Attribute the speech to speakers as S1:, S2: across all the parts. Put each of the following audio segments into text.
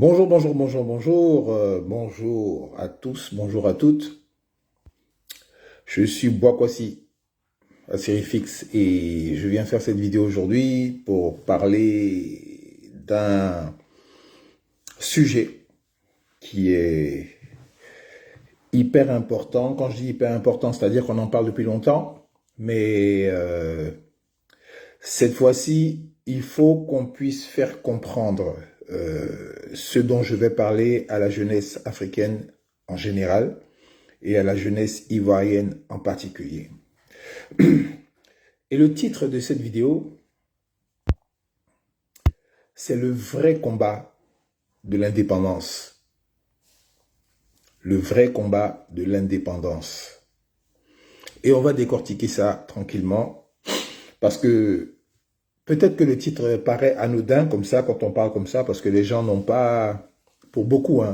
S1: Bonjour, bonjour, bonjour, bonjour, bonjour à tous, bonjour à toutes. Je suis Boakwasi à Série Fixe et je viens faire cette vidéo aujourd'hui pour parler d'un sujet qui est hyper important. Quand je dis hyper important, c'est-à-dire qu'on en parle depuis longtemps, mais cette fois-ci, il faut qu'on puisse faire comprendre ce dont je vais parler à la jeunesse africaine en général et à la jeunesse ivoirienne en particulier. Et le titre de cette vidéo, c'est le vrai combat de l'indépendance. Le vrai combat de l'indépendance. Et on va décortiquer ça tranquillement parce que peut-être que le titre paraît anodin comme ça quand on parle comme ça parce que les gens n'ont pas, pour beaucoup,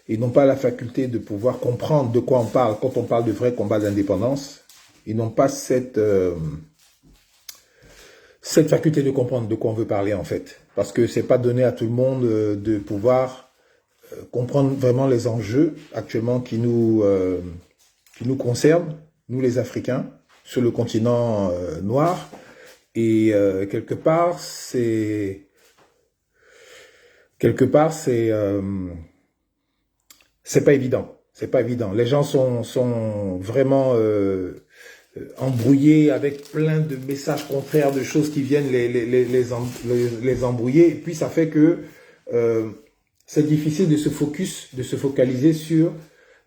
S1: ils n'ont pas la faculté de pouvoir comprendre de quoi on parle quand on parle de vrai combat d'indépendance. Ils n'ont pas cette faculté de comprendre de quoi on veut parler en fait. Parce que c'est pas donné à tout le monde de pouvoir comprendre vraiment les enjeux actuellement qui nous concernent, nous les Africains, sur le continent noir. Et quelque part, c'est pas évident. C'est pas évident. Les gens sont vraiment embrouillés avec plein de messages contraires, de choses qui viennent les embrouiller. Et puis ça fait que c'est difficile de se focaliser sur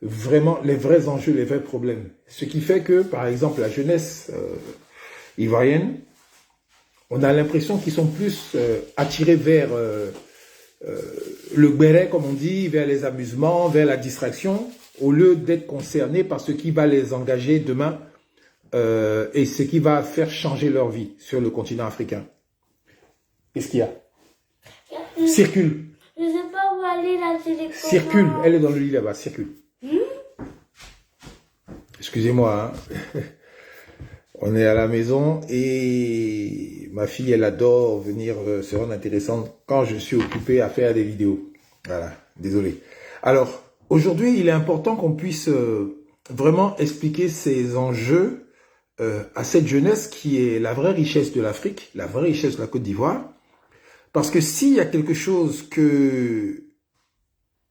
S1: vraiment les vrais enjeux, les vrais problèmes. Ce qui fait que, par exemple, la jeunesse ivoirienne, on a l'impression qu'ils sont plus attirés vers le béret, comme on dit, vers les amusements, vers la distraction, au lieu d'être concernés par ce qui va les engager demain et ce qui va faire changer leur vie sur le continent africain. Qu'est-ce qu'il y a? Circule.
S2: Je sais pas où aller la télécommande.
S1: Circule. Elle est dans le lit là-bas. Circule. Excusez-moi. On est à la maison et ma fille, elle adore venir se rendre intéressante quand je suis occupé à faire des vidéos. Voilà, désolé. Alors, aujourd'hui, il est important qu'on puisse vraiment expliquer ces enjeux à cette jeunesse qui est la vraie richesse de l'Afrique, la vraie richesse de la Côte d'Ivoire. Parce que s'il y a quelque chose que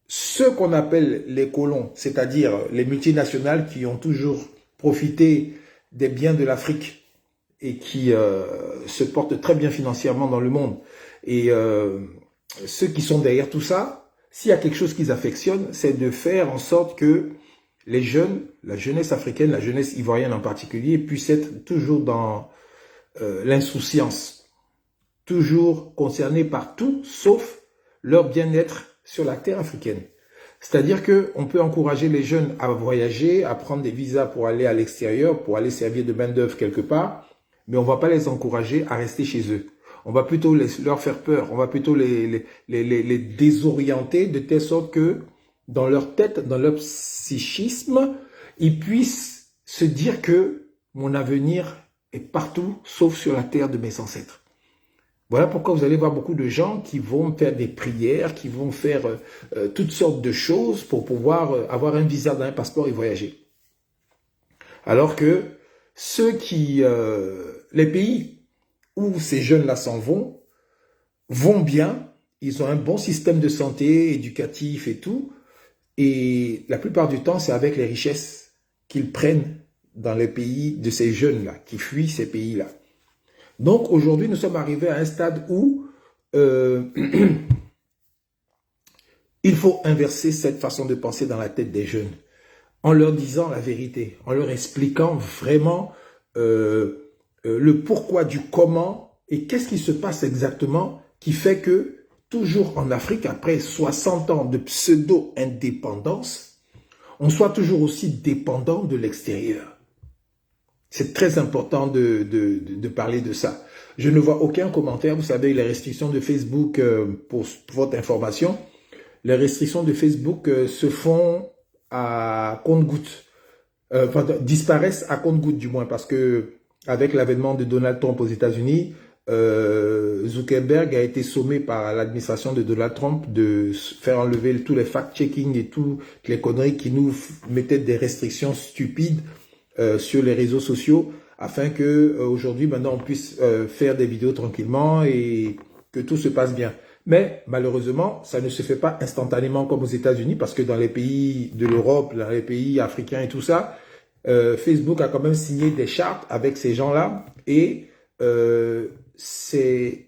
S1: ceux qu'on appelle les colons, c'est-à-dire les multinationales qui ont toujours profité des biens de l'Afrique et qui se portent très bien financièrement dans le monde. Et ceux qui sont derrière tout ça, s'il y a quelque chose qu'ils affectionnent, c'est de faire en sorte que les jeunes, la jeunesse africaine, la jeunesse ivoirienne en particulier, puissent être toujours dans l'insouciance, toujours concernés par tout sauf leur bien-être sur la terre africaine. C'est-à-dire qu'on peut encourager les jeunes à voyager, à prendre des visas pour aller à l'extérieur, pour aller servir de main-d'œuvre quelque part, mais on ne va pas les encourager à rester chez eux. On va plutôt leur faire peur, on va plutôt les désorienter de telle sorte que dans leur tête, dans leur psychisme, ils puissent se dire que mon avenir est partout sauf sur la terre de mes ancêtres. Voilà pourquoi vous allez voir beaucoup de gens qui vont faire des prières, qui vont faire toutes sortes de choses pour pouvoir avoir un visa, un passeport et voyager. Alors que les pays où ces jeunes-là s'en vont bien, ils ont un bon système de santé, éducatif et tout, et la plupart du temps, c'est avec les richesses qu'ils prennent dans les pays de ces jeunes-là, qui fuient ces pays-là. Donc aujourd'hui, nous sommes arrivés à un stade où il faut inverser cette façon de penser dans la tête des jeunes, en leur disant la vérité, en leur expliquant vraiment le pourquoi du comment et qu'est-ce qui se passe exactement qui fait que toujours en Afrique, après 60 ans de pseudo-indépendance, on soit toujours aussi dépendant de l'extérieur. C'est très important de parler de ça. Je ne vois aucun commentaire. Vous savez, les restrictions de Facebook, pour votre information, les restrictions de Facebook se font à compte-gouttes. Disparaissent à compte-gouttes du moins, parce que avec l'avènement de Donald Trump aux États-Unis, Zuckerberg a été sommé par l'administration de Donald Trump de faire enlever tous les fact-checking et toutes les conneries qui nous mettaient des restrictions stupides sur les réseaux sociaux, afin que aujourd'hui maintenant on puisse faire des vidéos tranquillement et que tout se passe bien. Mais malheureusement, ça ne se fait pas instantanément comme aux États-Unis, parce que dans les pays de l'Europe, dans les pays africains et tout ça, Facebook a quand même signé des chartes avec ces gens-là, et c'est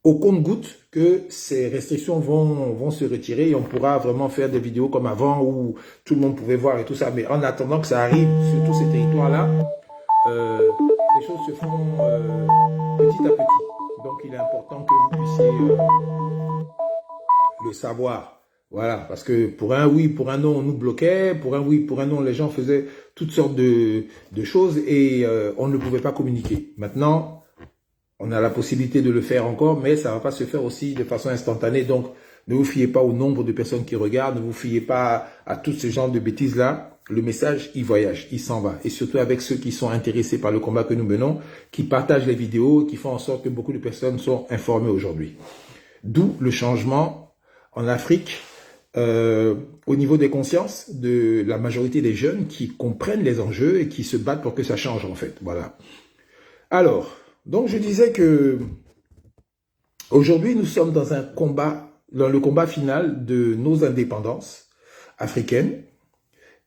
S1: au compte-gouttes que ces restrictions vont se retirer et on pourra vraiment faire des vidéos comme avant où tout le monde pouvait voir et tout ça. Mais en attendant que ça arrive sur tous ces territoires-là, les choses se font petit à petit. Donc il est important que vous puissiez le savoir. Voilà, parce que pour un oui, pour un non, on nous bloquait, pour un oui, pour un non, les gens faisaient toutes sortes de choses et on ne pouvait pas communiquer. Maintenant, on a la possibilité de le faire encore, mais ça ne va pas se faire aussi de façon instantanée. Donc, ne vous fiez pas au nombre de personnes qui regardent, ne vous fiez pas à tout ce genre de bêtises-là. Le message, il voyage, il s'en va. Et surtout avec ceux qui sont intéressés par le combat que nous menons, qui partagent les vidéos, qui font en sorte que beaucoup de personnes sont informées aujourd'hui. D'où le changement en Afrique, au niveau des consciences de la majorité des jeunes qui comprennent les enjeux et qui se battent pour que ça change en fait. Voilà. Alors, donc je disais que aujourd'hui nous sommes dans un combat, dans le combat final de nos indépendances africaines,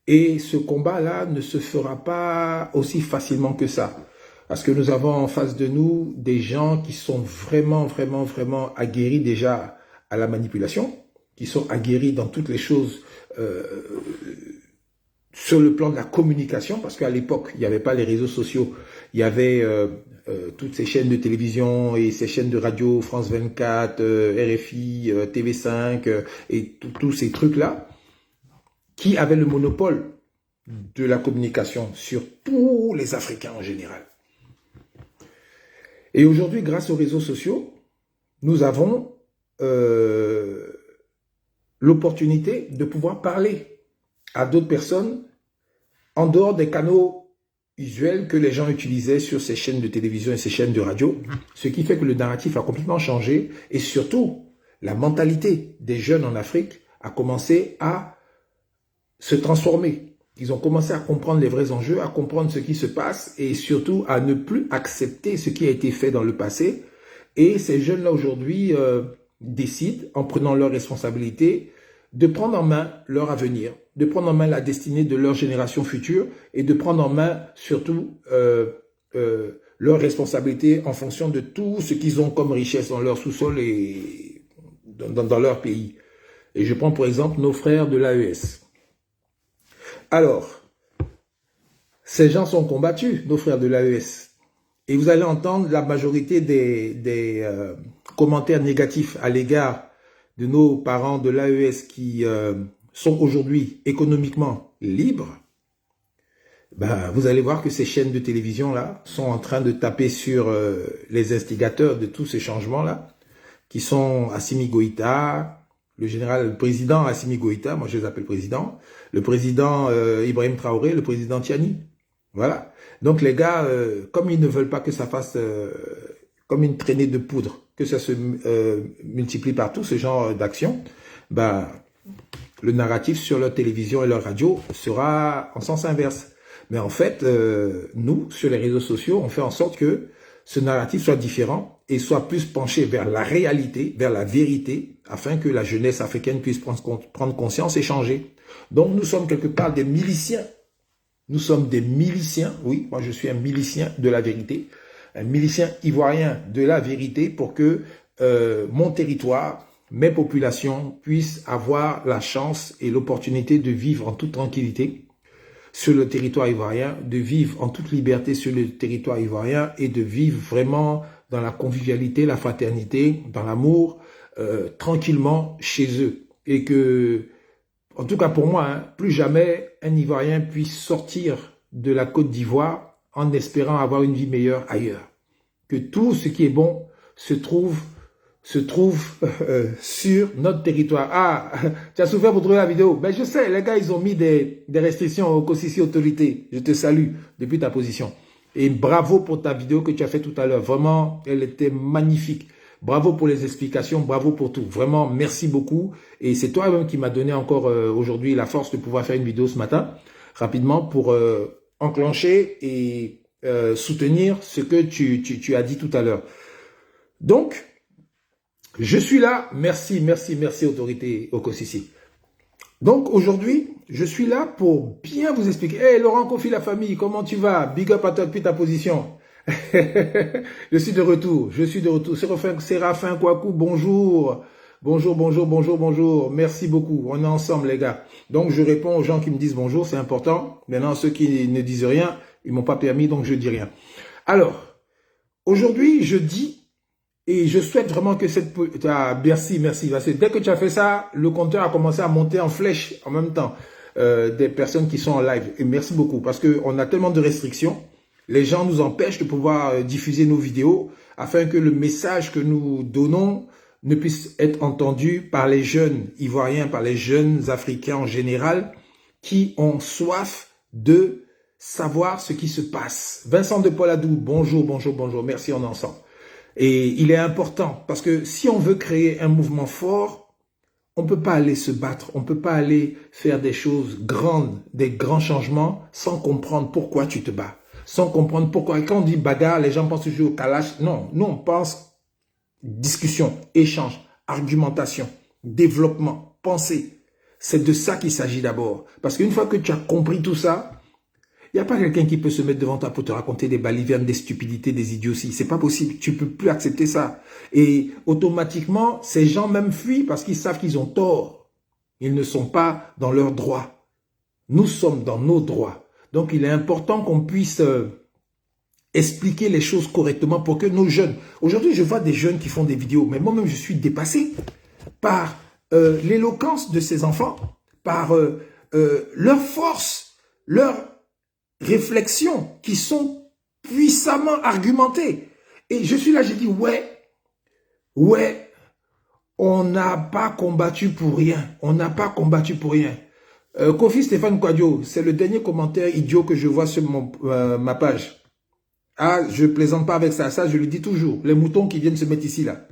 S1: et ce combat-là ne se fera pas aussi facilement que ça, parce que nous avons en face de nous des gens qui sont vraiment aguerris déjà à la manipulation, qui sont aguerris dans toutes les choses sur le plan de la communication, parce qu'à l'époque, il n'y avait pas les réseaux sociaux, il y avait toutes ces chaînes de télévision et ces chaînes de radio, France 24, RFI, TV5 et tous ces trucs-là, qui avaient le monopole de la communication sur tous les Africains en général. Et aujourd'hui, grâce aux réseaux sociaux, nous avons l'opportunité de pouvoir parler à d'autres personnes en dehors des canaux usuels que les gens utilisaient sur ces chaînes de télévision et ces chaînes de radio, ce qui fait que le narratif a complètement changé et surtout, la mentalité des jeunes en Afrique a commencé à se transformer. Ils ont commencé à comprendre les vrais enjeux, à comprendre ce qui se passe et surtout à ne plus accepter ce qui a été fait dans le passé. Et ces jeunes-là aujourd'hui décident, en prenant leurs responsabilités, de prendre en main leur avenir, de prendre en main la destinée de leur génération future et de prendre en main surtout leurs responsabilités en fonction de tout ce qu'ils ont comme richesse dans leur sous-sol et dans leur pays. Et je prends pour exemple nos frères de l'AES. Alors, ces gens sont combattus, nos frères de l'AES. Et vous allez entendre la majorité des commentaires négatifs à l'égard de nos parents de l'AES qui sont aujourd'hui économiquement libres. Ben, vous allez voir que ces chaînes de télévision-là sont en train de taper sur les instigateurs de tous ces changements-là, qui sont Assimi Goïta, le président Assimi Goïta, moi je les appelle président, le président Ibrahim Traoré, le président Tiani. Voilà. Donc les gars, comme ils ne veulent pas que ça fasse comme une traînée de poudre, que ça se multiplie partout, ce genre d'action, ben, le narratif sur leur télévision et leur radio sera en sens inverse. Mais en fait, nous, sur les réseaux sociaux, on fait en sorte que ce narratif soit différent et soit plus penché vers la réalité, vers la vérité, afin que la jeunesse africaine puisse prendre conscience et changer. Donc nous sommes quelque part des miliciens. Nous sommes des miliciens, oui, moi je suis un milicien de la vérité, un milicien ivoirien de la vérité pour que mon territoire, mes populations puissent avoir la chance et l'opportunité de vivre en toute tranquillité sur le territoire ivoirien, de vivre en toute liberté sur le territoire ivoirien et de vivre vraiment dans la convivialité, la fraternité, dans l'amour, tranquillement chez eux. Et que, en tout cas pour moi, hein, plus jamais un Ivoirien puisse sortir de la Côte d'Ivoire en espérant avoir une vie meilleure ailleurs. Que tout ce qui est bon se trouve sur notre territoire. Ah, tu as souffert pour trouver la vidéo. Ben je sais, les gars, ils ont mis des restrictions aux Kossissi autorités. Je te salue depuis ta position. Et bravo pour ta vidéo que tu as fait tout à l'heure. Vraiment, elle était magnifique. Bravo pour les explications, bravo pour tout. Vraiment, merci beaucoup. Et c'est toi-même qui m'as donné encore aujourd'hui la force de pouvoir faire une vidéo ce matin, rapidement, pour enclencher et soutenir ce que tu as dit tout à l'heure. Donc, je suis là. Merci, merci, merci, autorité Okosisi. Donc, aujourd'hui, je suis là pour bien vous expliquer. Hey, Laurent Kofi, la famille, comment tu vas? Big up à toi depuis ta position. Je suis de retour, je suis de retour. Séraphin Kouakou, bonjour. Bonjour, bonjour, bonjour, bonjour. Merci beaucoup. On est ensemble, les gars. Donc, je réponds aux gens qui me disent bonjour, c'est important. Maintenant, ceux qui ne disent rien, ils m'ont pas permis, donc je dis rien. Alors, aujourd'hui, je dis, et je souhaite vraiment que cette... Ah, merci, merci. Parce que dès que tu as fait ça, le compteur a commencé à monter en flèche en même temps. Des personnes qui sont en live. Et merci beaucoup, parce qu'on a tellement de restrictions. Les gens nous empêchent de pouvoir diffuser nos vidéos afin que le message que nous donnons ne puisse être entendu par les jeunes Ivoiriens, par les jeunes Africains en général, qui ont soif de savoir ce qui se passe. Vincent de Pauladou, bonjour, bonjour, bonjour. Merci, on est ensemble. Et il est important parce que si on veut créer un mouvement fort, on ne peut pas aller se battre, on ne peut pas aller faire des choses grandes, des grands changements sans comprendre pourquoi tu te bats. Sans comprendre pourquoi. Et quand on dit bagarre, les gens pensent toujours au kalash. Non, nous on pense discussion, échange, argumentation, développement, pensée. C'est de ça qu'il s'agit d'abord. Parce qu'une fois que tu as compris tout ça, il n'y a pas quelqu'un qui peut se mettre devant toi pour te raconter des balivernes, des stupidités, des idioties. C'est pas possible. Tu peux plus accepter ça. Et automatiquement, ces gens même fuient parce qu'ils savent qu'ils ont tort. Ils ne sont pas dans leurs droits. Nous sommes dans nos droits. Donc, il est important qu'on puisse expliquer les choses correctement pour que nos jeunes... Aujourd'hui, je vois des jeunes qui font des vidéos, mais moi-même, je suis dépassé par l'éloquence de ces enfants, par leur force, leur réflexions qui sont puissamment argumentées. Et je suis là, j'ai dit, ouais, on n'a pas combattu pour rien. On n'a pas combattu pour rien. Kofi Stéphane Kouadio, c'est le dernier commentaire idiot que je vois sur ma page. Ah, je plaisante pas avec ça. Ça, je le dis toujours. Les moutons qui viennent se mettre ici, là.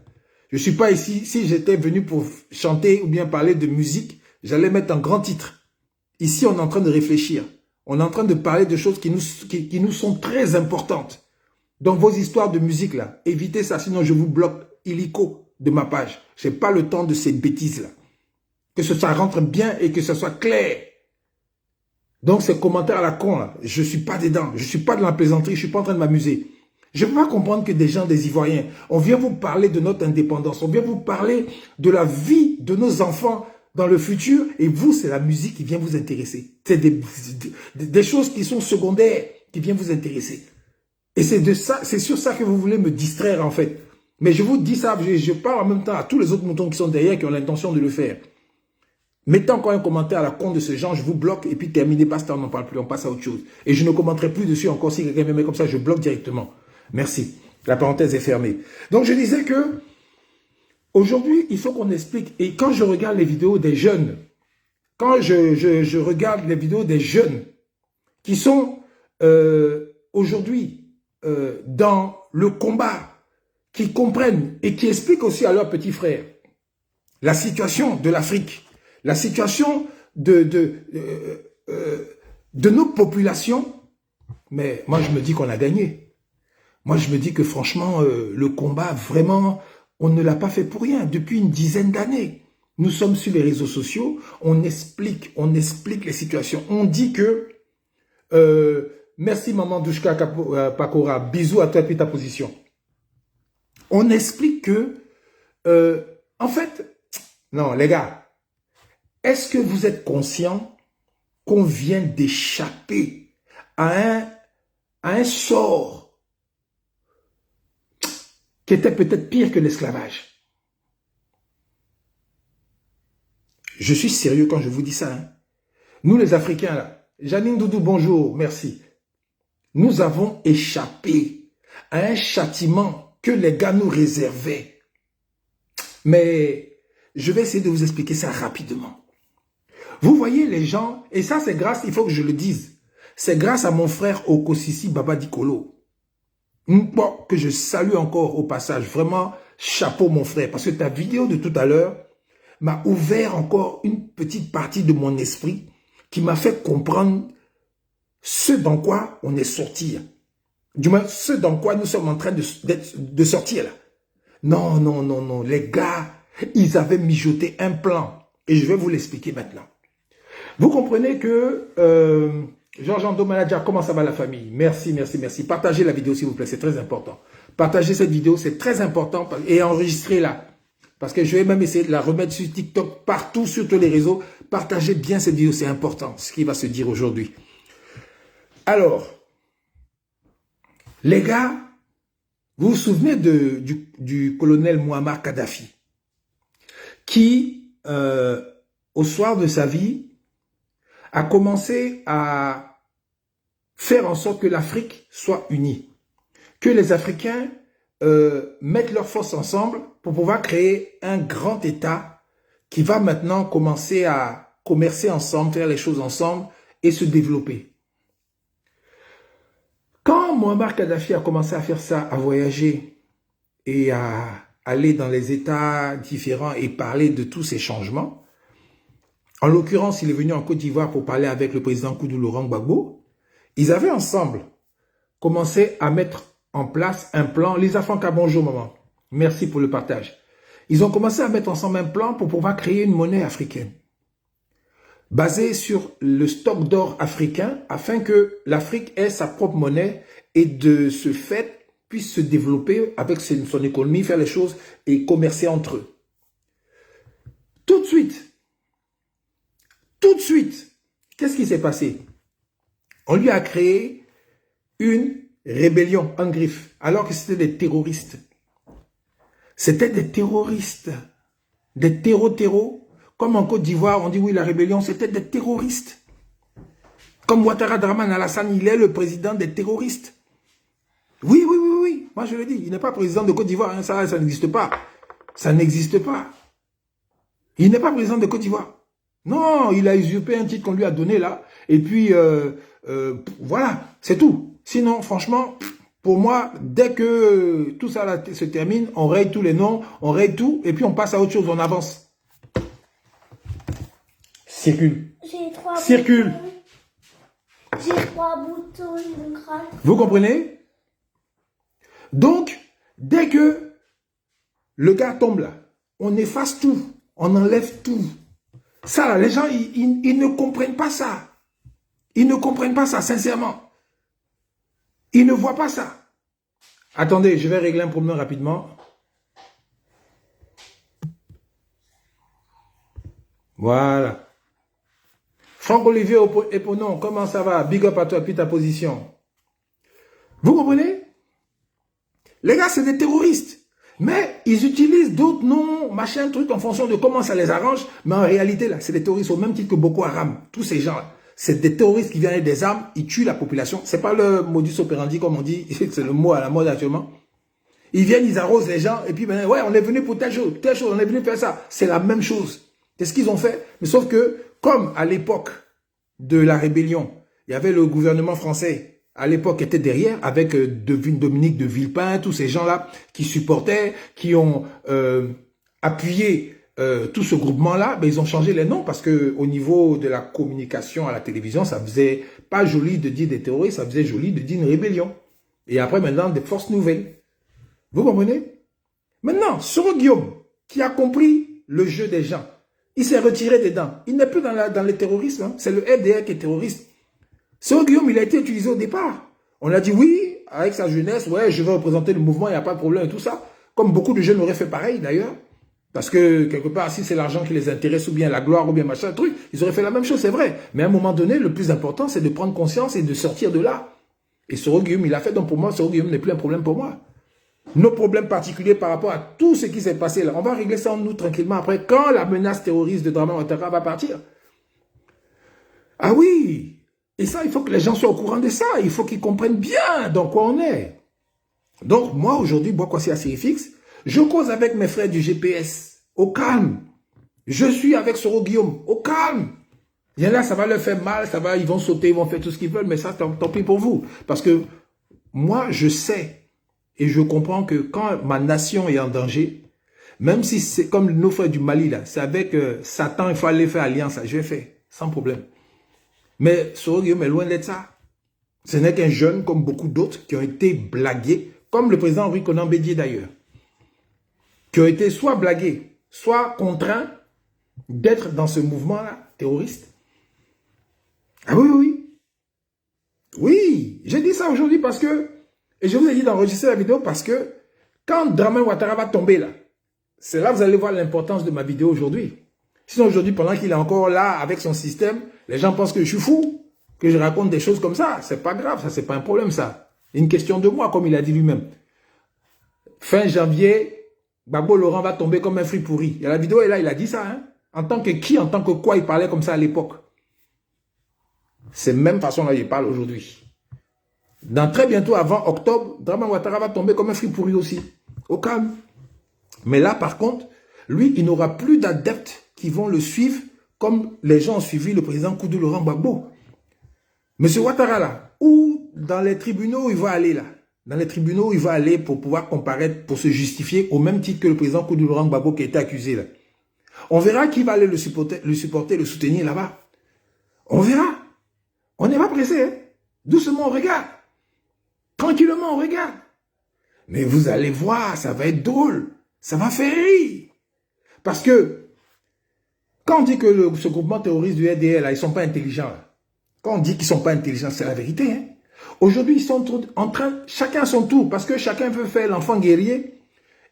S1: Je suis pas ici. Si j'étais venu pour chanter ou bien parler de musique, j'allais mettre un grand titre. Ici, on est en train de réfléchir. On est en train de parler de choses qui nous sont très importantes. Dans vos histoires de musique, là, évitez ça, sinon je vous bloque illico de ma page. Je n'ai pas le temps de ces bêtises-là. Que ce soit rentre bien et que ce soit clair. Donc, ces commentaires à la con, là, je ne suis pas dedans. Je ne suis pas dans la plaisanterie, je ne suis pas en train de m'amuser. Je ne peux pas comprendre que des gens, des Ivoiriens, on vient vous parler de notre indépendance, on vient vous parler de la vie de nos enfants dans le futur, et vous, c'est la musique qui vient vous intéresser. C'est des choses qui sont secondaires, qui viennent vous intéresser. Et c'est sur ça que vous voulez me distraire, en fait. Mais je vous dis ça, je parle en même temps à tous les autres moutons qui sont derrière, qui ont l'intention de le faire. Mettez encore un commentaire à la con de ce genre, je vous bloque, et puis terminez, basta, on n'en parle plus, on passe à autre chose. Et je ne commenterai plus dessus encore, si quelqu'un me met comme ça, je bloque directement. Merci. La parenthèse est fermée. Donc, je disais que aujourd'hui, il faut qu'on explique. Et quand je regarde les vidéos des jeunes, quand je regarde les vidéos des jeunes qui sont aujourd'hui dans le combat, qui comprennent et qui expliquent aussi à leurs petits frères la situation de l'Afrique, la situation de nos populations, mais moi je me dis qu'on a gagné. Moi je me dis que franchement, le combat vraiment... On ne l'a pas fait pour rien. Depuis une dizaine d'années, nous sommes sur les réseaux sociaux, on explique les situations. On dit que, merci maman Douchka Pakora, bisous à toi et ta position. On explique que, en fait, non les gars, est-ce que vous êtes conscients qu'on vient d'échapper à un sort qui était peut-être pire que l'esclavage? Je suis sérieux quand je vous dis ça. Hein. Nous les Africains, là, Janine Doudou, bonjour, merci. Nous avons échappé à un châtiment que les gars nous réservaient. Mais je vais essayer de vous expliquer ça rapidement. Vous voyez les gens, et ça c'est grâce, il faut que je le dise, c'est grâce à mon frère Okosisi Baba Dikolo, que je salue encore au passage. Vraiment, chapeau mon frère, parce que ta vidéo de tout à l'heure m'a ouvert encore une petite partie de mon esprit qui m'a fait comprendre ce dans quoi on est sorti. Du moins, ce dans quoi nous sommes en train de sortir là. Non, non, non, non. Les gars, ils avaient mijoté un plan. Et je vais vous l'expliquer maintenant. Vous comprenez que Georges Ando Maladja, comment ça va la famille? Merci, merci, merci. Partagez la vidéo s'il vous plaît, c'est très important. Partagez cette vidéo, c'est très important. Et enregistrez-la. Parce que je vais même essayer de la remettre sur TikTok, partout, sur tous les réseaux. Partagez bien cette vidéo, c'est important, ce qui va se dire aujourd'hui. Alors, les gars, vous vous souvenez du colonel Muammar Kadhafi, qui, au soir de sa vie, a commencé à faire en sorte que l'Afrique soit unie, que les Africains mettent leurs forces ensemble pour pouvoir créer un grand État qui va maintenant commencer à commercer ensemble, faire les choses ensemble et se développer. Quand Muammar Kadhafi a commencé à faire ça, à voyager et à aller dans les États différents et parler de tous ces changements, en l'occurrence, il est venu en Côte d'Ivoire pour parler avec le président Koudou Laurent Gbagbo, ils avaient ensemble commencé à mettre en place un plan. Lisa Franca, bonjour maman, merci pour le partage. Ils ont commencé à mettre ensemble un plan pour pouvoir créer une monnaie africaine, basée sur le stock d'or africain, afin que l'Afrique ait sa propre monnaie et de ce fait puisse se développer avec son économie, faire les choses et commercer entre eux. Tout de suite, qu'est-ce qui s'est passé? On lui a créé une rébellion en griffe, alors que c'était des terroristes. C'était des terroristes, des terreaux. Comme en Côte d'Ivoire, on dit oui, la rébellion, c'était des terroristes. Comme Ouattara Draman Alassane, il est le président des terroristes. Oui, moi je le dis, il n'est pas président de Côte d'Ivoire, hein, ça n'existe pas. Ça n'existe pas. Il n'est pas président de Côte d'Ivoire. Non, il a usurpé un titre qu'on lui a donné là, et puis voilà, c'est tout. Sinon, franchement, pour moi, dès que tout ça là, se termine, on raye tous les noms, on raye tout, et puis on passe à autre chose, on avance. Circule. Circule.
S2: J'ai 3 boutons, une craque.
S1: Vous comprenez? Donc, dès que le gars tombe là, on efface tout, on enlève tout. Ça, là, les gens, ils ne comprennent pas ça. Ils ne comprennent pas ça, sincèrement. Ils ne voient pas ça. Attendez, je vais régler un problème rapidement. Voilà. Franck-Olivier Eponon, comment ça va? Big up à toi, puis ta position. Vous comprenez? Les gars, c'est des terroristes. Mais ils utilisent d'autres noms, machin, truc, en fonction de comment ça les arrange. Mais en réalité, là, c'est des terroristes au même titre que Boko Haram. Tous ces gens-là. C'est des terroristes qui viennent avec des armes, ils tuent la population. C'est pas le modus operandi, comme on dit, c'est le mot à la mode actuellement. Ils viennent, ils arrosent les gens, et puis, ben, ouais, on est venu pour telle chose, on est venu faire ça. C'est la même chose. C'est ce qu'ils ont fait. Mais sauf que, comme à l'époque de la rébellion, il y avait le gouvernement français, à l'époque, était derrière, avec Dominique de Villepin, tous ces gens-là qui supportaient, qui ont appuyé tout ce groupement-là, ben, ils ont changé les noms parce que au niveau de la communication à la télévision, ça faisait pas joli de dire des terroristes, ça faisait joli de dire une rébellion. Et après, maintenant, des forces nouvelles. Vous comprenez? Maintenant, Soro Guillaume, qui a compris le jeu des gens, il s'est retiré dedans. Il n'est plus dans le terrorisme, hein. C'est le FDR qui est terroriste. Soro Guillaume, il a été utilisé au départ. On a dit oui, avec sa jeunesse, ouais, je vais représenter le mouvement, il n'y a pas de problème et tout ça. Comme beaucoup de jeunes auraient fait pareil d'ailleurs. Parce que quelque part, si c'est l'argent qui les intéresse ou bien la gloire ou bien machin, truc, ils auraient fait la même chose, c'est vrai. Mais à un moment donné, le plus important, c'est de prendre conscience et de sortir de là. Et Soro Guillaume, il a fait. Donc pour moi, Soro Guillaume n'est plus un problème pour moi. Nos problèmes particuliers par rapport à tout ce qui s'est passé là, on va régler ça en nous tranquillement après, quand la menace terroriste de Draman Ouattara va partir. Ah oui! Et ça, il faut que les gens soient au courant de ça. Il faut qu'ils comprennent bien dans quoi on est. Donc, moi, aujourd'hui, Boakwasi Asirifix, je cause avec mes frères du GPS, au calme. Je suis avec Soro Guillaume, au calme. Il y en a, ça va leur faire mal, ils vont sauter, ils vont faire tout ce qu'ils veulent, mais ça, tant pis pour vous. Parce que moi, je sais et je comprends que quand ma nation est en danger, même si c'est comme nos frères du Mali, là, c'est avec Satan, il faut aller faire alliance, là, je vais faire, sans problème. Mais Soro Guillaume est loin d'être ça. Ce n'est qu'un jeune, comme beaucoup d'autres, qui ont été blagués, comme le président Henri Konan Bédié d'ailleurs, qui ont été soit blagués, soit contraints d'être dans ce mouvement-là, terroriste. Ah oui, oui, oui. Oui, j'ai dit ça aujourd'hui parce que, et je vous ai dit d'enregistrer la vidéo parce que, quand Dramane Ouattara va tomber là, c'est là que vous allez voir l'importance de ma vidéo aujourd'hui. Sinon aujourd'hui, pendant qu'il est encore là avec son système, les gens pensent que je suis fou, que je raconte des choses comme ça. C'est pas grave, ça c'est pas un problème ça. Une question de moi, comme il a dit lui-même. Fin janvier, Gbagbo Laurent va tomber comme un fruit pourri. Il y a la vidéo et là, il a dit ça. Hein? En tant que qui, en tant que quoi, il parlait comme ça à l'époque. C'est la même façon là il parle aujourd'hui. Dans très bientôt, avant octobre, Dramane Ouattara va tomber comme un fruit pourri aussi. Au calme. Mais là, par contre, lui, il n'aura plus d'adeptes qui vont le suivre comme les gens ont suivi le président Koudou Laurent Gbagbo. Monsieur Ouattara là, où dans les tribunaux il va aller là? Dans les tribunaux il va aller pour pouvoir comparaître, pour se justifier au même titre que le président Koudou Laurent Gbagbo qui a été accusé là. On verra qui va aller le supporter, le soutenir là-bas. On verra. On n'est pas pressé. Hein? Doucement, on regarde. Tranquillement, on regarde. Mais vous allez voir, ça va être drôle. Ça va faire rire. Parce que, quand on dit que ce groupement terroriste du RDL, là, ils ne sont pas intelligents. Là. Quand on dit qu'ils ne sont pas intelligents, c'est la vérité. Hein? Aujourd'hui, ils sont en train, chacun à son tour, parce que chacun veut faire l'enfant guerrier.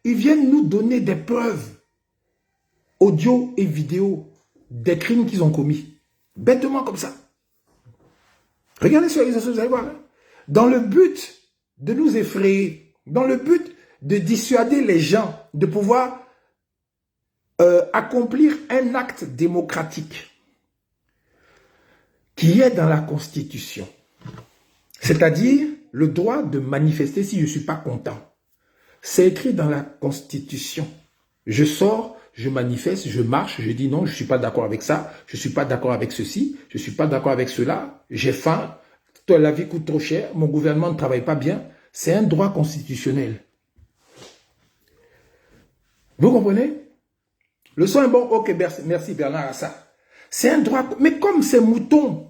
S1: Ils viennent nous donner des preuves, audio et vidéo, des crimes qu'ils ont commis. Bêtement comme ça. Regardez sur les réseaux sociaux, vous allez voir. Hein? Dans le but de nous effrayer, dans le but de dissuader les gens de pouvoir accomplir un acte démocratique qui est dans la Constitution. C'est-à-dire le droit de manifester si je ne suis pas content. C'est écrit dans la Constitution. Je sors, je manifeste, je marche, je dis non, je ne suis pas d'accord avec ça, je ne suis pas d'accord avec ceci, je ne suis pas d'accord avec cela, j'ai faim, la vie coûte trop cher, mon gouvernement ne travaille pas bien. C'est un droit constitutionnel. Vous comprenez? Le son est bon, ok, merci Bernard Assa. C'est un droit, mais comme ces moutons,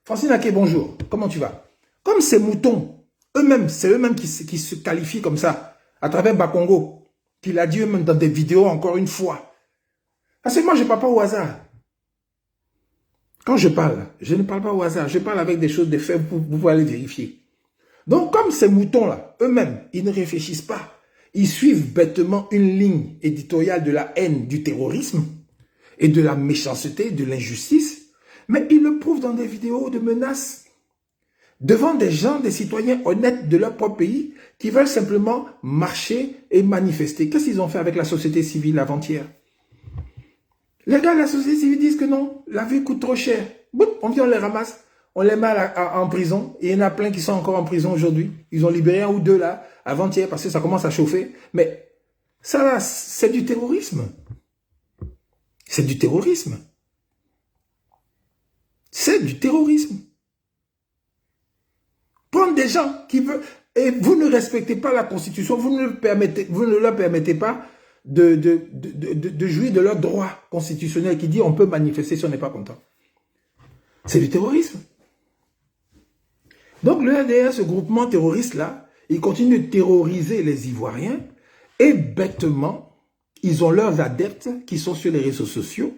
S1: Francine Ake, bonjour, comment tu vas? Comme ces moutons, eux-mêmes, c'est eux-mêmes qui se qualifient comme ça, à travers Bakongo, qui l'a dit eux-mêmes dans des vidéos encore une fois. Parce que moi, je ne parle pas au hasard. Quand je parle, je ne parle pas au hasard, je parle avec des choses, des faits, vous pouvez aller vérifier. Donc, comme ces moutons-là, eux-mêmes, ils ne réfléchissent pas. Ils suivent bêtement une ligne éditoriale de la haine, du terrorisme et de la méchanceté, de l'injustice, mais ils le prouvent dans des vidéos de menaces devant des gens, des citoyens honnêtes de leur propre pays qui veulent simplement marcher et manifester. Qu'est-ce qu'ils ont fait avec la société civile avant-hier? Les gars de la société civile disent que non, la vie coûte trop cher. Boum, on vient, on les ramasse, on les met en prison. Et il y en a plein qui sont encore en prison aujourd'hui. Ils ont libéré un ou deux là, avant-hier, parce que ça commence à chauffer. Mais ça là, c'est du terrorisme. C'est du terrorisme. C'est du terrorisme. Prendre des gens qui veulent... Et vous ne respectez pas la Constitution, vous ne leur permettez pas de jouir de leur droit constitutionnel qui dit on peut manifester si on n'est pas content. C'est du terrorisme. Donc le RDR, ce groupement terroriste-là, il continue de terroriser les Ivoiriens et bêtement, ils ont leurs adeptes qui sont sur les réseaux sociaux,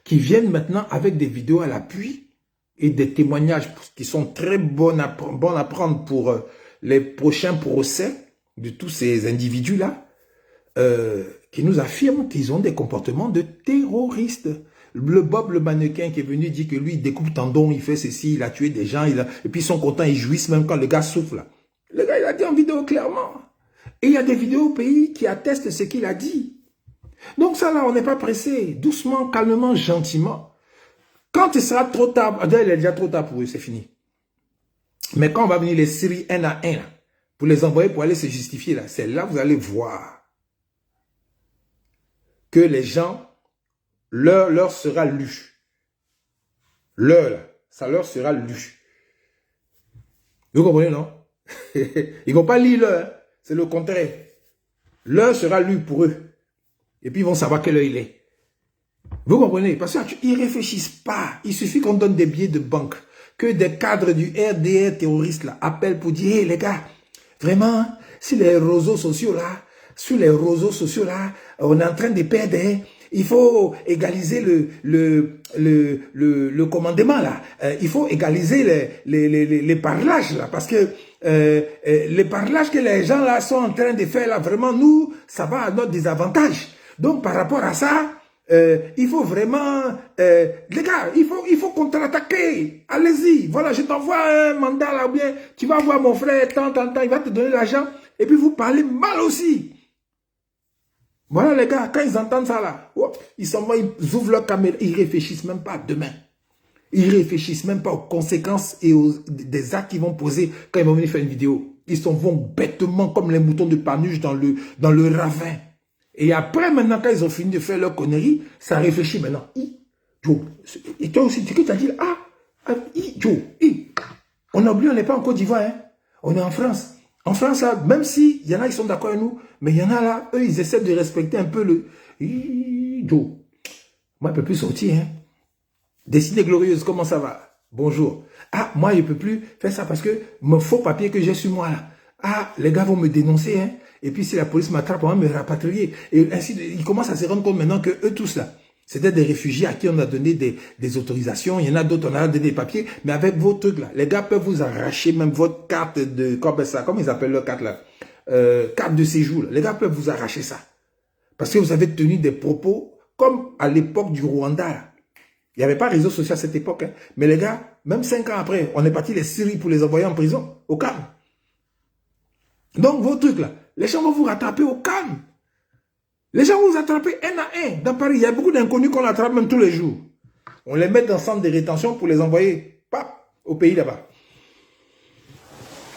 S1: qui viennent maintenant avec des vidéos à l'appui et des témoignages qui sont très bons à prendre pour les prochains procès de tous ces individus-là, qui nous affirment qu'ils ont des comportements de terroristes. Le Bob, le mannequin qui est venu dit que lui, il découpe tendons, il fait ceci, il a tué des gens, et puis ils sont contents, ils jouissent même quand le gars souffle. Le gars, il a dit en vidéo clairement. Et il y a des vidéos au pays qui attestent ce qu'il a dit. Donc ça là, on n'est pas pressé. Doucement, calmement, gentiment. Quand il sera trop tard, il est déjà trop tard pour eux, c'est fini. Mais quand on va venir les séries un à un, pour les envoyer pour aller se justifier, là, c'est là que vous allez voir que les gens, leur sera lu. Leur, là, ça leur sera lu. Vous comprenez, non? Ils ne vont pas lire leur, hein. C'est le contraire. Leur sera lu pour eux. Et puis ils vont savoir quelle heure il est. Vous comprenez? Parce qu'ils ne réfléchissent pas. Il suffit qu'on donne des billets de banque. Que des cadres du RDR terroriste là appellent pour dire, hey, les gars, vraiment, sur les réseaux sociaux là, on est en train de perdre, hein. Il faut égaliser le commandement là. Il faut égaliser les parlages là. Parce que les parlages que les gens là sont en train de faire là, vraiment, nous, ça va à notre désavantage. Donc, par rapport à ça, il faut vraiment... les gars, il faut contre-attaquer. Allez-y. Voilà, je t'envoie un mandat là, ou bien tu vas voir mon frère, tant, il va te donner l'argent. Et puis, vous parlez mal aussi. Voilà les gars, quand ils entendent ça là, ils ouvrent leur caméra, ils réfléchissent même pas à demain. Ils réfléchissent même pas aux conséquences et des actes qu'ils vont poser quand ils vont venir faire une vidéo. Ils vont bêtement comme les moutons de Panurge dans le ravin. Et après, maintenant, quand ils ont fini de faire leur connerie, ça réfléchit maintenant. Joe, et toi aussi, tu as dit, Joe, on a oublié, on n'est pas en Côte d'Ivoire, hein? On est en France. En France, là, même si il y en a qui sont d'accord avec nous, mais il y en a là, eux, ils essaient de respecter un peu le... Joe, moi, je ne peux plus sortir. Hein. Destinée glorieuse, comment ça va? Bonjour. Moi, je ne peux plus faire ça parce que mon faux papier que j'ai sur moi, là, les gars vont me dénoncer. Hein. Et puis, si la police m'attrape, on va me rapatrier. Et ainsi, ils commencent à se rendre compte maintenant que eux tous, là, c'était des réfugiés à qui on a donné des autorisations. Il y en a d'autres, on a donné des papiers. Mais avec vos trucs là, les gars peuvent vous arracher même votre carte de... Comment ils appellent leur carte là? Carte de séjour. Là. Les gars peuvent vous arracher ça. Parce que vous avez tenu des propos comme à l'époque du Rwanda. Là. Il n'y avait pas de réseau social à cette époque. Hein. Mais les gars, même 5 ans après, on est parti les Syries pour les envoyer en prison. Au calme. Donc vos trucs là, les gens vont vous rattraper au calme. Les gens vont vous attraper un à un. Dans Paris, il y a beaucoup d'inconnus qu'on attrape même tous les jours. On les met dans le centre de rétention pour les envoyer au pays là-bas.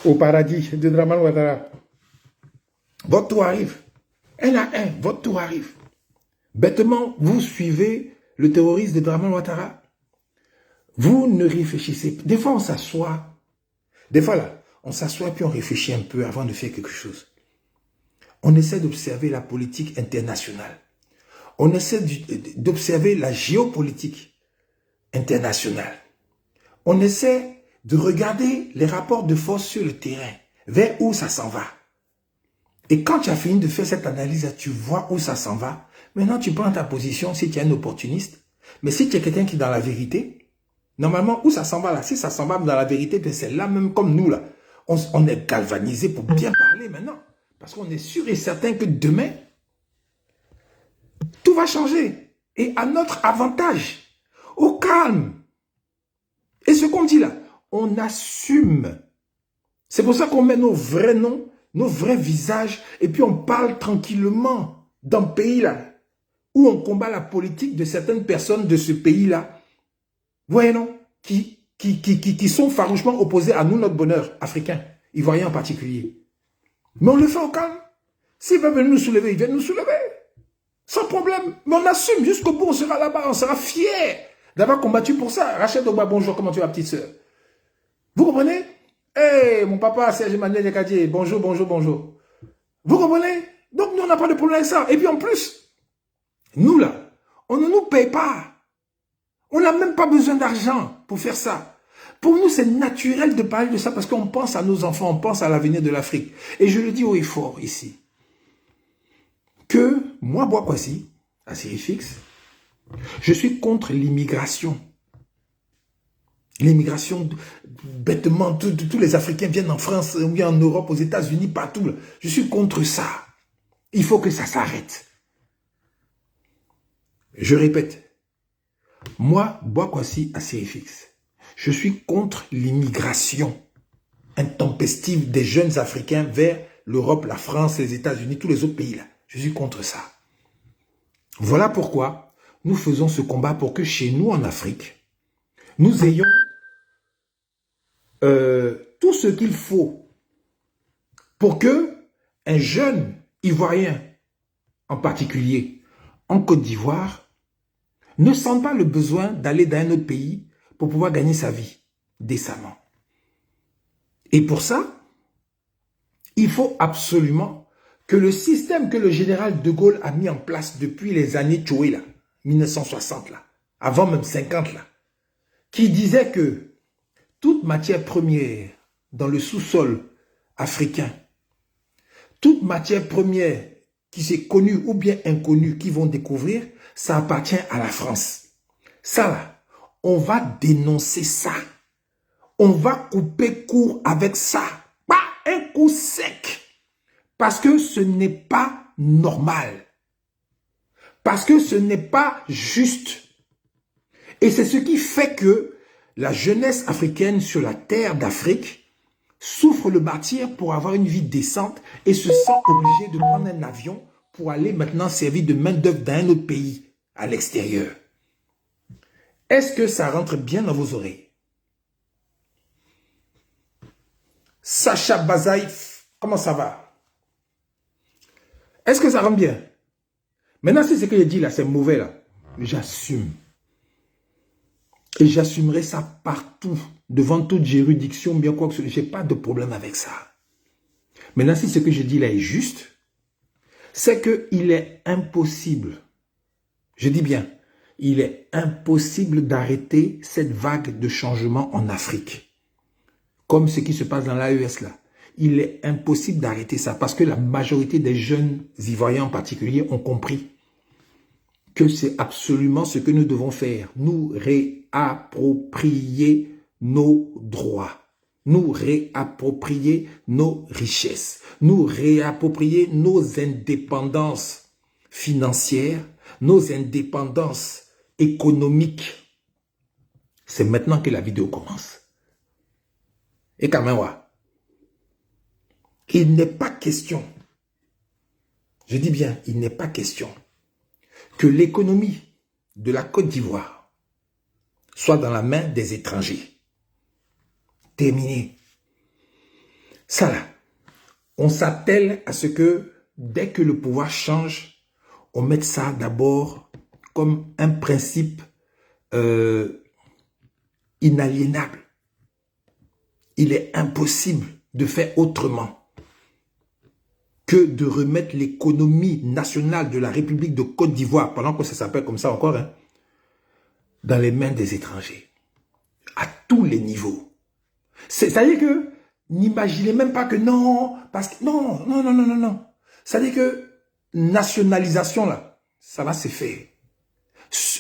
S1: Au paradis de Dramane Ouattara. Votre tour arrive. Un à un, votre tour arrive. Bêtement, vous suivez le terroriste de Dramane Ouattara. Vous ne réfléchissez pas. Des fois, on s'assoit. Des fois, là, on s'assoit puis on réfléchit un peu avant de faire quelque chose. On essaie d'observer la politique internationale. On essaie d'observer la géopolitique internationale. On essaie de regarder les rapports de force sur le terrain, vers où ça s'en va. Et quand tu as fini de faire cette analyse, tu vois où ça s'en va. Maintenant, tu prends ta position si tu es un opportuniste. Mais si tu es quelqu'un qui est dans la vérité, normalement, où ça s'en va là? Si ça s'en va dans la vérité, c'est là même comme nous là. On est galvanisé pour bien parler maintenant. Parce qu'on est sûr et certain que demain, tout va changer. Et à notre avantage. Au calme. Et ce qu'on dit là, on assume. C'est pour ça qu'on met nos vrais noms, nos vrais visages, et puis on parle tranquillement dans le pays là, où on combat la politique de certaines personnes de ce pays là. Vous voyez non? Qui sont farouchement opposés à nous, notre bonheur africain, ivoirien en particulier. Mais on le fait au calme. S'ils veulent venir nous soulever, ils viennent nous soulever. Sans problème. Mais on assume jusqu'au bout, on sera là-bas, on sera fiers d'avoir combattu pour ça. Rachel Dogba, bonjour, comment tu vas, petite sœur? Vous comprenez? Hey, mon papa, Serge Emmanuel Dekadié, bonjour, bonjour, bonjour. Vous comprenez? Donc, nous, on n'a pas de problème avec ça. Et puis, en plus, nous, là, on ne nous paye pas. On n'a même pas besoin d'argent pour faire ça. Pour nous, c'est naturel de parler de ça parce qu'on pense à nos enfants, on pense à l'avenir de l'Afrique. Et je le dis haut et fort ici, que moi, Boakwasi, à Sirifix, je suis contre l'immigration. L'immigration, bêtement, tous les Africains viennent en France, ou bien en Europe, aux États-Unis, partout. Là. Je suis contre ça. Il faut que ça s'arrête. Je répète, moi, Boakwasi, à Sirifix, je suis contre l'immigration intempestive des jeunes Africains vers l'Europe, la France, les États-Unis, tous les autres pays là. Je suis contre ça. Voilà pourquoi nous faisons ce combat pour que chez nous en Afrique, nous ayons tout ce qu'il faut pour que un jeune Ivoirien en particulier en Côte d'Ivoire ne sente pas le besoin d'aller dans un autre pays pour pouvoir gagner sa vie décemment. Et pour ça, il faut absolument que le système que le général de Gaulle a mis en place depuis les années Tchoé, là, 1960, là, avant même 50, là, qui disait que toute matière première dans le sous-sol africain, toute matière première qui s'est connue ou bien inconnue, qui vont découvrir, ça appartient à la France. Ça là, on va dénoncer ça. On va couper court avec ça. Pas un coup sec. Parce que ce n'est pas normal. Parce que ce n'est pas juste. Et c'est ce qui fait que la jeunesse africaine sur la terre d'Afrique souffre le martyre pour avoir une vie décente et se sent obligé de prendre un avion pour aller maintenant servir de main-d'œuvre dans un autre pays à l'extérieur. Est-ce que ça rentre bien dans vos oreilles? Sacha Bazaïf, comment ça va? Est-ce que ça rentre bien? Maintenant, si ce que j'ai dit là, c'est mauvais là, j'assume. Et j'assumerai ça partout, devant toute juridiction, bien quoi que ce soit. Je n'ai pas de problème avec ça. Maintenant, si ce que je dis là est juste, c'est qu'il est impossible, je dis bien, il est impossible d'arrêter cette vague de changement en Afrique. Comme ce qui se passe dans l'AES là. Il est impossible d'arrêter ça parce que la majorité des jeunes Ivoiriens en particulier ont compris que c'est absolument ce que nous devons faire. Nous réapproprier nos droits. Nous réapproprier nos richesses. Nous réapproprier nos indépendances financières, nos indépendances économiques. C'est maintenant que la vidéo commence. Et quand même, ouais. Il n'est pas question, je dis bien, il n'est pas question que l'économie de la Côte d'Ivoire soit dans la main des étrangers. Terminé. Ça là, on s'attelle à ce que dès que le pouvoir change, on mette ça d'abord comme un principe inaliénable. Il est impossible de faire autrement que de remettre l'économie nationale de la République de Côte d'Ivoire, pendant que ça s'appelle comme ça encore, hein, dans les mains des étrangers. À tous les niveaux. C'est-à-dire que, n'imaginez même pas que non, parce que non. C'est-à-dire que, nationalisation là, ça va se faire.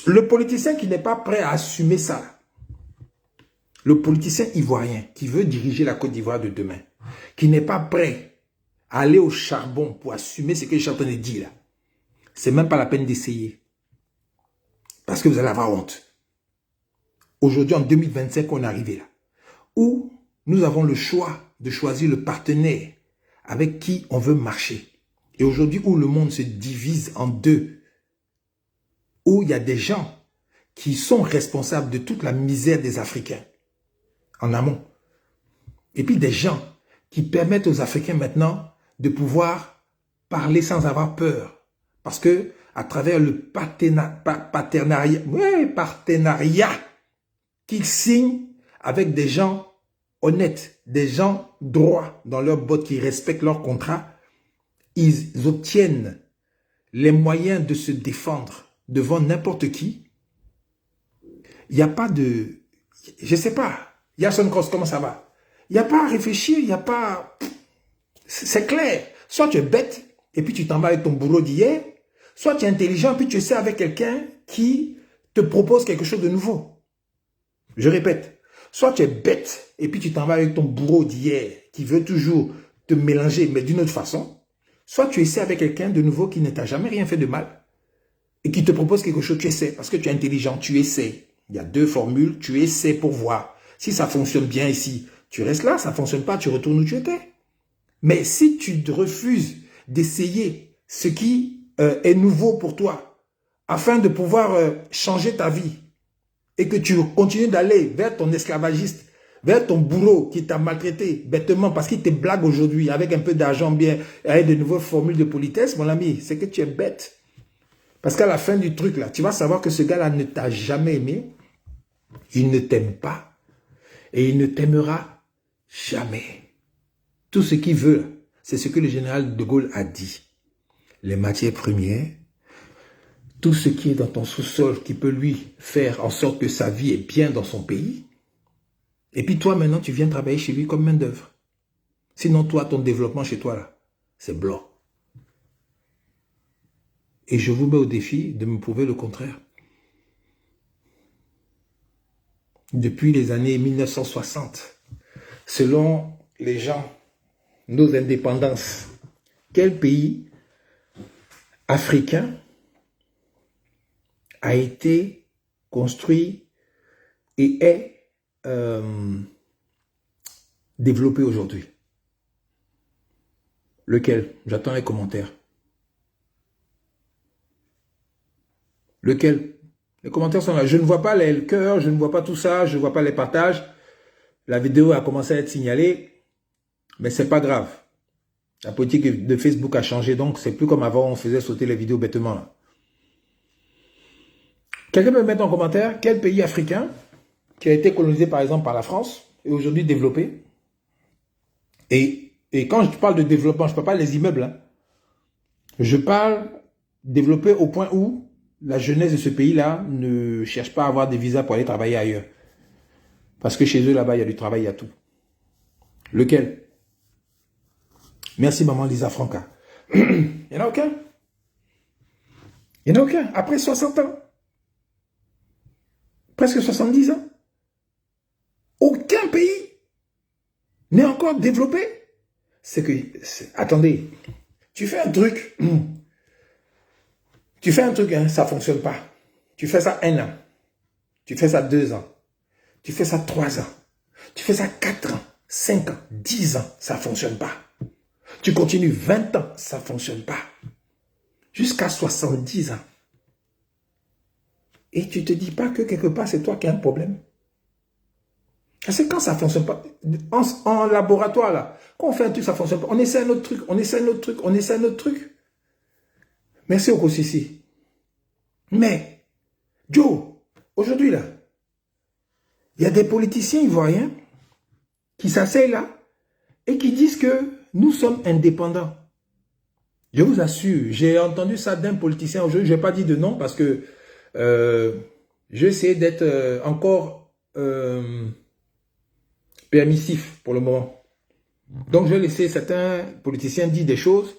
S1: Le politicien qui n'est pas prêt à assumer ça, le politicien ivoirien qui veut diriger la Côte d'Ivoire de demain, qui n'est pas prêt à aller au charbon pour assumer ce que je suis en train de dire là, c'est même pas la peine d'essayer. Parce que vous allez avoir honte. Aujourd'hui, en 2025, on est arrivé là, où nous avons le choix de choisir le partenaire avec qui on veut marcher. Et aujourd'hui, où le monde se divise en deux, où il y a des gens qui sont responsables de toute la misère des Africains, en amont. Et puis des gens qui permettent aux Africains maintenant de pouvoir parler sans avoir peur. Parce que à travers le partenariat qu'ils signent avec des gens honnêtes, des gens droits dans leurs bottes qui respectent leurs contrats, ils obtiennent les moyens de se défendre devant n'importe qui. Il n'y a pas de... Je ne sais pas. Yason Cross, comment ça va? Il n'y a pas à réfléchir, il n'y a pas... C'est clair. Soit tu es bête et puis tu t'en vas avec ton boulot d'hier, soit tu es intelligent et puis tu essaies avec quelqu'un qui te propose quelque chose de nouveau. Je répète. Soit tu es bête et puis tu t'en vas avec ton bourreau d'hier qui veut toujours te mélanger mais d'une autre façon. Soit tu essaies avec quelqu'un de nouveau qui ne t'a jamais rien fait de mal et qui te propose quelque chose, tu essaies parce que tu es intelligent, tu essaies. Il y a deux formules, tu essaies pour voir. Si ça fonctionne bien ici, tu restes là, ça ne fonctionne pas, tu retournes où tu étais. Mais si tu refuses d'essayer ce qui est nouveau pour toi, afin de pouvoir changer ta vie, et que tu continues d'aller vers ton esclavagiste, vers ton bourreau qui t'a maltraité bêtement parce qu'il te blague aujourd'hui avec un peu d'argent bien, avec de nouvelles formules de politesse, mon ami, c'est que tu es bête. Parce qu'à la fin du truc là, tu vas savoir que ce gars-là ne t'a jamais aimé, Il ne t'aime pas et il ne t'aimera jamais. Tout ce qu'il veut, c'est ce que le général de Gaulle a dit. Les matières premières, tout ce qui est dans ton sous-sol qui peut lui faire en sorte que sa vie est bien dans son pays. Et puis toi, maintenant, tu viens travailler chez lui comme main d'œuvre. Sinon, toi, ton développement chez toi, là, c'est blanc. Et je vous mets au défi de me prouver le contraire. Depuis les années 1960, selon les gens, nos indépendances, quel pays africain a été construit et est développé aujourd'hui? Lequel? J'attends les commentaires. Lequel? Les commentaires sont là. Je ne vois pas les cœurs, je ne vois pas tout ça, je ne vois pas les partages. La vidéo a commencé à être signalée, mais c'est pas grave. La politique de Facebook a changé, donc c'est plus comme avant, on faisait sauter les vidéos bêtement. Là. Quelqu'un peut mettre en commentaire quel pays africain qui a été colonisé par exemple par la France et aujourd'hui développé. Et quand je parle de développement, je ne parle pas des immeubles. Hein. Je parle développé au point où la jeunesse de ce pays-là ne cherche pas à avoir des visas pour aller travailler ailleurs. Parce que chez eux, là-bas, il y a du travail, il y a tout. Lequel? Merci, maman Lisa Franca. Il n'y en a aucun. Il n'y en a aucun. Après 60 ans. Presque 70 ans. Aucun pays n'est encore développé. C'est que... Attendez. Tu fais un truc... Tu fais un truc, hein, ça ne fonctionne pas. Tu fais ça 1 an. Tu fais ça 2 ans. Tu fais ça 3 ans. Tu fais ça 4 ans, 5 ans, 10 ans, ça ne fonctionne pas. Tu continues 20 ans, ça ne fonctionne pas. Jusqu'à 70 ans. Et tu ne te dis pas que quelque part, c'est toi qui as un problème. Parce que quand ça ne fonctionne pas, en laboratoire, là, quand on fait un truc, ça ne fonctionne pas. On essaie un autre truc, on essaie un autre truc, on essaie un autre truc. Merci Okosisi. Mais, Joe, aujourd'hui là, il y a des politiciens ivoiriens qui s'asseyent là et qui disent que nous sommes indépendants. Je vous assure, j'ai entendu ça d'un politicien aujourd'hui, je n'ai pas dit de nom parce que j'ai essayé d'être encore permissif pour le moment. Donc je vais laisser certains politiciens dire des choses.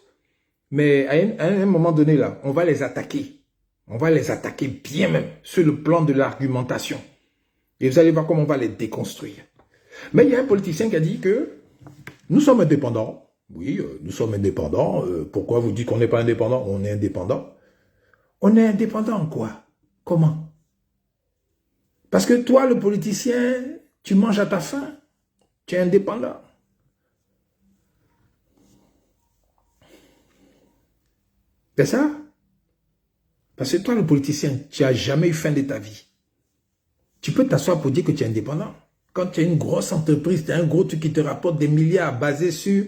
S1: Mais à un moment donné, là, on va les attaquer. On va les attaquer bien même sur le plan de l'argumentation. Et vous allez voir comment on va les déconstruire. Mais il y a un politicien qui a dit que nous sommes indépendants. Oui, nous sommes indépendants. Pourquoi vous dites qu'on n'est pas indépendant? On est indépendant. On est indépendant en quoi? Comment? Parce que toi, le politicien, tu manges à ta faim. Tu es indépendant. C'est ça? Parce que toi, le politicien, tu n'as jamais eu faim de ta vie. Tu peux t'asseoir pour dire que tu es indépendant. Quand tu as une grosse entreprise, tu as un gros truc qui te rapporte des milliards basé sur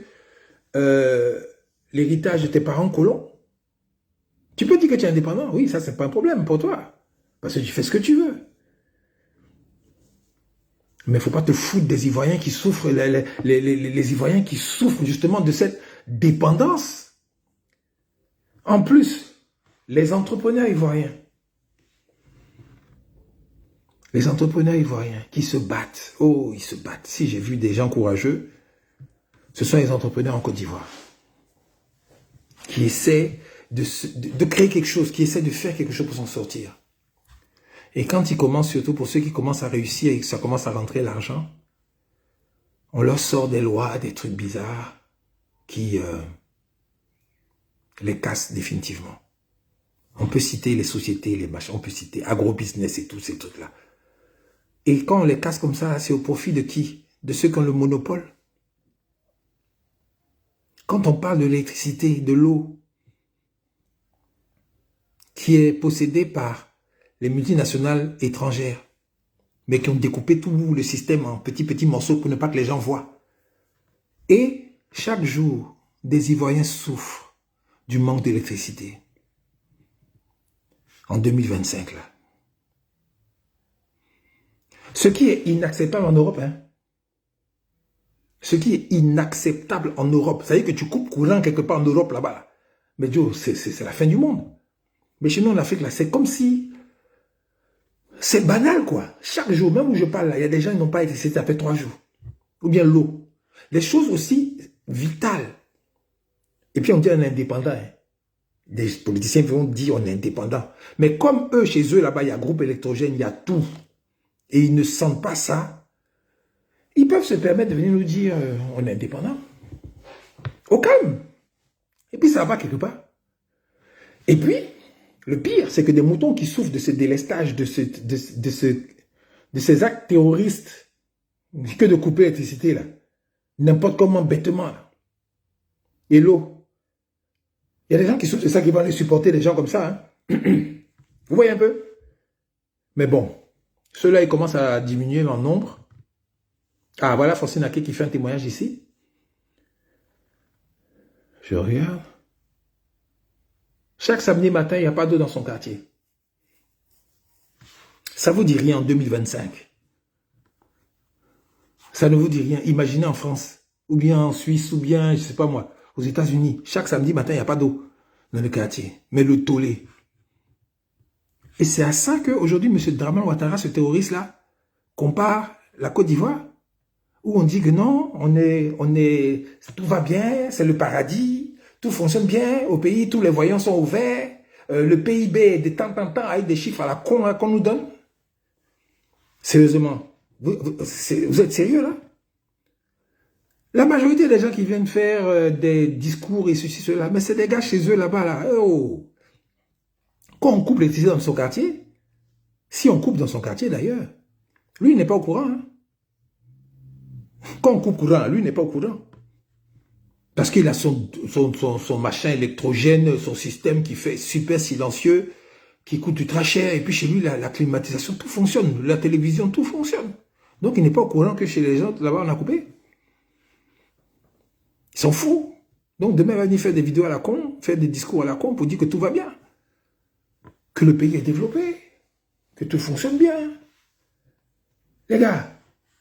S1: l'héritage de tes parents colons. Tu peux dire que tu es indépendant. Oui, ça, c'est pas un problème pour toi. Parce que tu fais ce que tu veux. Mais il ne faut pas te foutre des Ivoiriens qui souffrent, les Ivoiriens qui souffrent justement de cette dépendance. En plus, les entrepreneurs ivoiriens, qui se battent, oh, ils se battent. Si j'ai vu des gens courageux, ce sont les entrepreneurs en Côte d'Ivoire qui essaient de créer quelque chose, qui essaient de faire quelque chose pour s'en sortir. Et quand ils commencent, surtout pour ceux qui commencent à réussir et que ça commence à rentrer l'argent, on leur sort des lois, des trucs bizarres qui les cassent définitivement. On peut citer les sociétés, les machins, on peut citer agro-business et tous ces trucs-là. Et quand on les casse comme ça, c'est au profit de qui? De ceux qui ont le monopole. Quand on parle de l'électricité, de l'eau, qui est possédée par les multinationales étrangères, mais qui ont découpé tout le système en petits morceaux pour ne pas que les gens voient. Et chaque jour, des Ivoiriens souffrent du manque d'électricité. En 2025, là. Ce qui est inacceptable en Europe, hein. Ce qui est inacceptable en Europe, ça veut dire que tu coupes courant quelque part en Europe là-bas. Là. Mais Joe, c'est la fin du monde. Mais chez nous en Afrique, là, c'est comme si... C'est banal, quoi. Chaque jour, même où je parle, là, il y a des gens qui n'ont pas été, ça fait 3 jours. Ou bien l'eau. Des choses aussi vitales. Et puis on dit on est indépendant. Hein. Des politiciens vont dire on est indépendant. Mais comme eux, chez eux, là-bas, il y a groupe électrogène, il y a tout. Et ils ne sentent pas ça. Ils peuvent se permettre de venir nous dire on est indépendant. Au calme. Et puis ça va quelque part. Et puis, le pire, c'est que des moutons qui souffrent de ce délestage, de ces actes terroristes, que de couper l'électricité, là, n'importe comment, bêtement, là. Et l'eau. Il y a des gens qui souffrent de ça, qui vont aller supporter des gens comme ça. Hein. Vous voyez un peu? Mais bon, ceux-là, ils commencent à diminuer en nombre. Ah, voilà Francine Aké qui fait un témoignage ici. Je regarde. Chaque samedi matin, il n'y a pas d'eau dans son quartier. Ça ne vous dit rien en 2025. Ça ne vous dit rien. Imaginez en France, ou bien en Suisse, ou bien, je ne sais pas moi, aux États-Unis. Chaque samedi matin, il n'y a pas d'eau dans le quartier. Mais le tollé. Et c'est à ça qu'aujourd'hui, M. Dramane Ouattara, ce terroriste-là, compare la Côte d'Ivoire, où on dit que non, tout va bien, c'est le paradis, tout fonctionne bien au pays, tous les voyants sont ouverts, le PIB de temps en temps avec des chiffres à la con qu'on nous donne. Sérieusement, vous êtes sérieux là? La majorité des gens qui viennent faire des discours et ceci, cela, mais c'est des gars chez eux là-bas, là. Oh. Quand on coupe l'électricité dans son quartier, si on coupe dans son quartier d'ailleurs, lui il n'est pas au courant. Hein. Quand on coupe courant, lui il n'est pas au courant. Parce qu'il a son machin électrogène, son système qui fait super silencieux, qui coûte très cher. Et puis chez lui, la climatisation, tout fonctionne. La télévision, tout fonctionne. Donc il n'est pas au courant que chez les gens, là-bas, on a coupé. Ils s'en foutent. Donc demain, il va venir faire des vidéos à la con, faire des discours à la con pour dire que tout va bien. Que le pays est développé. Que tout fonctionne bien. Les gars,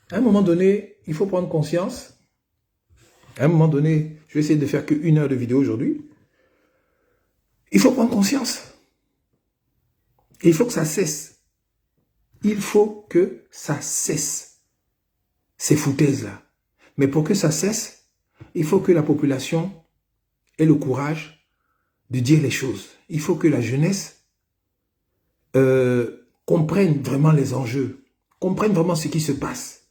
S1: à un moment donné, il faut prendre conscience. À un moment donné, je vais essayer de faire que 1 heure de vidéo aujourd'hui. Il faut prendre conscience. Et il faut que ça cesse. Il faut que ça cesse. Ces foutaises-là. Mais pour que ça cesse, il faut que la population ait le courage de dire les choses. Il faut que la jeunesse comprenne vraiment les enjeux. Comprenne vraiment ce qui se passe.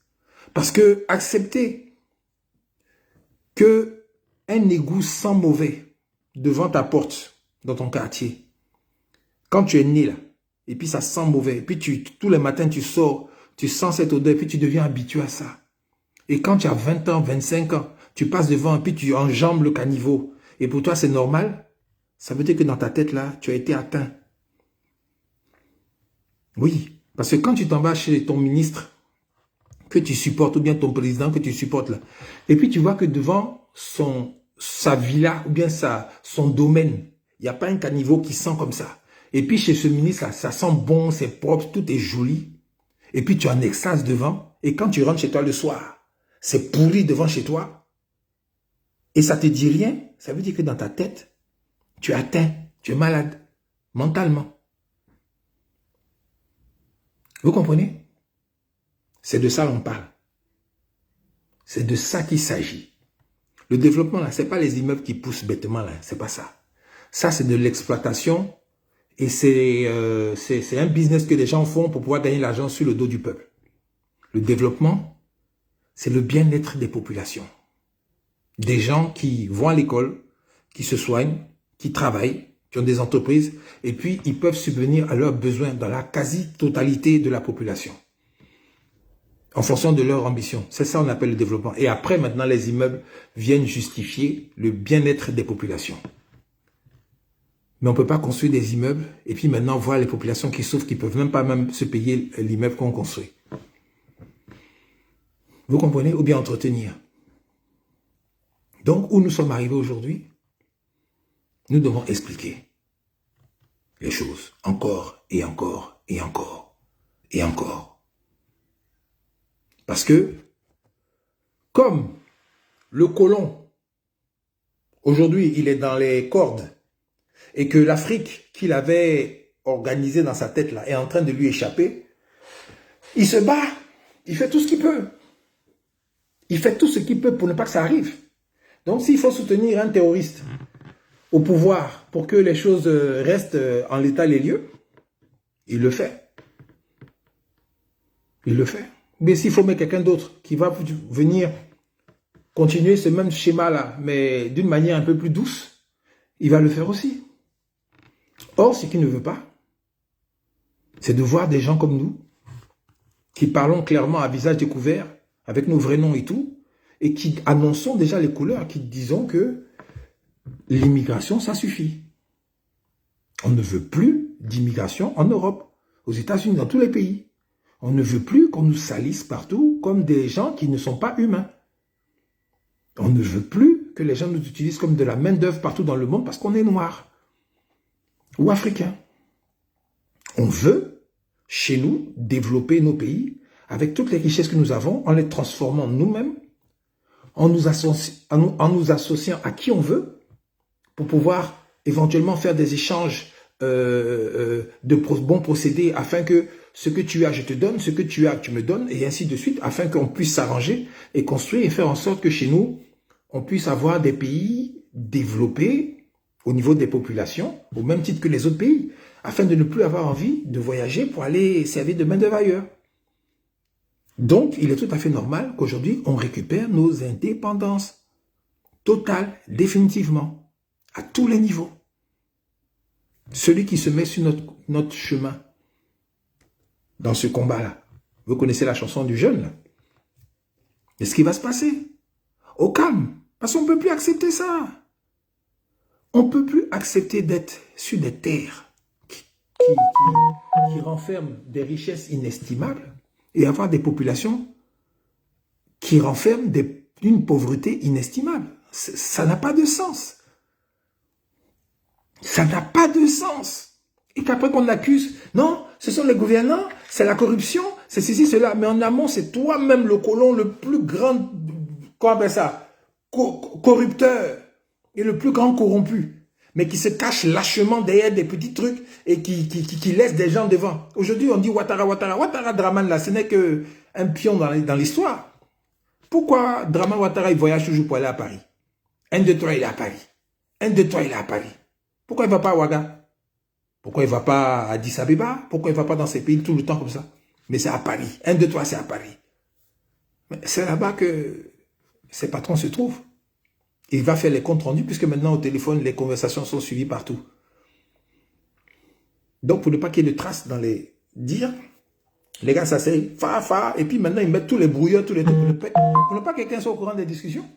S1: Parce que accepter que un égout sent mauvais devant ta porte, dans ton quartier, quand tu es né là, et puis ça sent mauvais, et puis tous les matins tu sors, tu sens cette odeur, et puis tu deviens habitué à ça. Et quand tu as 20 ans, 25 ans, tu passes devant, et puis tu enjambes le caniveau, et pour toi c'est normal, ça veut dire que dans ta tête là, tu as été atteint. Oui, parce que quand tu t'en vas chez ton ministre, que tu supportes, ou bien ton président que tu supportes là, et puis tu vois que devant sa villa, ou bien son domaine, il n'y a pas un caniveau qui sent comme ça. Et puis chez ce ministre là, ça sent bon, c'est propre, tout est joli. Et puis tu es en extase devant, et quand tu rentres chez toi le soir, c'est pourri devant chez toi, et ça te dit rien, ça veut dire que dans ta tête, tu es atteint, tu es malade, mentalement. Vous comprenez? C'est de ça l'on parle. C'est de ça qu'il s'agit. Le développement, là, ce n'est pas les immeubles qui poussent bêtement, là. C'est pas ça. Ça, c'est de l'exploitation et c'est un business que les gens font pour pouvoir gagner l'argent sur le dos du peuple. Le développement, c'est le bien-être des populations. Des gens qui vont à l'école, qui se soignent, qui travaillent, qui ont des entreprises, et puis ils peuvent subvenir à leurs besoins dans la quasi-totalité de la population. En fonction de leur ambition. C'est ça qu'on appelle le développement. Et après, maintenant, les immeubles viennent justifier le bien-être des populations. Mais on ne peut pas construire des immeubles et puis maintenant voir les populations qui souffrent, qui ne peuvent même pas se payer l'immeuble qu'on construit. Vous comprenez? Ou bien entretenir. Donc, où nous sommes arrivés aujourd'hui, nous devons expliquer les choses encore et encore et encore et encore. Parce que, comme le colon, aujourd'hui, il est dans les cordes, et que l'Afrique qu'il avait organisée dans sa tête là est en train de lui échapper, il se bat, il fait tout ce qu'il peut. Il fait tout ce qu'il peut pour ne pas que ça arrive. Donc s'il faut soutenir un terroriste au pouvoir pour que les choses restent en l'état des lieux, il le fait. Il le fait. Mais s'il faut mettre quelqu'un d'autre qui va venir continuer ce même schéma-là, mais d'une manière un peu plus douce, il va le faire aussi. Or, ce qu'il ne veut pas, c'est de voir des gens comme nous, qui parlons clairement à visage découvert, avec nos vrais noms et tout, et qui annonçons déjà les couleurs, qui disons que l'immigration, ça suffit. On ne veut plus d'immigration en Europe, aux États-Unis, dans tous les pays. On ne veut plus qu'on nous salisse partout comme des gens qui ne sont pas humains. On ne veut plus que les gens nous utilisent comme de la main-d'œuvre partout dans le monde parce qu'on est noir ou africain. On veut, chez nous, développer nos pays avec toutes les richesses que nous avons en les transformant nous-mêmes, en nous associant à qui on veut pour pouvoir éventuellement faire des échanges de bons procédés afin que ce que tu as, je te donne, ce que tu as, tu me donnes, et ainsi de suite, afin qu'on puisse s'arranger et construire et faire en sorte que chez nous, on puisse avoir des pays développés au niveau des populations, au même titre que les autres pays, afin de ne plus avoir envie de voyager pour aller servir de main-d'œuvre ailleurs. Donc, il est tout à fait normal qu'aujourd'hui, on récupère nos indépendances totales, définitivement, à tous les niveaux. Celui qui se met sur notre chemin dans ce combat-là, vous connaissez la chanson du jeune, là. Et ce qui va se passer? Au calme, parce qu'on ne peut plus accepter ça. On ne peut plus accepter d'être sur des terres qui renferment des richesses inestimables et avoir des populations qui renferment une pauvreté inestimable. Ça n'a pas de sens. Ça n'a pas de sens. Et qu'après qu'on accuse, non, ce sont les gouvernants, c'est la corruption, c'est ceci, cela. Mais en amont, c'est toi-même le colon le plus grand, comment on appelle ça, corrupteur et le plus grand corrompu. Mais qui se cache lâchement derrière des petits trucs et qui laisse des gens devant. Aujourd'hui, on dit Ouattara, Ouattara. Ouattara Draman, là, ce n'est qu'un pion dans l'histoire. Pourquoi Draman Ouattara, il voyage toujours pour aller à Paris? 1, 2, 3, il est à Paris. 1, 2, 3, il est à Paris. Pourquoi il ne va pas à Ouaga? Pourquoi il ne va pas à Addis Abeba? Pourquoi il ne va pas dans ces pays tout le temps comme ça? Mais c'est à Paris. 1, 2, 3, c'est à Paris. C'est là-bas que ses patrons se trouvent. Il va faire les comptes rendus puisque maintenant au téléphone, les conversations sont suivies partout. Donc pour ne pas qu'il y ait de traces dans les dires, les gars s'asseyent, et puis maintenant ils mettent tous les brouilleurs, tous les trucs pour ne pas que quelqu'un soit au courant des discussions.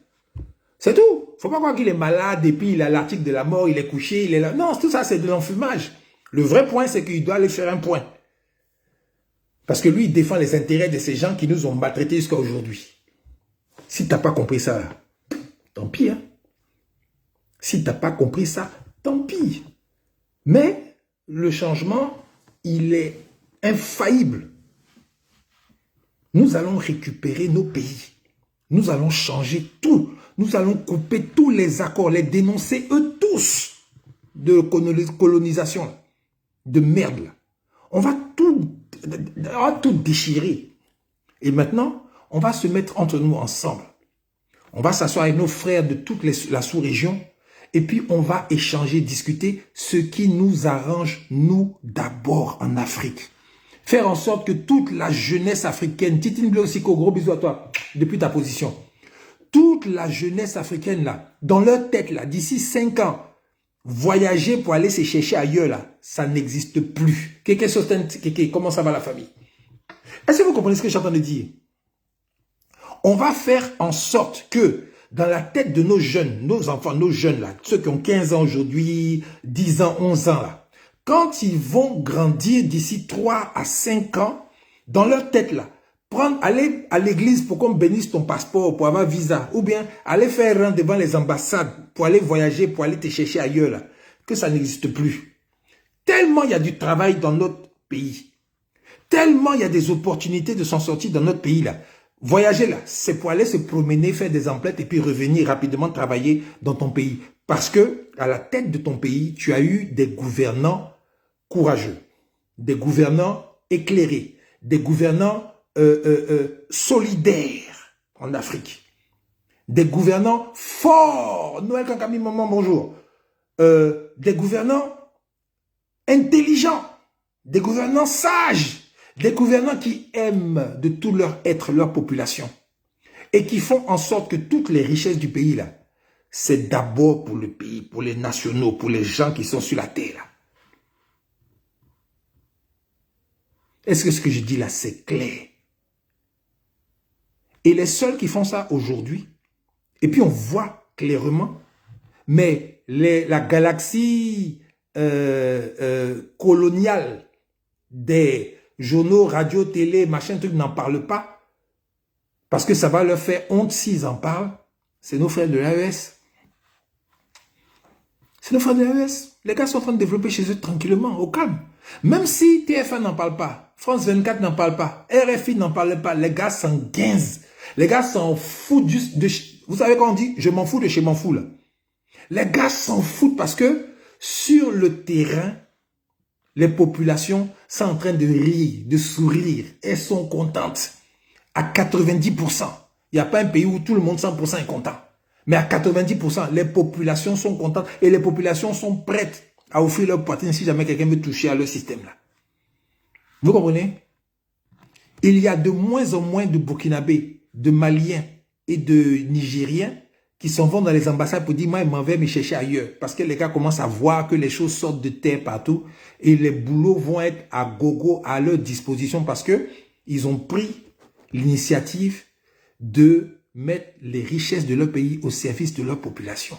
S1: C'est tout. Il ne faut pas croire qu'il est malade et puis il a l'article de la mort, il est couché, il est là. Non, tout ça c'est de l'enfumage. Le vrai point c'est qu'il doit aller faire un point. Parce que lui il défend les intérêts de ces gens qui nous ont maltraités jusqu'à aujourd'hui. Si tu n'as pas compris ça, tant pis. Hein? Si tu n'as pas compris ça, tant pis. Mais le changement, il est infaillible. Nous allons récupérer nos pays. Nous allons changer tout. Nous allons couper tous les accords, les dénoncer eux tous de colonisation, de merde. Là. On va tout déchirer. Et maintenant, on va se mettre entre nous ensemble. On va s'asseoir avec nos frères de toute la sous-région et puis on va échanger, discuter ce qui nous arrange, nous, d'abord en Afrique. Faire en sorte que toute la jeunesse africaine, Titine Bleosiko, gros bisous à toi, depuis ta position, toute la jeunesse africaine, là, dans leur tête, là, d'ici 5 ans, voyager pour aller se chercher ailleurs, là, ça n'existe plus. Comment ça va la famille? Est-ce que vous comprenez ce que je suis en train de dire? On va faire en sorte que dans la tête de nos jeunes, nos enfants, nos jeunes là, ceux qui ont 15 ans aujourd'hui, 10 ans, 11 ans là, quand ils vont grandir d'ici 3 à 5 ans, dans leur tête là, aller à l'église pour qu'on bénisse ton passeport, pour avoir visa, ou bien aller faire rang devant les ambassades, pour aller voyager, pour aller te chercher ailleurs là, que ça n'existe plus. Tellement il y a du travail dans notre pays, tellement il y a des opportunités de s'en sortir dans notre pays là. Voyager là, c'est pour aller se promener, faire des emplettes et puis revenir rapidement travailler dans ton pays. Parce que à la tête de ton pays, tu as eu des gouvernants courageux, des gouvernants éclairés, des gouvernants solidaires en Afrique, des gouvernants forts. Noël Kankami, maman, bonjour. Des gouvernants intelligents, des gouvernants sages, des gouvernants qui aiment de tout leur être, leur population, et qui font en sorte que toutes les richesses du pays, là, c'est d'abord pour le pays, pour les nationaux, pour les gens qui sont sur la terre. Là. Est-ce que ce que je dis là, c'est clair? Et les seuls qui font ça aujourd'hui, et puis on voit clairement, mais la galaxie coloniale des journaux, radio, télé, machin, truc, n'en parle pas, parce que ça va leur faire honte s'ils en parlent, c'est nos frères de l'AES. C'est nos frères de l'AES. Les gars sont en train de développer chez eux tranquillement, au calme. Même si TF1 n'en parle pas, France 24 n'en parle pas, RFI n'en parle pas, les gars s'en guinzent. Les gars s'en foutent juste de... Vous savez quand on dit, je m'en fous de chez m'en fous, là. Les gars s'en foutent parce que sur le terrain, les populations sont en train de rire, de sourire. Elles sont contentes. À 90%. Il n'y a pas un pays où tout le monde 100% est content. Mais à 90%, les populations sont contentes et les populations sont prêtes à offrir leur poitrine si jamais quelqu'un veut toucher à leur système là. Vous comprenez? Il y a de moins en moins de Burkinabés, de Maliens et de Nigériens qui s'en vont dans les ambassades pour dire, moi, je m'en vais me chercher ailleurs. Parce que les gars commencent à voir que les choses sortent de terre partout et les boulots vont être à gogo, à leur disposition parce que ils ont pris l'initiative de mettre les richesses de leur pays au service de leur population.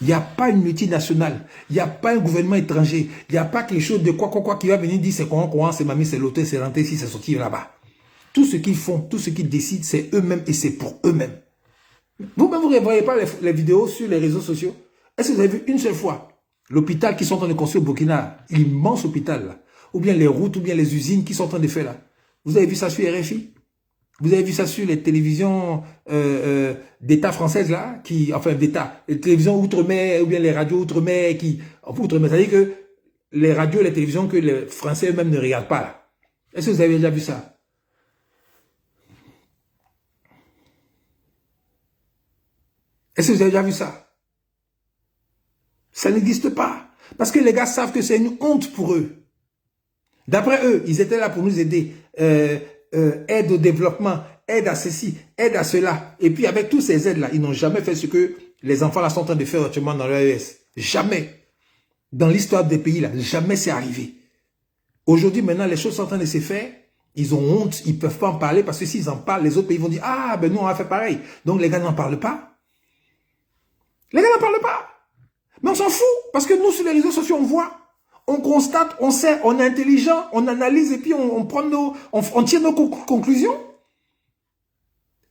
S1: Il n'y a pas une multinationale, il n'y a pas un gouvernement étranger, il n'y a pas quelque chose de quoi qui va venir dire c'est quoi, c'est mamie, c'est l'hôtel, c'est rentré ici, c'est sorti là-bas. Tout ce qu'ils font, tout ce qu'ils décident, c'est eux-mêmes et c'est pour eux-mêmes. Vous-même, vous ne voyez pas les vidéos sur les réseaux sociaux? Est-ce que vous avez vu une seule fois l'hôpital qui sont en train de construire au Burkina, l'immense hôpital là, ou bien les routes, ou bien les usines qui sont en train de faire là? Vous avez vu ça sur RFI? Vous avez vu ça sur les télévisions d'État françaises là, enfin d'État, les télévisions outre-mer ou bien les radios outre-mer outre-mer, c'est-à-dire que les radios et les télévisions que les Français eux-mêmes ne regardent pas là. Est-ce que vous avez déjà vu ça? Est-ce que vous avez déjà vu ça? Ça n'existe pas. Parce que les gars savent que c'est une honte pour eux. D'après eux, ils étaient là pour nous aider. Aide au développement, aide à ceci, aide à cela. Et puis avec tous ces aides-là, ils n'ont jamais fait ce que les enfants là sont en train de faire actuellement dans l'AES. Jamais. Dans l'histoire des pays là, jamais c'est arrivé. Aujourd'hui, maintenant, les choses sont en train de se faire. Ils ont honte, ils ne peuvent pas en parler parce que s'ils en parlent, les autres pays vont dire « Ah, ben nous, on a fait pareil. » Donc les gars n'en parlent pas. Les gars n'en parlent pas. Mais on s'en fout parce que nous, sur les réseaux sociaux, on voit. On constate, on sait, on est intelligent, on analyse et puis on tire nos conclusions.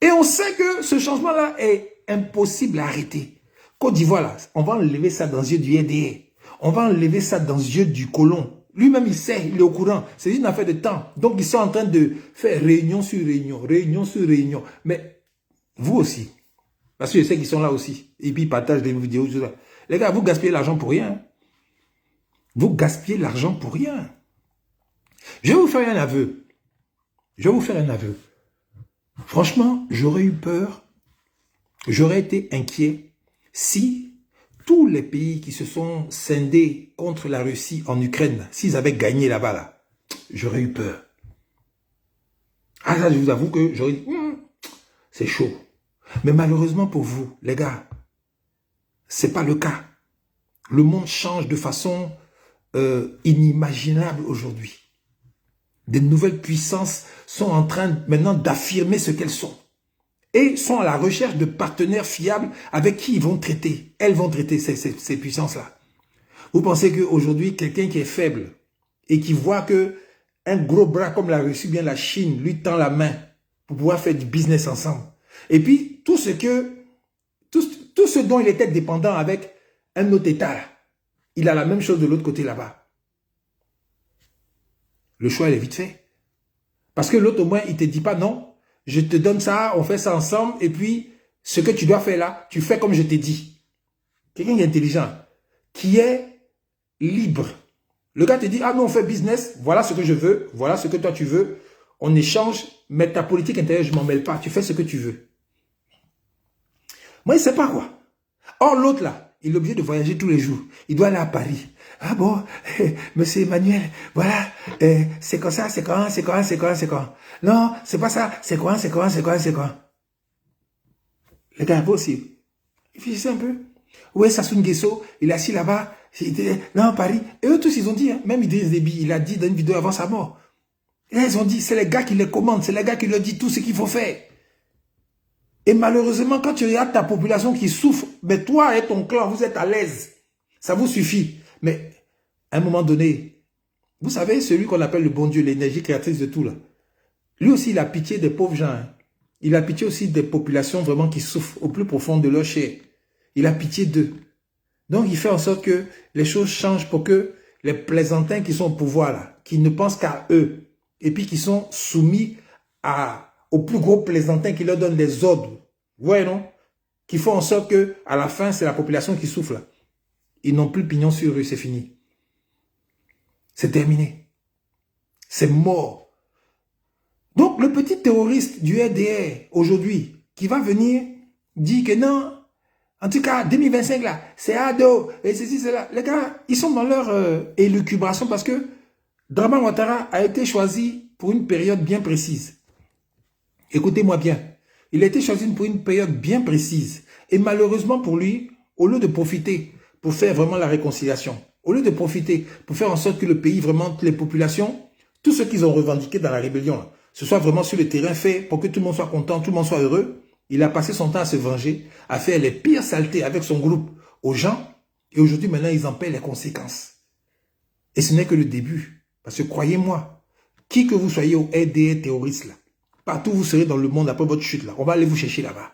S1: Et on sait que ce changement-là est impossible à arrêter. Côte d'Ivoire, là, on va enlever ça dans les yeux du RDA. On va enlever ça dans les yeux du colon. Lui-même, il sait, il est au courant. C'est juste une affaire de temps. Donc, ils sont en train de faire réunion sur réunion, réunion sur réunion. Mais vous aussi, parce que je sais qu'ils sont là aussi. Et puis, ils partagent des vidéos. Tout ça. Les gars, vous gaspillez l'argent pour rien. Vous gaspillez l'argent pour rien. Je vais vous faire un aveu. Je vais vous faire un aveu. Franchement, j'aurais eu peur, j'aurais été inquiet si tous les pays qui se sont scindés contre la Russie en Ukraine, s'ils avaient gagné là-bas, là, j'aurais eu peur. Ah là, je vous avoue que j'aurais dit, c'est chaud. Mais malheureusement pour vous, les gars, c'est pas le cas. Le monde change de façon inimaginable aujourd'hui. Des nouvelles puissances sont en train maintenant d'affirmer ce qu'elles sont. Et sont à la recherche de partenaires fiables avec qui ils vont traiter. Elles vont traiter ces puissances-là. Vous pensez qu'aujourd'hui, quelqu'un qui est faible et qui voit que un gros bras comme la Russie, bien la Chine, lui tend la main pour pouvoir faire du business ensemble. Et puis, tout ce dont il était dépendant avec un autre État, il a la même chose de l'autre côté là-bas. Le choix, il est vite fait. Parce que l'autre, au moins, il ne te dit pas non, je te donne ça, on fait ça ensemble, et puis, ce que tu dois faire là, tu fais comme je t'ai dit. Quelqu'un qui est intelligent, qui est libre. Le gars te dit, ah non, on fait business, voilà ce que je veux, voilà ce que toi tu veux, on échange, mais ta politique intérieure, je ne m'en mêle pas, tu fais ce que tu veux. Moi, il ne sait pas quoi. Or, l'autre là, il est obligé de voyager tous les jours. Il doit aller à Paris. Ah bon, monsieur Emmanuel, voilà, c'est comme ça, c'est quand, c'est quand, c'est quand, c'est quand. Non, c'est pas ça, c'est quoi, c'est quoi, c'est quoi, c'est quoi. Le gars, impossible. Réfléchissez un peu. Ouais, Sassou Nguesso, il est assis là-bas. Non, Paris. Et eux tous, ils ont dit, hein, même Idriss Déby, il a dit dans une vidéo avant sa mort. Et là, ils ont dit, c'est les gars qui les commandent, c'est les gars qui leur disent tout ce qu'il faut faire. Et malheureusement, quand tu regardes ta population qui souffre, mais toi et ton clan, vous êtes à l'aise. Ça vous suffit. Mais à un moment donné, vous savez, celui qu'on appelle le bon Dieu, l'énergie créatrice de tout, là, lui aussi, il a pitié des pauvres gens. Hein. Il a pitié aussi des populations vraiment qui souffrent au plus profond de leur chair. Il a pitié d'eux. Donc, il fait en sorte que les choses changent pour que les plaisantins qui sont au pouvoir, là, qui ne pensent qu'à eux, et puis qui sont soumis aux plus gros plaisantins qui leur donnent des ordres, vous voyez, non? Qui font en sorte que à la fin, c'est la population qui souffre, là. Ils n'ont plus pignon sur eux, c'est fini. C'est terminé. C'est mort. Donc, le petit terroriste du RDR, aujourd'hui, qui va venir dire que non, en tout cas, 2025, là, c'est ado, et ceci, cela. Les gars, ils sont dans leur élucubration parce que Draman Ouattara a été choisi pour une période bien précise. Écoutez-moi bien. Il a été choisi pour une période bien précise. Et malheureusement pour lui, au lieu de profiter pour faire vraiment la réconciliation, au lieu de profiter pour faire en sorte que le pays, vraiment, les populations, tout ce qu'ils ont revendiqué dans la rébellion, là, ce soit vraiment sur le terrain fait pour que tout le monde soit content, tout le monde soit heureux, il a passé son temps à se venger, à faire les pires saletés avec son groupe aux gens. Et aujourd'hui, maintenant, ils en paient les conséquences. Et ce n'est que le début. Parce que croyez-moi, qui que vous soyez au RDR terroriste, là, partout où vous serez dans le monde après votre chute, là, on va aller vous chercher là-bas.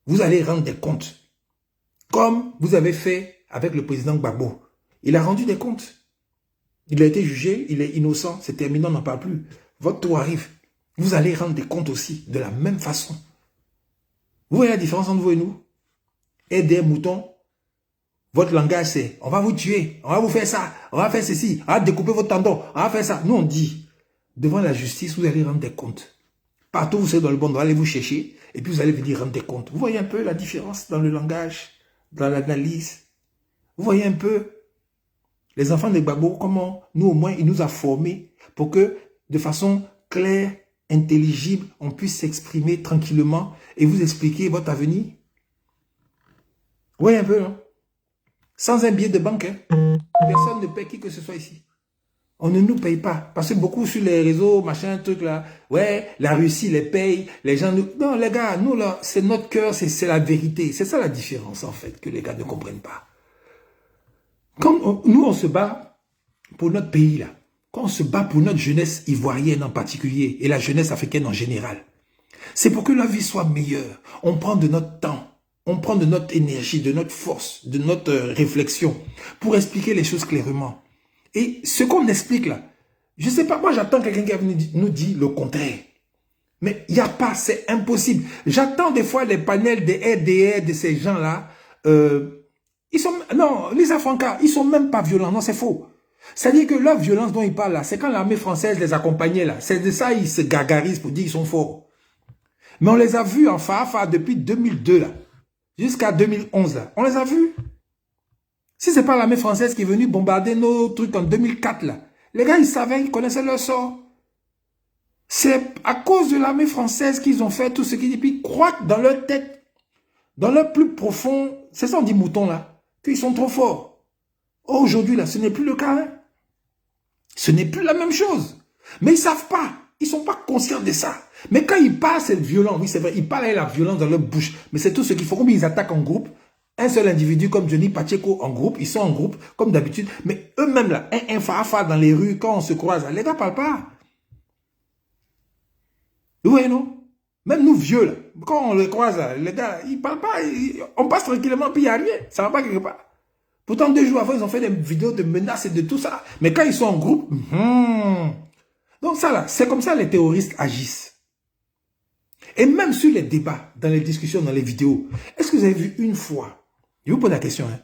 S1: Vous allez rendre des comptes. Comme vous avez fait avec le président Gbagbo. Il a rendu des comptes. Il a été jugé, il est innocent, c'est terminé, on n'en parle plus. Votre tour arrive. Vous allez rendre des comptes aussi, de la même façon. Vous voyez la différence entre vous et nous? RDR mouton, votre langage c'est, on va vous tuer, on va vous faire ça, on va faire ceci, on va découper votre tendon, on va faire ça. Nous on dit, devant la justice, vous allez rendre des comptes. Partout où vous serez dans le monde, on va aller vous chercher, et puis vous allez venir rendre des comptes. Vous voyez un peu la différence dans le langage, dans l'analyse? Vous voyez un peu les enfants de Gbagbo, comment nous au moins, il nous a formés pour que, de façon claire, intelligible, on puisse s'exprimer tranquillement et vous expliquer votre avenir. Vous voyez un peu, hein? Sans un billet de banque, hein? Personne ne paie qui que ce soit ici. On ne nous paye pas. Parce que beaucoup sur les réseaux, machin, truc là, ouais, la Russie les paye, les gens nous... Non, les gars, nous là, c'est notre cœur, c'est la vérité. C'est ça la différence, en fait, que les gars ne comprennent pas. Quand nous, on se bat pour notre pays, là, quand on se bat pour notre jeunesse ivoirienne en particulier, et la jeunesse africaine en général, c'est pour que la vie soit meilleure. On prend de notre temps, on prend de notre énergie, de notre force, de notre réflexion, pour expliquer les choses clairement. Et ce qu'on explique là, je ne sais pas, moi j'attends quelqu'un qui nous dit le contraire. Mais il n'y a pas, c'est impossible. J'attends des fois les panels des RDR, de ces gens-là. Ils sont, non, Lisa Franca, ils sont même pas violents. Non, c'est faux. C'est-à-dire que leur violence dont ils parlent là, c'est quand l'armée française les accompagnait là. C'est de ça ils se gargarisent pour dire qu'ils sont forts. Mais on les a vus en Fafa depuis 2002 là, jusqu'à 2011 là. On les a vus. Si c'est pas l'armée française qui est venue bombarder nos trucs en 2004 là, les gars ils savaient, ils connaissaient leur sort. C'est à cause de l'armée française qu'ils ont fait tout ce qu'ils disent. Puis ils croient que dans leur tête, dans leur plus profond, c'est ça on dit mouton là, qu'ils sont trop forts. Aujourd'hui là, ce n'est plus le cas. Hein? Ce n'est plus la même chose. Mais ils ne savent pas. Ils ne sont pas conscients de ça. Mais quand ils parlent, c'est violent. Oui, c'est vrai. Ils parlent avec la violence dans leur bouche. Mais c'est tout ce qu'il faut. Comme ils attaquent en groupe. Un seul individu comme Johnny Pacheco en groupe. Ils sont en groupe, comme d'habitude. Mais eux-mêmes, là, un fafa dans les rues, quand on se croise, les gars ne parlent pas. Vous voyez, non? Même nous, vieux, là, quand on les croise, là, les gars, ils ne parlent pas. On passe tranquillement, puis il n'y a rien. Ça ne va pas quelque part. Pourtant, 2 jours avant, ils ont fait des vidéos de menaces et de tout ça. Mais quand ils sont en groupe, donc ça là, c'est comme ça les terroristes agissent. Et même sur les débats, dans les discussions, dans les vidéos, est-ce que vous avez vu une fois, je vous pose la question, hein,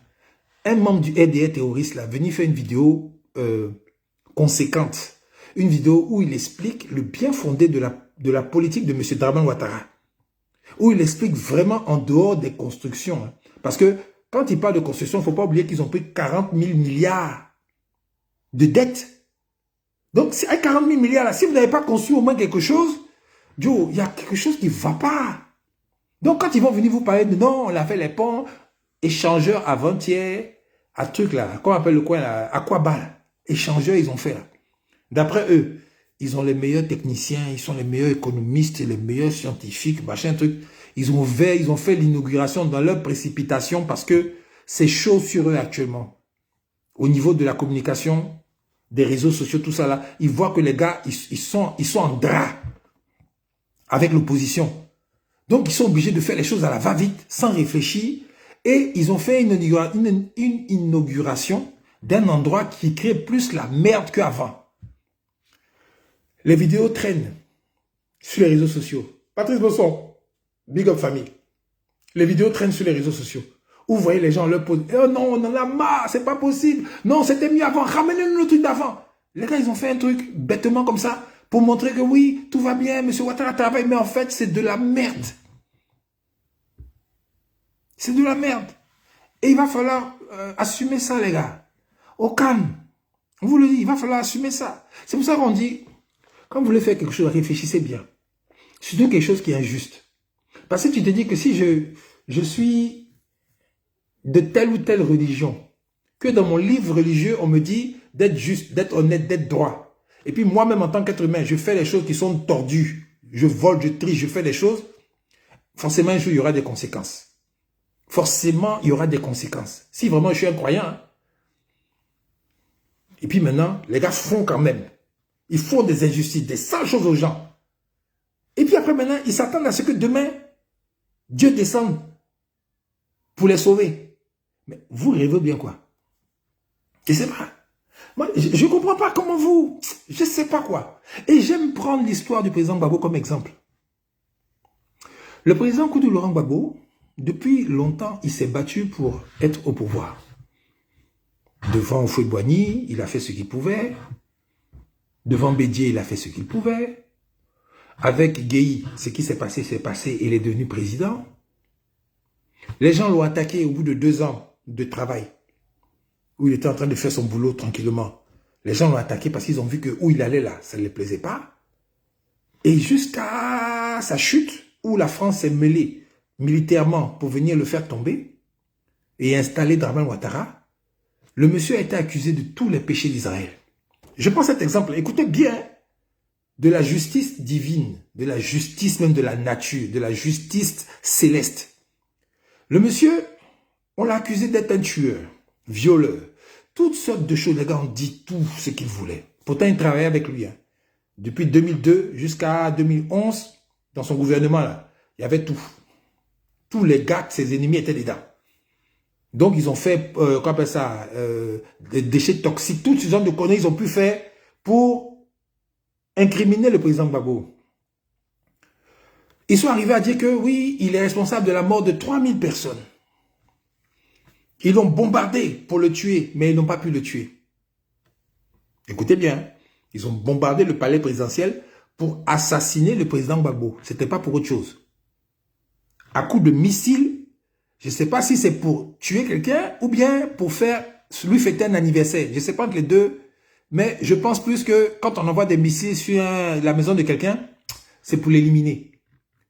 S1: un membre du RDR terroriste là, venu faire une vidéo conséquente, une vidéo où il explique le bien fondé de la politique de M. Dramane Ouattara, où il explique vraiment en dehors des constructions. Hein, parce que quand il parle de construction, il ne faut pas oublier qu'ils ont pris 40 000 milliards de dettes. Donc, à 40 000 milliards, là, si vous n'avez pas construit au moins quelque chose, Joe, il y a quelque chose qui ne va pas. Donc, quand ils vont venir vous parler de non, on a fait les ponts, échangeurs avant-hier, à truc là, qu'on appelle le coin là, Aquabal, échangeurs, ils ont fait là. D'après eux, ils ont les meilleurs techniciens, ils sont les meilleurs économistes, les meilleurs scientifiques, machin truc. Ils ont fait l'inauguration dans leur précipitation parce que c'est chaud sur eux actuellement. Au niveau de la communication, des réseaux sociaux, tout ça là, ils voient que les gars, ils sont en drap avec l'opposition. Donc, ils sont obligés de faire les choses à la va-vite, sans réfléchir. Et ils ont fait une inauguration d'un endroit qui crée plus la merde qu'avant. Les vidéos traînent sur les réseaux sociaux. Patrice Bosson, Big Up Famille. Les vidéos traînent sur les réseaux sociaux. Où vous voyez les gens leur posent, oh non, on en a marre, c'est pas possible. Non, c'était mieux avant, ramenez-nous le truc d'avant. Les gars, ils ont fait un truc bêtement comme ça pour montrer que oui, tout va bien, M. Ouattara travaille, mais en fait, c'est de la merde. C'est de la merde. Et il va falloir assumer ça, les gars. Au calme. On vous le dit, il va falloir assumer ça. C'est pour ça qu'on dit, quand vous voulez faire quelque chose, réfléchissez bien. Surtout quelque chose qui est injuste. Parce que tu te dis que si je suis de telle ou telle religion, que dans mon livre religieux, on me dit d'être juste, d'être honnête, d'être droit. Et puis moi-même, en tant qu'être humain, je fais les choses qui sont tordues. Je vole, je triche, je fais des choses. Forcément, un jour, il y aura des conséquences. Forcément, il y aura des conséquences. Si vraiment je suis un croyant. Hein. Et puis maintenant, les gars font quand même. Ils font des injustices, des sales choses aux gens. Et puis après maintenant, ils s'attendent à ce que demain, Dieu descende pour les sauver. Mais vous rêvez bien quoi? Je ne sais pas. Moi, je ne comprends pas comment vous... Je ne sais pas quoi. Et j'aime prendre l'histoire du président Gbagbo comme exemple. Le président Koudou Laurent Gbagbo, depuis longtemps, il s'est battu pour être au pouvoir. Devant Houphouët-Boigny, il a fait ce qu'il pouvait. Devant Bédié, il a fait ce qu'il pouvait. Avec Gueye, ce qui s'est passé, il est devenu président. Les gens l'ont attaqué au bout de 2 ans de travail, où il était en train de faire son boulot tranquillement. Les gens l'ont attaqué parce qu'ils ont vu que où il allait là, ça ne les plaisait pas. Et jusqu'à sa chute, où la France s'est mêlée militairement pour venir le faire tomber et installer Dramane Ouattara, le monsieur a été accusé de tous les péchés d'Israël. Je prends cet exemple, écoutez bien, de la justice divine, de la justice même de la nature, de la justice céleste. Le monsieur, on l'a accusé d'être un tueur, violeur, toutes sortes de choses. Les gars ont dit tout ce qu'ils voulaient. Pourtant, il travaillait avec lui. Hein. Depuis 2002 jusqu'à 2011, dans son gouvernement, là, il y avait tout. Tous les gars, ses ennemis étaient dedans. Donc, ils ont fait, qu'on appelle ça, des déchets toxiques, toutes ces sortes de conneries ils ont pu faire pour incriminer le président Gbagbo. Ils sont arrivés à dire que oui, il est responsable de la mort de 3000 personnes. Ils l'ont bombardé pour le tuer, mais ils n'ont pas pu le tuer. Écoutez bien, ils ont bombardé le palais présidentiel pour assassiner le président Gbagbo. Ce n'était pas pour autre chose. À coup de missiles, je ne sais pas si c'est pour tuer quelqu'un ou bien pour faire lui fêter un anniversaire. Je ne sais pas entre les deux, mais je pense plus que quand on envoie des missiles sur la maison de quelqu'un, c'est pour l'éliminer.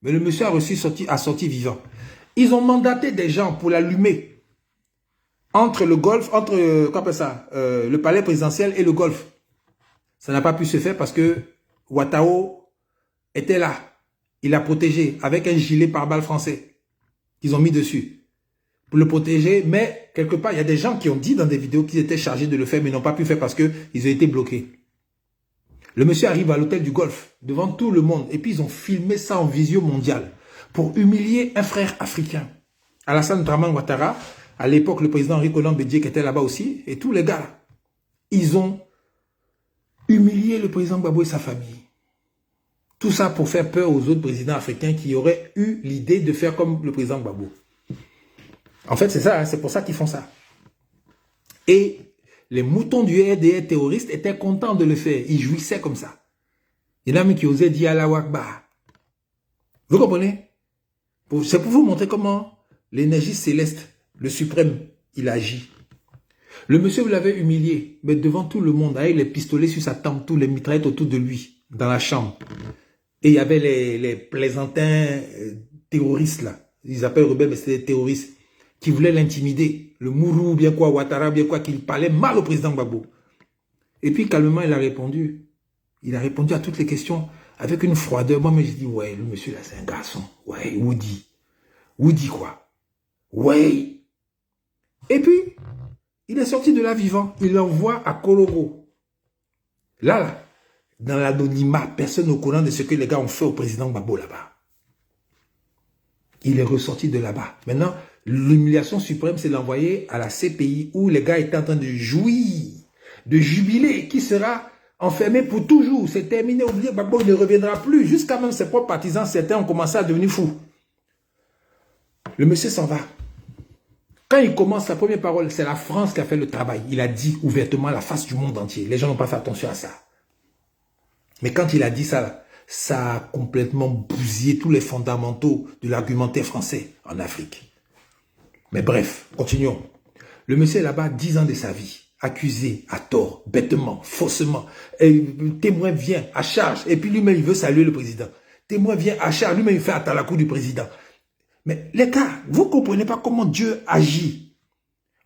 S1: Mais le monsieur a sorti vivant. Ils ont mandaté des gens pour l'allumer entre le golfe, entre le palais présidentiel et le golfe. Ça n'a pas pu se faire parce que Ouattao était là. Il l'a protégé avec un gilet pare-balles français qu'ils ont mis dessus pour le protéger. Mais quelque part, il y a des gens qui ont dit dans des vidéos qu'ils étaient chargés de le faire mais n'ont pas pu faire parce qu'ils ont été bloqués. Le monsieur arrive à l'hôtel du Golfe, devant tout le monde, et puis ils ont filmé ça en visio mondiale pour humilier un frère africain. Alassane Dramane Ouattara, à l'époque le président Henri Konan Bédié qui était là-bas aussi, et tous les gars, ils ont humilié le président Gbagbo et sa famille. Tout ça pour faire peur aux autres présidents africains qui auraient eu l'idée de faire comme le président Gbagbo. En fait, c'est ça, hein, c'est pour ça qu'ils font ça. Et les moutons du RDR terroristes étaient contents de le faire. Ils jouissaient comme ça. Il y en a même qui osaient dire Allahu Akbar. Vous comprenez? C'est pour vous montrer comment l'énergie céleste, le suprême, il agit. Le monsieur, vous l'avez humilié, mais devant tout le monde, avec les pistolets sur sa tempe, tous les mitraillettes autour de lui, dans la chambre. Et il y avait les plaisantins terroristes, là. Ils appellent rebelles, mais c'était des terroristes, qui voulaient l'intimider. Le Mourou, bien quoi, Ouattara, bien quoi, qu'il parlait mal au président Gbagbo. Et puis, calmement, il a répondu. Il a répondu à toutes les questions avec une froideur. Moi, mais je dis, ouais, le monsieur, là, c'est un garçon. Ouais, Woody. Woody, quoi. Ouais. Et puis, il est sorti de là vivant. Il l'envoie à Korogo. Là, dans l'anonymat, personne au courant de ce que les gars ont fait au président Gbagbo là-bas. Il est ressorti de là-bas. Maintenant, l'humiliation suprême, c'est l'envoyer à la CPI où les gars étaient en train de jouir, de jubiler, qui sera enfermé pour toujours. C'est terminé, oublié, Gbagbo ne reviendra plus. Jusqu'à même ses propres partisans, certains ont commencé à devenir fous. Le monsieur s'en va. Quand il commence, sa première parole, c'est la France qui a fait le travail. Il a dit ouvertement à la face du monde entier. Les gens n'ont pas fait attention à ça. Mais quand il a dit ça, ça a complètement bousillé tous les fondamentaux de l'argumentaire français en Afrique. Mais bref, continuons. Le monsieur est là-bas 10 ans de sa vie, accusé à tort, bêtement, faussement. Et témoin vient à charge, et puis lui-même il veut saluer le président. Témoin vient à charge, lui-même il fait à la cour du président. Mais les gars, vous ne comprenez pas comment Dieu agit.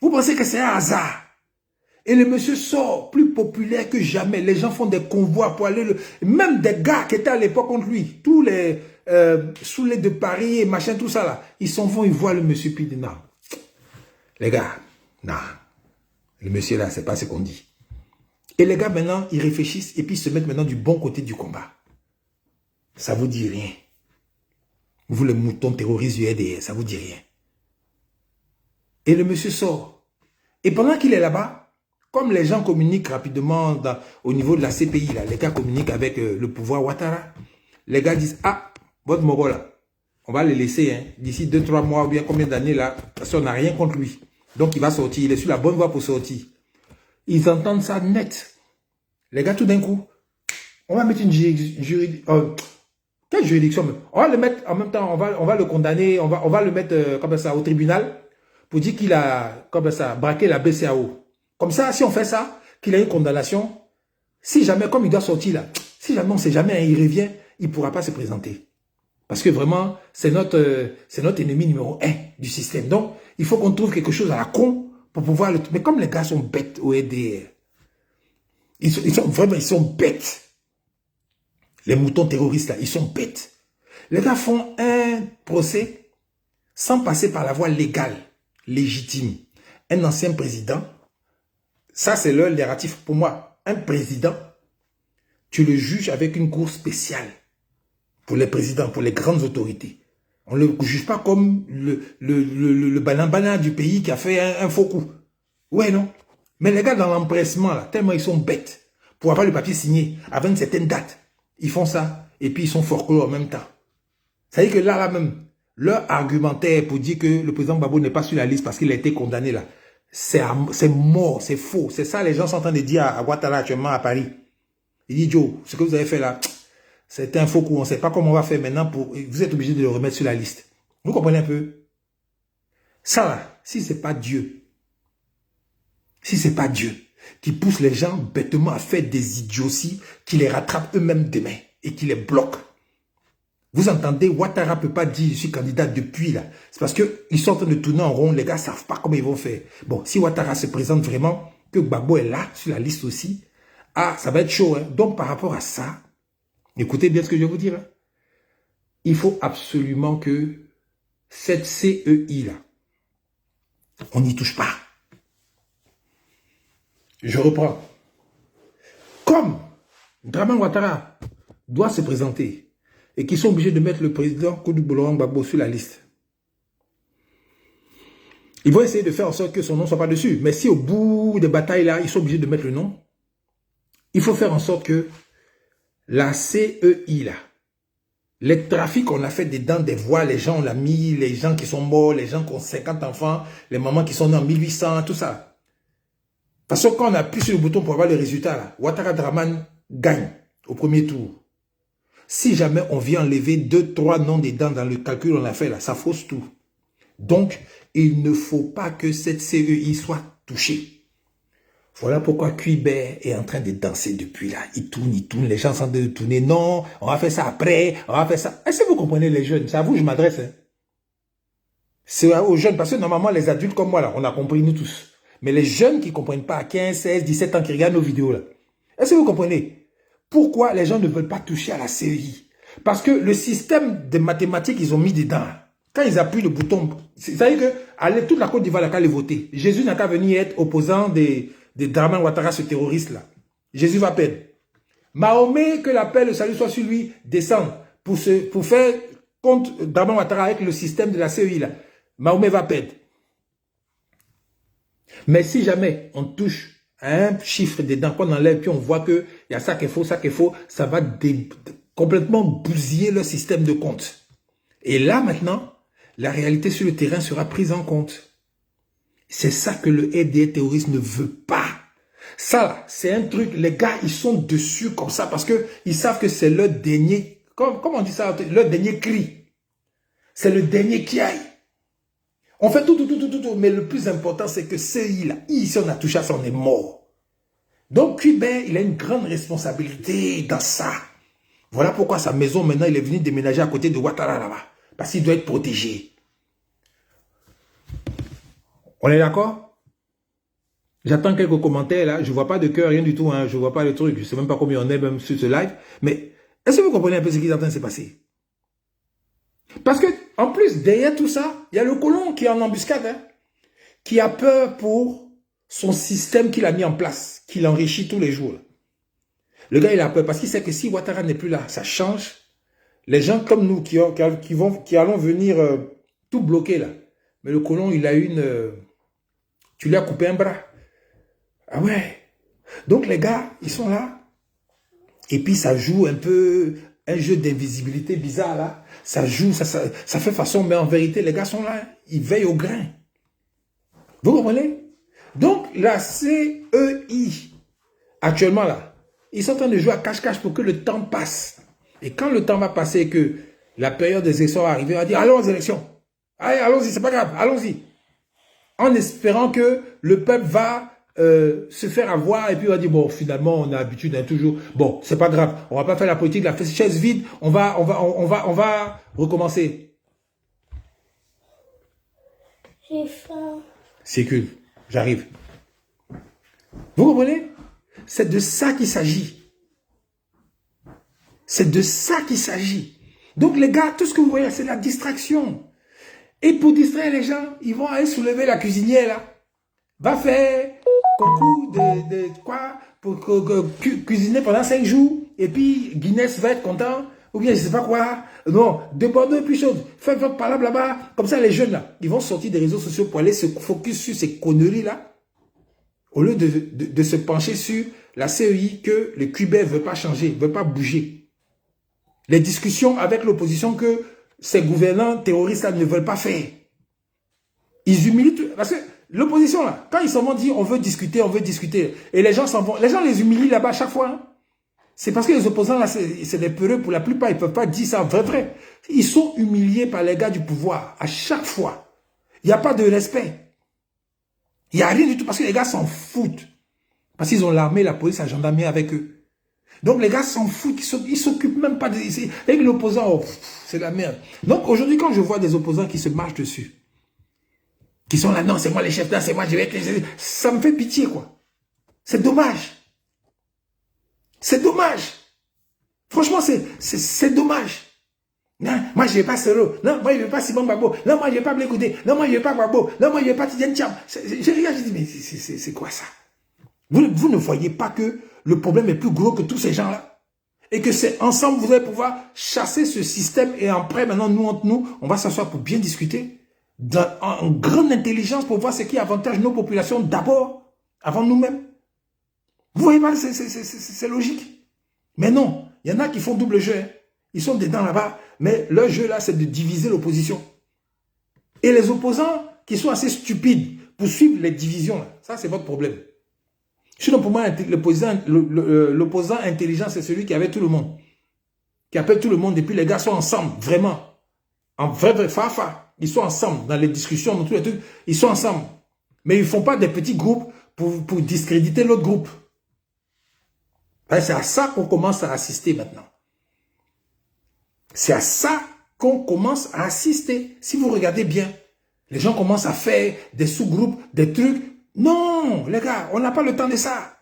S1: Vous pensez que c'est un hasard. Et le monsieur sort plus populaire que jamais. Les gens font des convois pour aller... Même des gars qui étaient à l'époque contre lui, tous les Soulés de Paris et machin, tout ça là, ils s'en vont, ils voient le monsieur, puis ils disent non. Les gars, non. Le monsieur là, c'est pas ce qu'on dit. Et les gars maintenant, ils réfléchissent et puis ils se mettent maintenant du bon côté du combat. Ça vous dit rien. Vous les moutons terroristes du RDR, ça vous dit rien. Et le monsieur sort. Et pendant qu'il est là-bas, comme les gens communiquent rapidement au niveau de la CPI, là, les gars communiquent avec le pouvoir Ouattara, les gars disent, ah, votre Moro là, on va le laisser, hein, d'ici 2-3 mois ou bien combien d'années là, parce qu'on n'a rien contre lui. Donc il va sortir, il est sur la bonne voie pour sortir. Ils entendent ça net. Les gars, tout d'un coup, on va mettre une juridiction. Quelle juridiction? On va le mettre en même temps, on va le condamner, on va le mettre comme ça au tribunal pour dire qu'il a comme ça braqué la BCAO. Comme ça, si on fait ça, qu'il a une condamnation, si jamais, comme il doit sortir là, si jamais on ne sait jamais, il revient, il ne pourra pas se présenter. Parce que vraiment, c'est notre ennemi numéro 1 du système. Donc, il faut qu'on trouve quelque chose à la con pour pouvoir le... Mais comme les gars sont bêtes au RDR, ils sont bêtes. Les moutons terroristes là, ils sont bêtes. Les gars font un procès sans passer par la voie légale, légitime. Un ancien président, ça c'est leur narratif pour moi. Un président, tu le juges avec une cour spéciale pour les présidents, pour les grandes autorités. On ne le juge pas comme le banana du pays qui a fait un faux coup. Ouais, non. Mais les gars dans l'empressement, là, tellement ils sont bêtes, pour avoir le papier signé avant une certaine date, ils font ça et puis ils sont forclos en même temps. Ça veut dire que là même, leur argumentaire pour dire que le président Gbagbo n'est pas sur la liste parce qu'il a été condamné là, c'est mort, c'est faux. C'est ça les gens sont en train de dire à Ouattara actuellement à Paris. Il dit Joe, ce que vous avez fait là, c'est un faux coup. On ne sait pas comment on va faire maintenant pour... Vous êtes obligé de le remettre sur la liste. Vous comprenez un peu? Ça là, si ce n'est pas Dieu, si ce n'est pas Dieu qui pousse les gens bêtement à faire des idioties, qui les rattrapent eux-mêmes demain et qui les bloquent. Vous entendez, Ouattara ne peut pas dire je suis candidat depuis là. C'est parce qu'ils sont en train de tourner en rond, les gars ne savent pas comment ils vont faire. Bon, si Ouattara se présente vraiment, que Gbagbo est là, sur la liste aussi, ah, ça va être chaud. Hein? Donc par rapport à ça, écoutez bien ce que je vais vous dire. Hein? Il faut absolument que cette CEI là, on n'y touche pas. Je reprends. Comme Dramane Ouattara doit se présenter et qu'ils sont obligés de mettre le président Kodou Laurent Gbagbo sur la liste, ils vont essayer de faire en sorte que son nom ne soit pas dessus. Mais si au bout des batailles là, ils sont obligés de mettre le nom, il faut faire en sorte que la CEI là, Les trafics, on a fait dedans des voies, les gens, on l'a mis, les gens qui sont morts, les gens qui ont 50 enfants, les mamans qui sont nées en 1800, tout ça. Parce que quand on appuie sur le bouton pour avoir le résultat, là, Ouattara Draman gagne au premier tour. Si jamais on vient enlever 2, 3 noms dedans dans le calcul qu'on a fait là, ça fausse tout. Donc, il ne faut pas que cette CEI soit touchée. Voilà pourquoi Cuibert est en train de danser depuis là. Il tourne, les gens sont en train de tourner. Non, on va faire ça après, on va faire ça. Est-ce que vous comprenez les jeunes? C'est à vous que je m'adresse. Hein? C'est aux jeunes, parce que normalement les adultes comme moi là, on a compris nous tous. Mais les jeunes qui ne comprennent pas, 15, 16, 17 ans qui regardent nos vidéos là. Est-ce que vous comprenez? Pourquoi les gens ne veulent pas toucher à la CEI? Parce que le système de mathématiques ils ont mis dedans. Quand ils appuient le bouton, c'est-à-dire que allez, toute la Côte d'Ivoire n'a qu'à les voter. Jésus n'a qu'à venir être opposant des Draman Ouattara, ce terroriste-là. Jésus va perdre. Mahomet, que la paix, le salut soit sur lui, descend pour faire contre Draman Ouattara avec le système de la CEI. Là. Mahomet va perdre. Mais si jamais on touche à un chiffre dedans, qu'on enlève, puis on voit qu'il y a ça qui est faux, ça va complètement bousiller le système de compte. Et là, maintenant, la réalité sur le terrain sera prise en compte. C'est ça que le FDR terroriste ne veut pas. Ça, c'est un truc, les gars, ils sont dessus comme ça parce qu'ils savent que c'est leur dernier, comment on dit ça, leur dernier cri. C'est le dernier qui aille. On fait tout, mais le plus important, c'est que CEI, là, si on a touché à ça, on est mort. Donc, Cuibert, il a une grande responsabilité dans ça. Voilà pourquoi sa maison, maintenant, il est venu déménager à côté de Ouattara, là-bas. Parce qu'il doit être protégé. On est d'accord? J'attends quelques commentaires là. Je ne vois pas de cœur, rien du tout. Hein. Je ne vois pas le truc. Je ne sais même pas combien on est même sur ce live. Mais est-ce que vous comprenez un peu ce qui est en train de se passer? Parce que, en plus, derrière tout ça, il y a le colon qui est en embuscade. Hein, qui a peur pour son système qu'il a mis en place. Qu'il enrichit tous les jours. Là. Le gars, il a peur parce qu'il sait que si Ouattara n'est plus là, ça change. Les gens comme nous qui allons venir tout bloquer là. Mais le colon, il a tu lui as coupé un bras. Ah ouais. Donc les gars, ils sont là. Et puis ça joue un peu un jeu d'invisibilité bizarre là. Ça joue, ça fait façon, mais en vérité, les gars sont là. Ils veillent au grain. Vous comprenez? Donc la CEI, actuellement là, ils sont en train de jouer à cache-cache pour que le temps passe. Et quand le temps va passer et que la période des élections va arriver, on va dire allons aux élections. Allez, allons-y, c'est pas grave, allons-y. En espérant que le peuple va se faire avoir et puis on va dire, bon, finalement, on a l'habitude d'un toujours. Bon, c'est pas grave, on va pas faire la politique de la chaise vide, on va recommencer.
S2: J'ai faim.
S1: Sécule, j'arrive. Vous comprenez? C'est de ça qu'il s'agit. C'est de ça qu'il s'agit. Donc les gars, tout ce que vous voyez, c'est la distraction. Et pour distraire les gens, ils vont aller soulever la cuisinière là. Va faire concours de quoi pour cuisiner pendant 5 jours. Et puis Guinness va être content. Ou bien je sais pas quoi. Non, de Bordeaux et puis chose. Faites votre parole là-bas. Comme ça les jeunes là, ils vont sortir des réseaux sociaux pour aller se focus sur ces conneries là. Au lieu de se pencher sur la CEI que le Cuibert ne veut pas changer, ne veut pas bouger. Les discussions avec l'opposition que ces gouvernants terroristes là ne veulent pas faire. Ils humilient tout. Parce que l'opposition là, quand ils s'en vont dire on veut discuter, et les gens s'en vont, les gens les humilient là-bas à chaque fois. Hein. C'est parce que les opposants là, c'est des peureux pour la plupart, ils ne peuvent pas dire ça vrai. Ils sont humiliés par les gars du pouvoir à chaque fois. Il n'y a pas de respect. Il n'y a rien du tout parce que les gars s'en foutent. Parce qu'ils ont l'armée, la police, la gendarmerie avec eux. Donc les gars s'en foutent, ils ne s'occupent même pas de... Avec l'opposant, oh, c'est la merde. Donc aujourd'hui, quand je vois des opposants qui se marchent dessus, qui sont là, non, c'est moi les chefs, là, c'est moi, je vais être... Ça me fait pitié, quoi. C'est dommage. C'est dommage. Franchement, c'est dommage. Non, moi, je ne vais pas Sero. Non, moi, je ne vais pas Simon Babo. Non, moi, je ne vais pas Blekoudé. Non, moi, je ne vais pas Babo. Non, moi, je ne vais pas Tidiane Tcham. Je regarde, je dis, mais c'est quoi ça? Vous ne voyez pas que le problème est plus gros que tous ces gens-là? Et que c'est ensemble, vous allez pouvoir chasser ce système. Et après, maintenant, nous, entre nous, on va s'asseoir pour bien discuter. En grande intelligence pour voir ce qui avantage nos populations d'abord, avant nous-mêmes. Vous voyez pas, c'est logique. Mais non, il y en a qui font double jeu. Hein. Ils sont dedans là-bas. Mais leur jeu là, c'est de diviser l'opposition. Et les opposants qui sont assez stupides pour suivre les divisions, ça c'est votre problème. Sinon pour moi, l'opposant intelligent, c'est celui qui avait tout le monde. Qui appelle tout le monde et puis les gars sont ensemble, vraiment. En vrai, fafa. Ils sont ensemble dans les discussions, dans tous les trucs. Ils sont ensemble. Mais ils ne font pas des petits groupes pour discréditer l'autre groupe. C'est à ça qu'on commence à assister maintenant. C'est à ça qu'on commence à assister. Si vous regardez bien, les gens commencent à faire des sous-groupes, des trucs. Non, les gars, on n'a pas le temps de ça.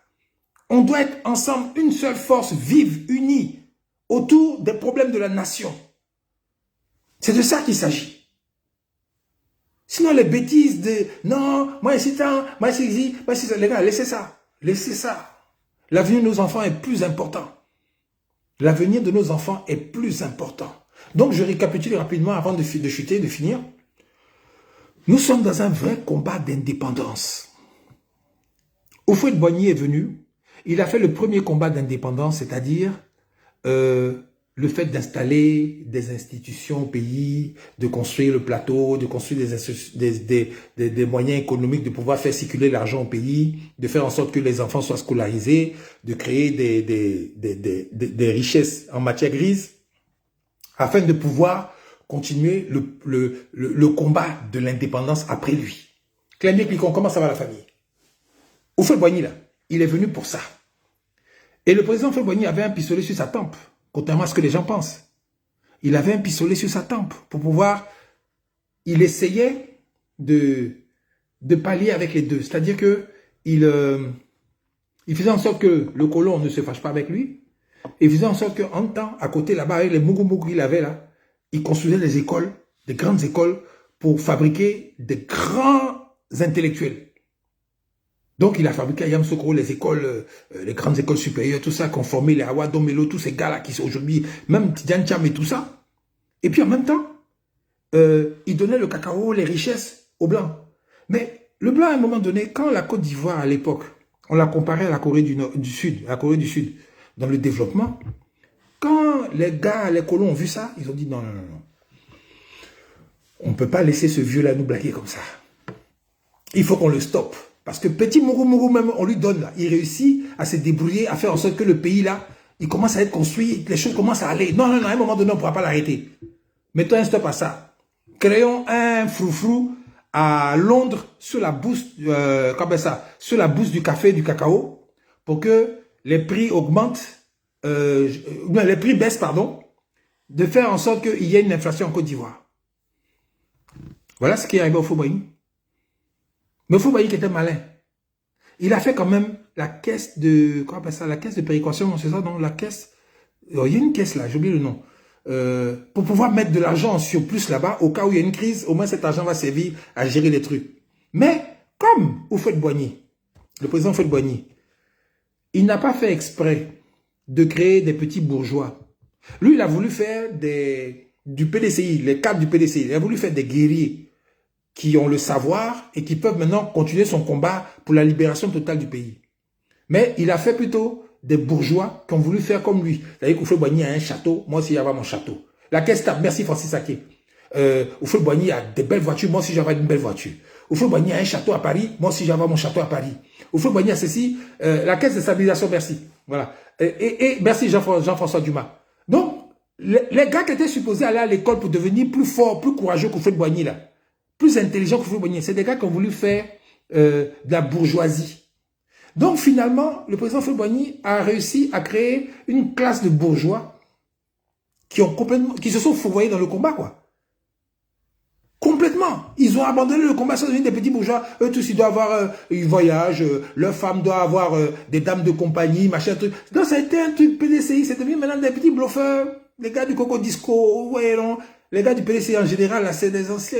S1: On doit être ensemble, une seule force vive, unie, autour des problèmes de la nation. C'est de ça qu'il s'agit. Sinon, les bêtises de « non, moi ici, moi ici, moi ici », les gars, laissez ça. Laissez ça. L'avenir de nos enfants est plus important. L'avenir de nos enfants est plus important. Donc, je récapitule rapidement avant de chuter, de finir. Nous sommes dans un vrai combat d'indépendance. Houphouët-Boigny est venu. Il a fait le premier combat d'indépendance, c'est-à-dire le fait d'installer des institutions au pays, de construire le plateau, de construire des moyens économiques, de pouvoir faire circuler l'argent au pays, de faire en sorte que les enfants soient scolarisés, de créer des richesses en matière grise, afin de pouvoir continuer le combat de l'indépendance après lui. Clairement, expliquons comment ça va la famille. Houphouët-Boigny, là, il est venu pour ça. Et le président Houphouët-Boigny avait un pistolet sur sa tempe. Contrairement à ce que les gens pensent. Il avait un pistolet sur sa tempe pour pouvoir... Il essayait de pallier avec les deux. C'est-à-dire que il faisait en sorte que le colon ne se fâche pas avec lui. Et il faisait en sorte qu'en temps, à côté là-bas, avec les mougou qu'il avait là, il construisait des écoles, des grandes écoles pour fabriquer des grands intellectuels. Donc, il a fabriqué à Yamoussoukro les écoles, les grandes écoles supérieures, tout ça, qui ont formé les Awa Domelo, tous ces gars-là qui sont aujourd'hui, même Tidiane Cham et tout ça. Et puis, en même temps, il donnait le cacao, les richesses aux Blancs. Mais le Blanc, à un moment donné, quand la Côte d'Ivoire, à l'époque, on l'a comparé à la Corée du Sud, à la Corée du Sud, dans le développement, quand les gars, les colons ont vu ça, ils ont dit non, non, non, non. On ne peut pas laisser ce vieux-là nous blaguer comme ça. Il faut qu'on le stoppe. Parce que petit Mourou même, on lui donne là. Il réussit à se débrouiller, à faire en sorte que le pays là, il commence à être construit, les choses commencent à aller. Non, non, non, à un moment donné, on ne pourra pas l'arrêter. Mettons un stop à ça. Créons un froufrou à Londres sur la bourse, sur la bourse du café et du cacao, pour que les prix augmentent, les prix baissent, pardon, de faire en sorte qu'il y ait une inflation en Côte d'Ivoire. Voilà ce qui est arrivé au Houphouët-Boigny. Mais Houphouët-Boigny qui était malin, il a fait quand même la caisse de, comment on appelle ça, la caisse de péréquation, c'est ça, non, la caisse, il y a une caisse là, j'ai oublié le nom, pour pouvoir mettre de l'argent en surplus là-bas, au cas où il y a une crise, au moins cet argent va servir à gérer les trucs. Mais, comme Houphouët-Boigny, le président Houphouët-Boigny, il n'a pas fait exprès de créer des petits bourgeois. Lui, il a voulu faire du PDCI, les cadres du PDCI, il a voulu faire des guerriers qui ont le savoir et qui peuvent maintenant continuer son combat pour la libération totale du pays. Mais il a fait plutôt des bourgeois qui ont voulu faire comme lui. C'est-à-dire qu'Houphouët-Boigny a un château, moi aussi j'avais mon château. La caisse tape, merci Francis Aké. Houphouët-Boigny a des belles voitures, moi aussi j'avais une belle voiture. Houphouët-Boigny a un château à Paris, moi aussi j'avais mon château à Paris. Houphouët-Boigny a ceci, la caisse de stabilisation, merci. Voilà. Et merci Jean-François Dumas. Donc, les gars qui étaient supposés aller à l'école pour devenir plus forts, plus courageux qu'Houphouët-Boigny là, plus intelligent qu'Houphouët-Boigny, c'est des gars qui ont voulu faire de la bourgeoisie. Donc finalement, le président Houphouët-Boigny a réussi à créer une classe de bourgeois qui se sont fourvoyés dans le combat, quoi. Complètement. Ils ont abandonné le combat, ils sont devenus des petits bourgeois. Eux tous, ils doivent avoir, ils voyagent, leurs femmes doivent avoir des dames de compagnie, machin, truc. Donc ça a été un truc PDCI, c'est devenu maintenant des petits bluffeurs, les gars du Coco Disco, ouais, non. Les gars du PDCI en général, là, c'est des anciens,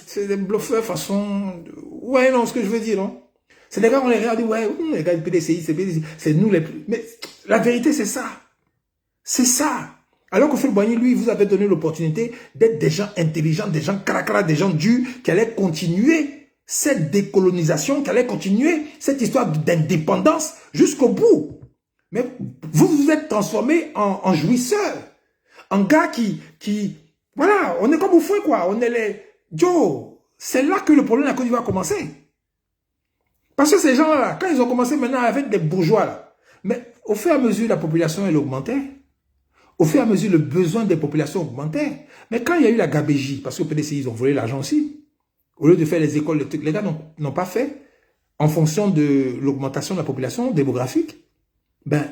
S1: c'est des bluffeurs façon, ouais, non, ce que je veux dire, non. C'est des gars, on les regarde, ouais, les gars du PDCI, c'est nous les plus, mais la vérité, c'est ça. C'est ça. Alors qu'Houphouët-Boigny, lui, vous avait donné l'opportunité d'être des gens intelligents, des gens cracra, des gens durs, qui allaient continuer cette décolonisation, qui allaient continuer cette histoire d'indépendance jusqu'au bout. Mais vous vous êtes transformé en jouisseur, en gars voilà, on est comme au fouet, quoi. On est les... Joe, c'est là que le problème de la Côte d'Ivoire a commencé. Parce que ces gens-là, quand ils ont commencé maintenant avec des bourgeois, là, mais au fur et à mesure, la population, elle augmentait. Au fur et à mesure, le besoin des populations augmentait. Mais quand il y a eu la gabégie, parce que PDCI, ils ont volé l'argent aussi, au lieu de faire les écoles, les gars n'ont pas fait en fonction de l'augmentation de la population démographique. Ben,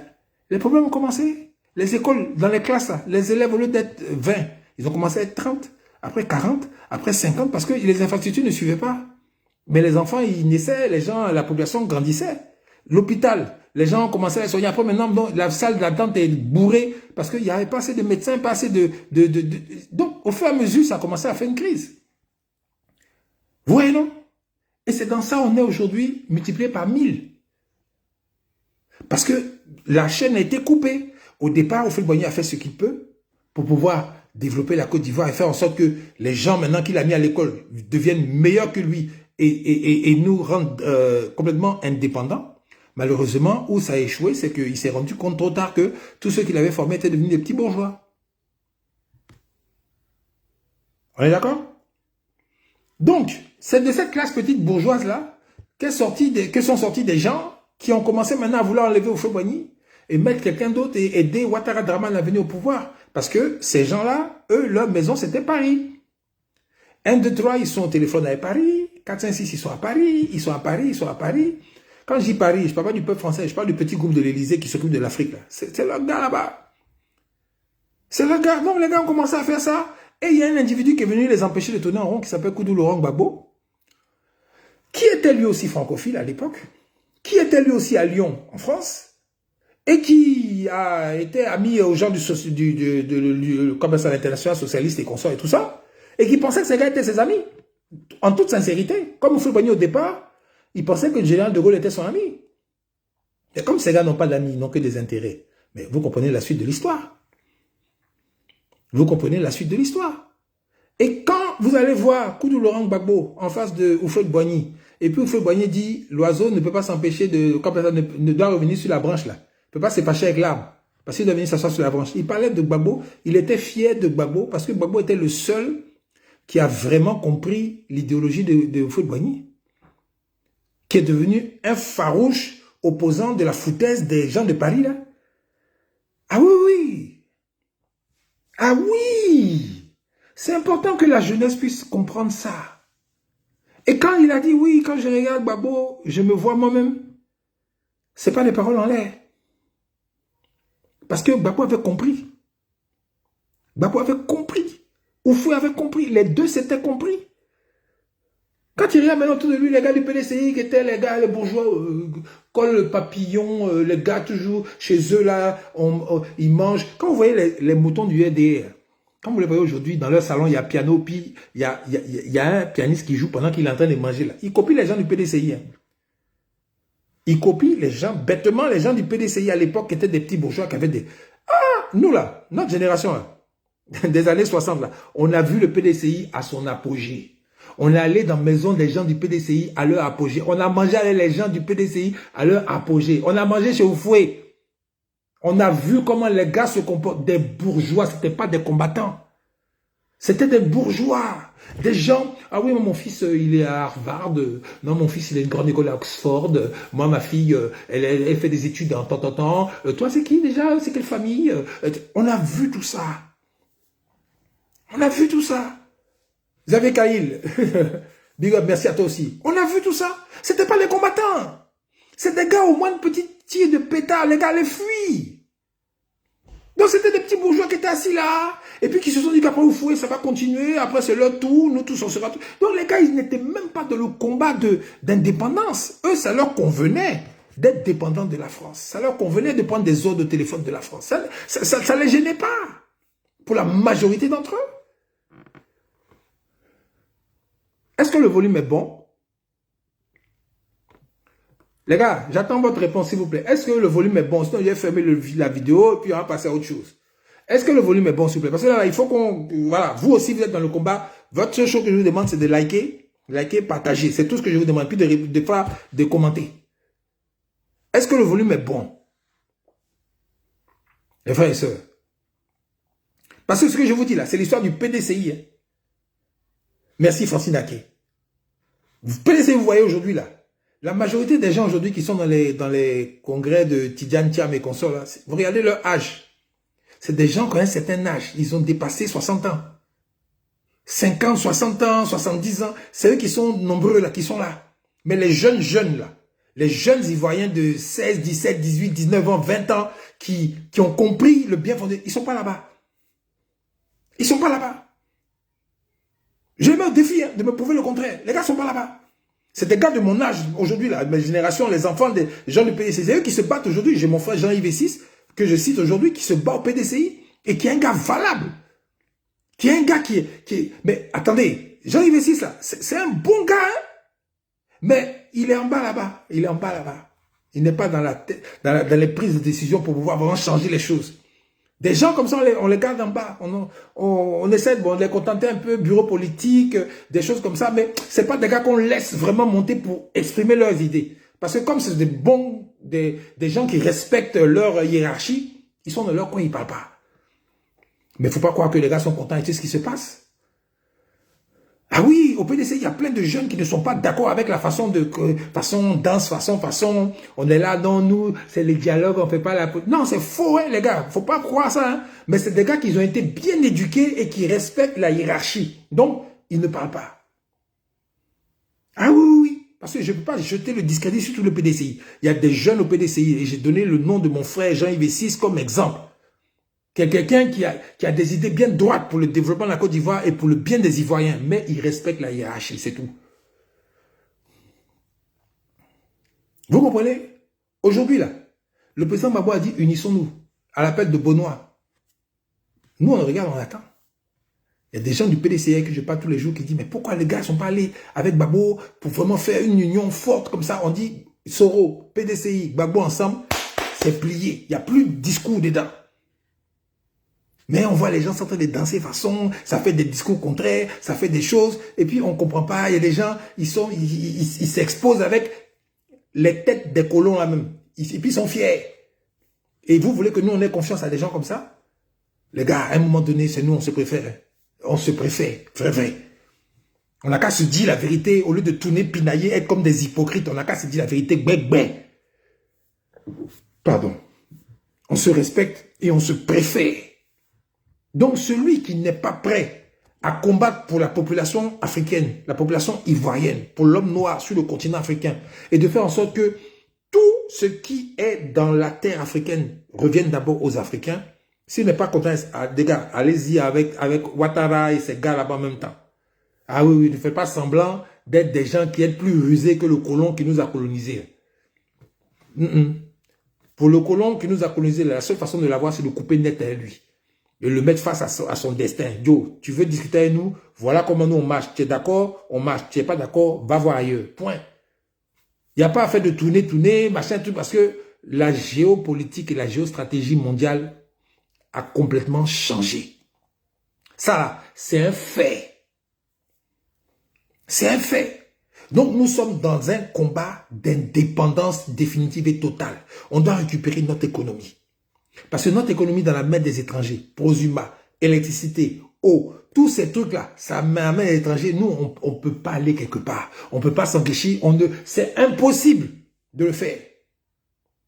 S1: les problèmes ont commencé. Les écoles, dans les classes, là, les élèves, au lieu d'être 20, ils ont commencé à être 30, après 40, après 50, parce que les infrastructures ne suivaient pas. Mais les enfants, ils naissaient, les gens, la population grandissait. L'hôpital, les gens commençaient à soigner. Après, maintenant, la salle d'attente est bourrée parce qu'il n'y avait pas assez de médecins, pas assez de... Donc, au fur et à mesure, ça a commencé à faire une crise. Vous voyez, non? Et c'est dans ça on est aujourd'hui multiplié par 1000. Parce que la chaîne a été coupée. Au départ, Houphouët-Boigny a fait ce qu'il peut pour pouvoir développer la Côte d'Ivoire et faire en sorte que les gens, maintenant qu'il a mis à l'école, deviennent meilleurs que lui et nous rendent complètement indépendants. Malheureusement, où ça a échoué, c'est qu'il s'est rendu compte trop tard que tous ceux qu'il avait formés étaient devenus des petits bourgeois. On est d'accord? Donc, c'est de cette classe petite bourgeoise-là que sont sortis des gens qui ont commencé maintenant à vouloir enlever Houphouët-Boigny et mettre quelqu'un d'autre et aider Ouattara Dramane à venir au pouvoir. Parce que ces gens-là, eux, leur maison, c'était Paris. 1, 2, 3, ils sont au téléphone à Paris. 4, 5, 6, ils sont à Paris. Ils sont à Paris, ils sont à Paris. Quand je dis Paris, je ne parle pas du peuple français, je parle du petit groupe de l'Élysée qui s'occupe de l'Afrique. C'est leur gars là-bas. C'est leur gars. Donc les gars ont commencé à faire ça. Et il y a un individu qui est venu les empêcher de tourner en rond qui s'appelle Koudou Laurent Gbagbo, qui était lui aussi francophile à l'époque, qui était lui aussi à Lyon, en France, et qui a été ami aux gens du commerce international socialiste et consorts et tout ça, et qui pensait que ces gars étaient ses amis, en toute sincérité. Comme Houphouët-Boigny au départ, il pensait que le général de Gaulle était son ami. Et comme ces gars n'ont pas d'amis, ils n'ont que des intérêts, mais vous comprenez la suite de l'histoire. Vous comprenez la suite de l'histoire. Et quand vous allez voir Koudou Laurent Gbagbo en face de Houphouët-Boigny, et puis Houphouët-Boigny dit, l'oiseau ne peut pas s'empêcher de, quand personne ne doit revenir sur la branche là, ne peut pas se fâcher avec l'arbre, parce qu'il doit venir s'asseoir sur la branche. Il parlait de Gbagbo, il était fier de Gbagbo, parce que Gbagbo était le seul qui a vraiment compris l'idéologie de Houphouët-Boigny, qui est devenu un farouche opposant de la foutaise des gens de Paris là. Ah oui, oui. Ah oui, c'est important que la jeunesse puisse comprendre ça. Et quand il a dit oui, quand je regarde Gbagbo, je me vois moi-même, ce n'est pas des paroles en l'air. Parce que Gbagbo avait compris. Gbagbo avait compris. Oufou avait compris. Les deux s'étaient compris. Quand il regarde maintenant autour de lui, les gars du PDCI qui étaient les gars, les bourgeois, col papillon, les gars toujours chez eux là, ils mangent. Quand vous voyez les moutons du RDR, quand vous les voyez aujourd'hui, dans leur salon, il y a piano, puis il y a un pianiste qui joue pendant qu'il est en train de manger là. Il copie les gens du PDCI. Hein. Il copie les gens, bêtement, les gens du PDCI à l'époque qui étaient des petits bourgeois qui avaient des... Ah, nous là, notre génération là, des années 60 là, on a vu le PDCI à son apogée. On est allé dans la maison des gens du PDCI à leur apogée. On a mangé avec les gens du PDCI à leur apogée. On a mangé chez Oufoué. On a vu comment les gars se comportent. Des bourgeois, ce n'étaient pas des combattants. C'était des bourgeois. Des gens, ah oui, mon fils, il est à Harvard. Non, mon fils, il a une grande école à Oxford. Moi, ma fille, elle fait des études en temps. Toi, c'est qui déjà? C'est quelle famille? On a vu tout ça. On a vu tout ça. Xavier Caïl, big up, merci à toi aussi. On a vu tout ça. C'était pas les combattants. C'est des gars au moins de petits tirs de pétard. Les gars les fuient. Donc c'était des petits bourgeois qui étaient assis là. Et puis qui se sont dit qu'après Oufoué, ça va continuer. Après c'est leur tour. Nous tous on sera tout. Donc les gars, ils n'étaient même pas dans le combat d'indépendance. Eux, ça leur convenait d'être dépendants de la France. Ça leur convenait de prendre des ordres de téléphone de la France. Ça les gênait pas. Pour la majorité d'entre eux. Est-ce que le volume est bon? Les gars, j'attends votre réponse s'il vous plaît. Est-ce que le volume est bon? Sinon, je vais fermer la vidéo et puis on va passer à autre chose. Est-ce que le volume est bon s'il vous plaît? Parce que là, il faut qu'on... Voilà, vous aussi, vous êtes dans le combat. Votre seule chose que je vous demande, c'est de liker. Liker, partager. C'est tout ce que je vous demande. Puis de commenter. Est-ce que le volume est bon? Les frères et sœurs. Parce que ce que je vous dis là, c'est l'histoire du PDCI. Hein. Merci Francine Aké. PDCI, vous voyez aujourd'hui là, la majorité des gens aujourd'hui qui sont dans les congrès de Tidjane Thiam et consorts, là, vous regardez leur âge. C'est des gens qui ont un certain âge. Ils ont dépassé 60 ans. 50, 60 ans, 70 ans. C'est eux qui sont nombreux là, qui sont là. Mais les jeunes là, les jeunes Ivoiriens de 16, 17, 18, 19 ans, 20 ans, qui ont compris le bien fondé, ils sont pas là-bas. Ils sont pas là-bas. Je mets au défi hein, de me prouver le contraire. Les gars sont pas là-bas. C'est des gars de mon âge aujourd'hui, là, ma génération, les enfants des gens du PDCI. C'est eux qui se battent aujourd'hui. J'ai mon frère Jean-Yves VI, que je cite aujourd'hui, qui se bat au PDCI et qui est un gars valable. Qui est un gars qui est... Mais attendez, Jean-Yves VI, là, c'est un bon gars, hein? Mais il est en bas là-bas. Il est en bas là-bas. Il n'est pas dans dans les prises de décision pour pouvoir vraiment changer les choses. Des gens comme ça, on les garde en bas. On essaie de les contenter un peu, bureau politique, des choses comme ça. Mais ce n'est pas des gars qu'on laisse vraiment monter pour exprimer leurs idées. Parce que comme c'est des gens qui respectent leur hiérarchie, ils sont dans leur coin, ils ne parlent pas. Mais il ne faut pas croire que les gars sont contents et tout ce qui se passe. Ah oui, au PDC, il y a plein de jeunes qui ne sont pas d'accord avec la façon façon, on est là, non, nous, c'est le dialogue, on ne fait pas la... Non, c'est faux, hein, les gars, il ne faut pas croire ça. Hein. Mais c'est des gars qui ont été bien éduqués et qui respectent la hiérarchie. Donc, ils ne parlent pas. Ah oui, oui, oui, parce que je ne peux pas jeter le discrédit sur tout le PDCI. Il y a des jeunes au PDCI et j'ai donné le nom de mon frère Jean-Yves VI comme exemple. Quelqu'un qui a des idées bien droites pour le développement de la Côte d'Ivoire et pour le bien des Ivoiriens, mais il respecte la hiérarchie, c'est tout. Vous comprenez? Aujourd'hui, là, le président Gbagbo a dit « Unissons-nous » à l'appel de Benoît. Nous, on regarde, on attend. Il y a des gens du PDCI que je parle tous les jours qui disent « Mais pourquoi les gars ne sont pas allés avec Gbagbo pour vraiment faire une union forte comme ça ?» On dit « Soro, PDCI, Gbagbo ensemble, c'est plié. Il n'y a plus de discours dedans. » Mais on voit les gens en train de danser façon, ça fait des discours contraires, ça fait des choses, et puis on ne comprend pas, il y a des gens, ils s'exposent avec les têtes des colons là même, et puis ils sont fiers. Et vous voulez que nous on ait confiance à des gens comme ça? Les gars, à un moment donné, c'est nous, on se préfère. On se préfère, vrai. On n'a qu'à se dire la vérité, au lieu de tourner, pinailler, être comme des hypocrites, on n'a qu'à se dire la vérité, bé. Pardon. On se respecte et on se préfère. Donc, celui qui n'est pas prêt à combattre pour la population africaine, la population ivoirienne, pour l'homme noir sur le continent africain, et de faire en sorte que tout ce qui est dans la terre africaine revienne d'abord aux Africains, s'il n'est pas content, les gars, allez-y avec Ouattara et ces gars là-bas en même temps. Ah oui, ne faites pas semblant d'être des gens qui sont plus rusés que le colon qui nous a colonisés. Pour le colon qui nous a colonisés, la seule façon de l'avoir, c'est de couper net à lui. Et le mettre face à son destin. Yo, tu veux discuter avec nous? Voilà comment nous on marche. Tu es d'accord? On marche. Tu n'es pas d'accord? Va voir ailleurs. Point. Il n'y a pas à faire de tourner, machin, tout, parce que la géopolitique et la géostratégie mondiale a complètement changé. Ça, c'est un fait. C'est un fait. Donc, nous sommes dans un combat d'indépendance définitive et totale. On doit récupérer notre économie. Parce que notre économie dans la main des étrangers, prosuma, électricité, eau, tous ces trucs-là, ça met la main des étrangers. Nous, on ne peut pas aller quelque part. On ne peut pas s'enrichir. C'est impossible de le faire.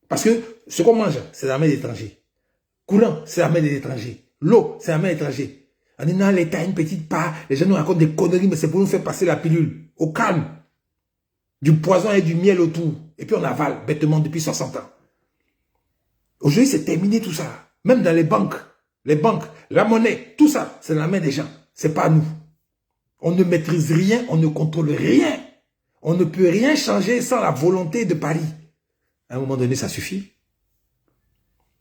S1: Parce que ce qu'on mange, c'est la main des étrangers. Courant, c'est la main des étrangers. L'eau, c'est la main des étrangers. On dit non, l'État a une petite part. Les gens nous racontent des conneries, mais c'est pour nous faire passer la pilule. Au calme. Du poison et du miel autour. Et puis on avale bêtement depuis 60 ans. Aujourd'hui, c'est terminé tout ça. Même dans les banques, la monnaie, tout ça, c'est dans la main des gens. C'est pas nous. On ne maîtrise rien, on ne contrôle rien. On ne peut rien changer sans la volonté de Paris. À un moment donné, ça suffit.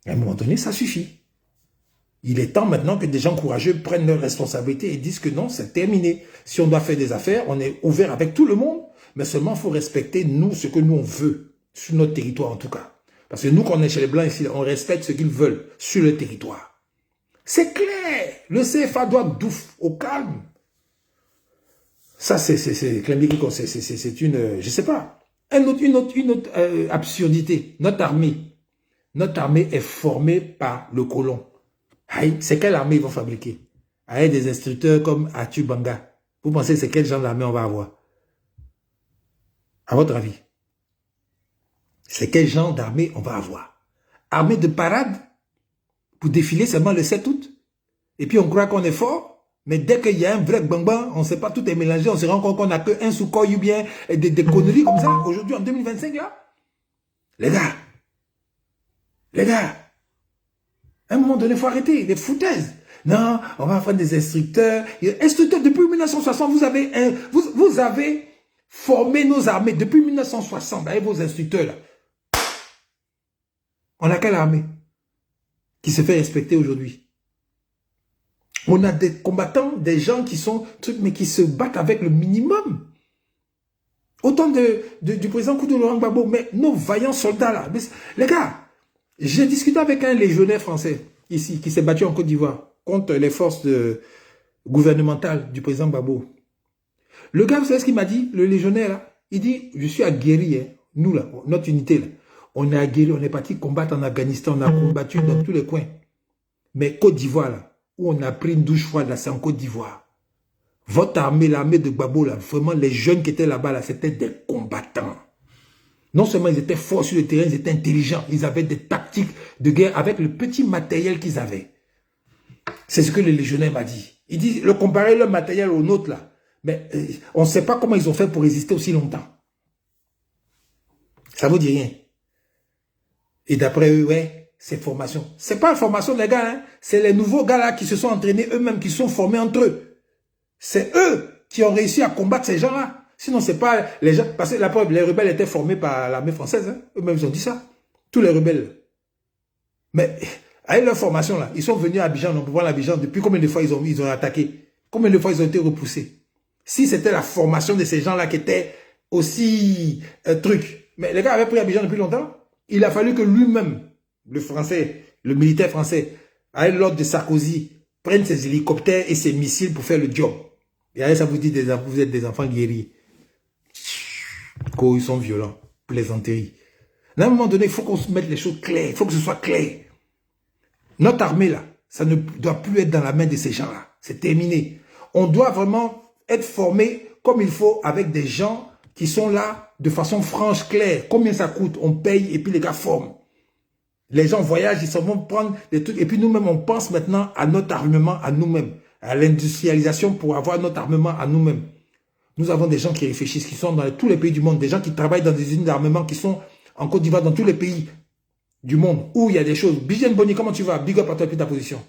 S1: À un moment donné, ça suffit. Il est temps maintenant que des gens courageux prennent leurs responsabilités et disent que non, c'est terminé. Si on doit faire des affaires, on est ouvert avec tout le monde, mais seulement il faut respecter nous, ce que nous on veut, sur notre territoire en tout cas. Parce que nous, quand on est chez les Blancs ici, on respecte ce qu'ils veulent sur le territoire. C'est clair. Le CFA doit douf, au calme. Ça, c'est une, je sais pas, une autre absurdité. Notre armée est formée par le colon. Aïe, c'est quelle armée ils vont fabriquer? Avec des instructeurs comme Arthur Banga. Vous pensez c'est quel genre d'armée on va avoir? À votre avis? C'est quel genre d'armée on va avoir? Armée de parade pour défiler seulement le 7 août? Et puis on croit qu'on est fort, mais dès qu'il y a un vrai bang-bang, on ne sait pas, tout est mélangé, on se rend compte qu'on n'a qu'un Sukhoi ou bien des conneries comme ça, aujourd'hui en 2025 là. Les gars, à un moment donné, il faut arrêter les foutaises. Non, on va faire des instructeurs. Instructeurs, depuis 1960, vous avez formé nos armées. Depuis 1960, avec vos instructeurs là. On a quelle armée qui se fait respecter aujourd'hui? On a des combattants, des gens qui sont trucs, mais qui se battent avec le minimum. Autant du président Koudou Laurent Gbagbo, mais nos vaillants soldats là. Mais, les gars, j'ai discuté avec un légionnaire français ici qui s'est battu en Côte d'Ivoire contre les forces gouvernementales du président Gbagbo. Le gars, vous savez ce qu'il m'a dit, le légionnaire là? Il dit, je suis aguerri, hein. Nous là, notre unité là. On est aguerri, on est parti combattre en Afghanistan, on a combattu dans tous les coins. Mais Côte d'Ivoire là, où on a pris une douche froide, là, c'est en Côte d'Ivoire. Votre armée, l'armée de Gbagbo, là, vraiment, les jeunes qui étaient là-bas, là, c'était des combattants. Non seulement ils étaient forts sur le terrain, ils étaient intelligents, ils avaient des tactiques de guerre avec le petit matériel qu'ils avaient. C'est ce que le légionnaire m'a dit. Il dit, le comparer leur matériel au nôtre, là, mais on ne sait pas comment ils ont fait pour résister aussi longtemps. Ça vous dit rien. Et d'après eux, ouais, c'est formation. C'est pas la formation des gars, hein. C'est les nouveaux gars là qui se sont entraînés eux-mêmes, qui sont formés entre eux. C'est eux qui ont réussi à combattre ces gens-là. Sinon, c'est pas les gens. Parce que la preuve, les rebelles étaient formés par l'armée française. Hein. Eux-mêmes, ils ont dit ça. Tous les rebelles. Mais avec leur formation là, ils sont venus à Abidjan, on peut voir l'Abidjan. Depuis combien de fois ils ont attaqué? Combien de fois ils ont été repoussés? Si c'était la formation de ces gens-là qui était aussi truc. Mais les gars avaient pris Abidjan depuis longtemps. Il a fallu que lui-même, le français, le militaire français, avec l'ordre de Sarkozy, prenne ses hélicoptères et ses missiles pour faire le job. Et après ça vous dit, vous êtes des enfants guéris. Ils sont violents, plaisanterie. À un moment donné, il faut qu'on se mette les choses claires, il faut que ce soit clair. Notre armée là, ça ne doit plus être dans la main de ces gens-là. C'est terminé. On doit vraiment être formé comme il faut avec des gens qui sont là de façon franche, claire. Combien ça coûte? On paye et puis les gars forment. Les gens voyagent, ils s'en vont prendre des trucs. Et puis nous-mêmes, on pense maintenant à notre armement, à nous-mêmes. À l'industrialisation pour avoir notre armement à nous-mêmes. Nous avons des gens qui réfléchissent, qui sont dans tous les pays du monde. Des gens qui travaillent dans des usines d'armement qui sont en Côte d'Ivoire, dans tous les pays du monde. Où il y a des choses. Bijen Boni, comment tu vas? Big up à toi et ta position.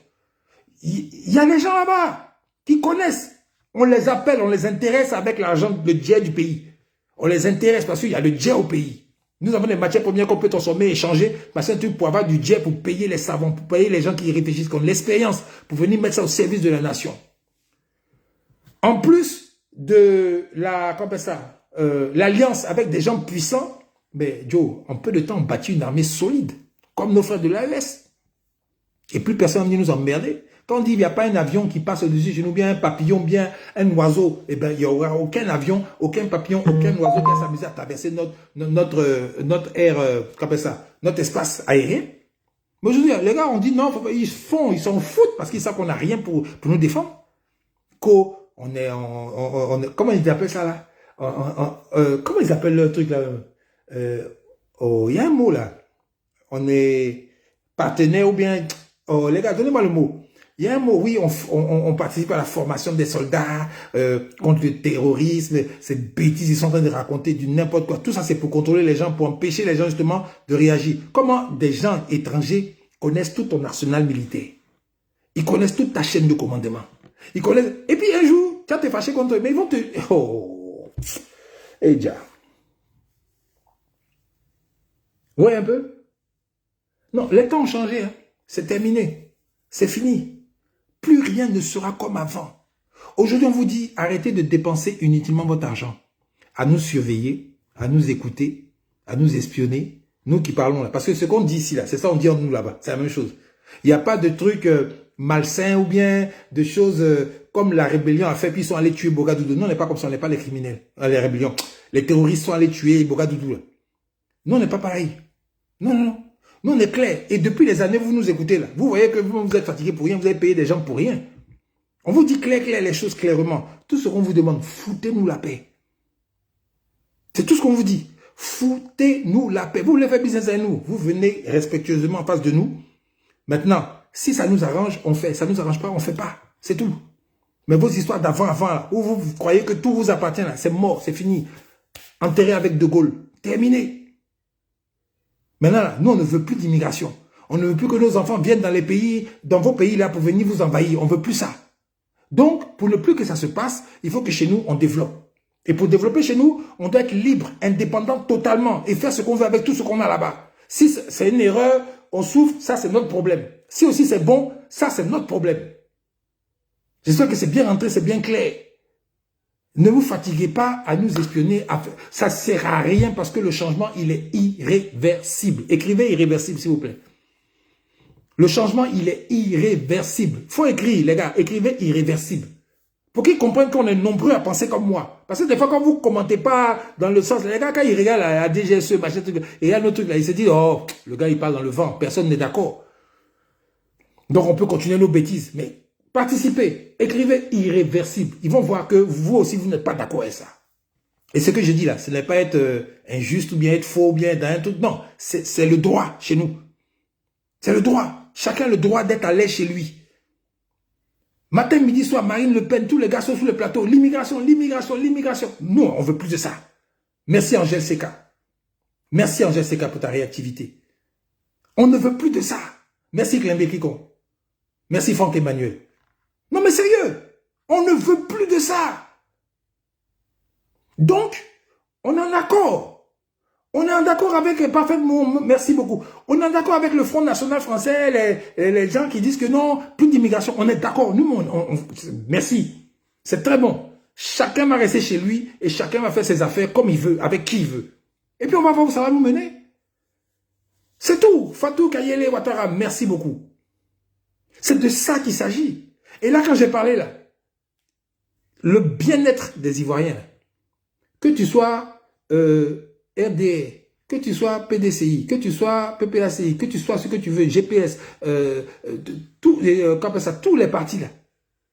S1: Il y a des gens là-bas qui connaissent. On les appelle, on les intéresse avec l'argent, le jet du pays. On les intéresse parce qu'il y a le jet au pays. Nous avons des matières premières qu'on peut transformer, échanger, passer un truc pour avoir du jet, pour payer les savants, pour payer les gens qui réfléchissent, qui ont l'expérience, pour venir mettre ça au service de la nation. En plus de la, l'alliance avec des gens puissants, mais Joe, en peu de temps, on bâtit une armée solide, comme nos frères de l'AES. Et plus personne ne vient nous emmerder. Quand on dit qu'il n'y a pas un avion qui passe au-dessus de nous, bien un papillon, bien un oiseau, eh bien, il n'y aura aucun avion, aucun papillon, aucun oiseau qui va s'amuser à traverser notre air, notre espace aérien. Mais je veux dire, les gars, on dit non, ils s'en foutent parce qu'ils savent qu'on n'a rien pour nous défendre. On est comment ils appellent ça là? Comment ils appellent le truc là? Il y a un mot là. On est partenaire ou bien, les gars, donnez-moi le mot. Il y a un mot, oui, on participe à la formation des soldats contre le terrorisme, ces bêtises, ils sont en train de raconter du n'importe quoi. Tout ça, c'est pour contrôler les gens, pour empêcher les gens justement de réagir. Comment des gens étrangers connaissent tout ton arsenal militaire? Ils connaissent toute ta chaîne de commandement. Ils connaissent... Et puis un jour, tu vas te fâcher contre eux, mais ils vont te... Oh! Et déjà. Ouais, un peu? Non, les temps ont changé. Hein. C'est terminé. C'est fini. Plus rien ne sera comme avant. Aujourd'hui, on vous dit, arrêtez de dépenser inutilement votre argent. À nous surveiller, à nous écouter, à nous espionner. Nous qui parlons là. Parce que ce qu'on dit ici, là, c'est ça on dit en nous là-bas. C'est la même chose. Il n'y a pas de trucs malsains ou bien de choses comme la rébellion a fait. Puis ils sont allés tuer Bogadoudou. Non, on n'est pas comme ça. On n'est pas les criminels. Les rébellions. Les terroristes sont allés tuer Bogadoudou. Là. Non, on n'est pas pareil. Non, non, non. Nous, on est clair. Et depuis les années, vous nous écoutez là. Vous voyez que vous êtes fatigué pour rien, vous avez payé des gens pour rien. On vous dit clair, les choses clairement. Tout ce qu'on vous demande, foutez-nous la paix. C'est tout ce qu'on vous dit. Foutez-nous la paix. Vous voulez faire business avec nous. Vous venez respectueusement en face de nous. Maintenant, si ça nous arrange, on fait. Ça ne nous arrange pas, on ne fait pas. C'est tout. Mais vos histoires d'avant, là, où vous croyez que tout vous appartient, là, c'est mort, c'est fini. Enterré avec De Gaulle. Terminé. Maintenant, là, nous, on ne veut plus d'immigration. On ne veut plus que nos enfants viennent dans les pays, dans vos pays, là, pour venir vous envahir. On ne veut plus ça. Donc, pour ne plus que ça se passe, il faut que chez nous, on développe. Et pour développer chez nous, on doit être libre, indépendant totalement et faire ce qu'on veut avec tout ce qu'on a là-bas. Si c'est une erreur, on souffre, ça c'est notre problème. Si aussi c'est bon, ça c'est notre problème. J'espère que c'est bien rentré, c'est bien clair. Ne vous fatiguez pas à nous espionner. Ça ne sert à rien parce que le changement, il est irréversible. Écrivez irréversible, s'il vous plaît. Le changement, il est irréversible. Il faut écrire, les gars, écrivez irréversible. Pour qu'ils comprennent qu'on est nombreux à penser comme moi. Parce que des fois, quand vous ne commentez pas dans le sens, les gars, quand ils regardent la DGSE, machin, truc, et il y a un autre truc là, ils se disent, oh, le gars, il parle dans le vent, personne n'est d'accord. Donc, on peut continuer nos bêtises. Mais participez, écrivez irréversible. Ils vont voir que vous aussi, vous n'êtes pas d'accord avec ça. Et ce que je dis là, ce n'est pas être injuste ou bien être faux ou bien dans un truc. Non, c'est le droit chez nous. C'est le droit. Chacun a le droit d'être à l'aise chez lui. Matin, midi, soir, Marine Le Pen, tous les gars sont sur le plateau. L'immigration, l'immigration, l'immigration. Nous, on veut plus de ça. Merci Angèle Seka. Merci Angèle Seka pour ta réactivité. On ne veut plus de ça. Merci Clembe Kikon. Merci Franck Emmanuel. Non mais sérieux, on ne veut plus de ça. Donc, on est en accord. On est en accord avec, parfaitement, merci beaucoup. On est en accord avec le Front National Français, les gens qui disent que non, plus d'immigration. On est d'accord. Nous, merci. C'est très bon. Chacun va rester chez lui et chacun va faire ses affaires comme il veut, avec qui il veut. Et puis on va voir où ça va nous mener. C'est tout. Fatou Kayele Ouattara, merci beaucoup. C'est de ça qu'il s'agit. Et là, quand j'ai parlé, là, le bien-être des Ivoiriens, que tu sois RDR, que tu sois PDCI, que tu sois PPACI, que tu sois ce que tu veux, GPS, tous les partis là.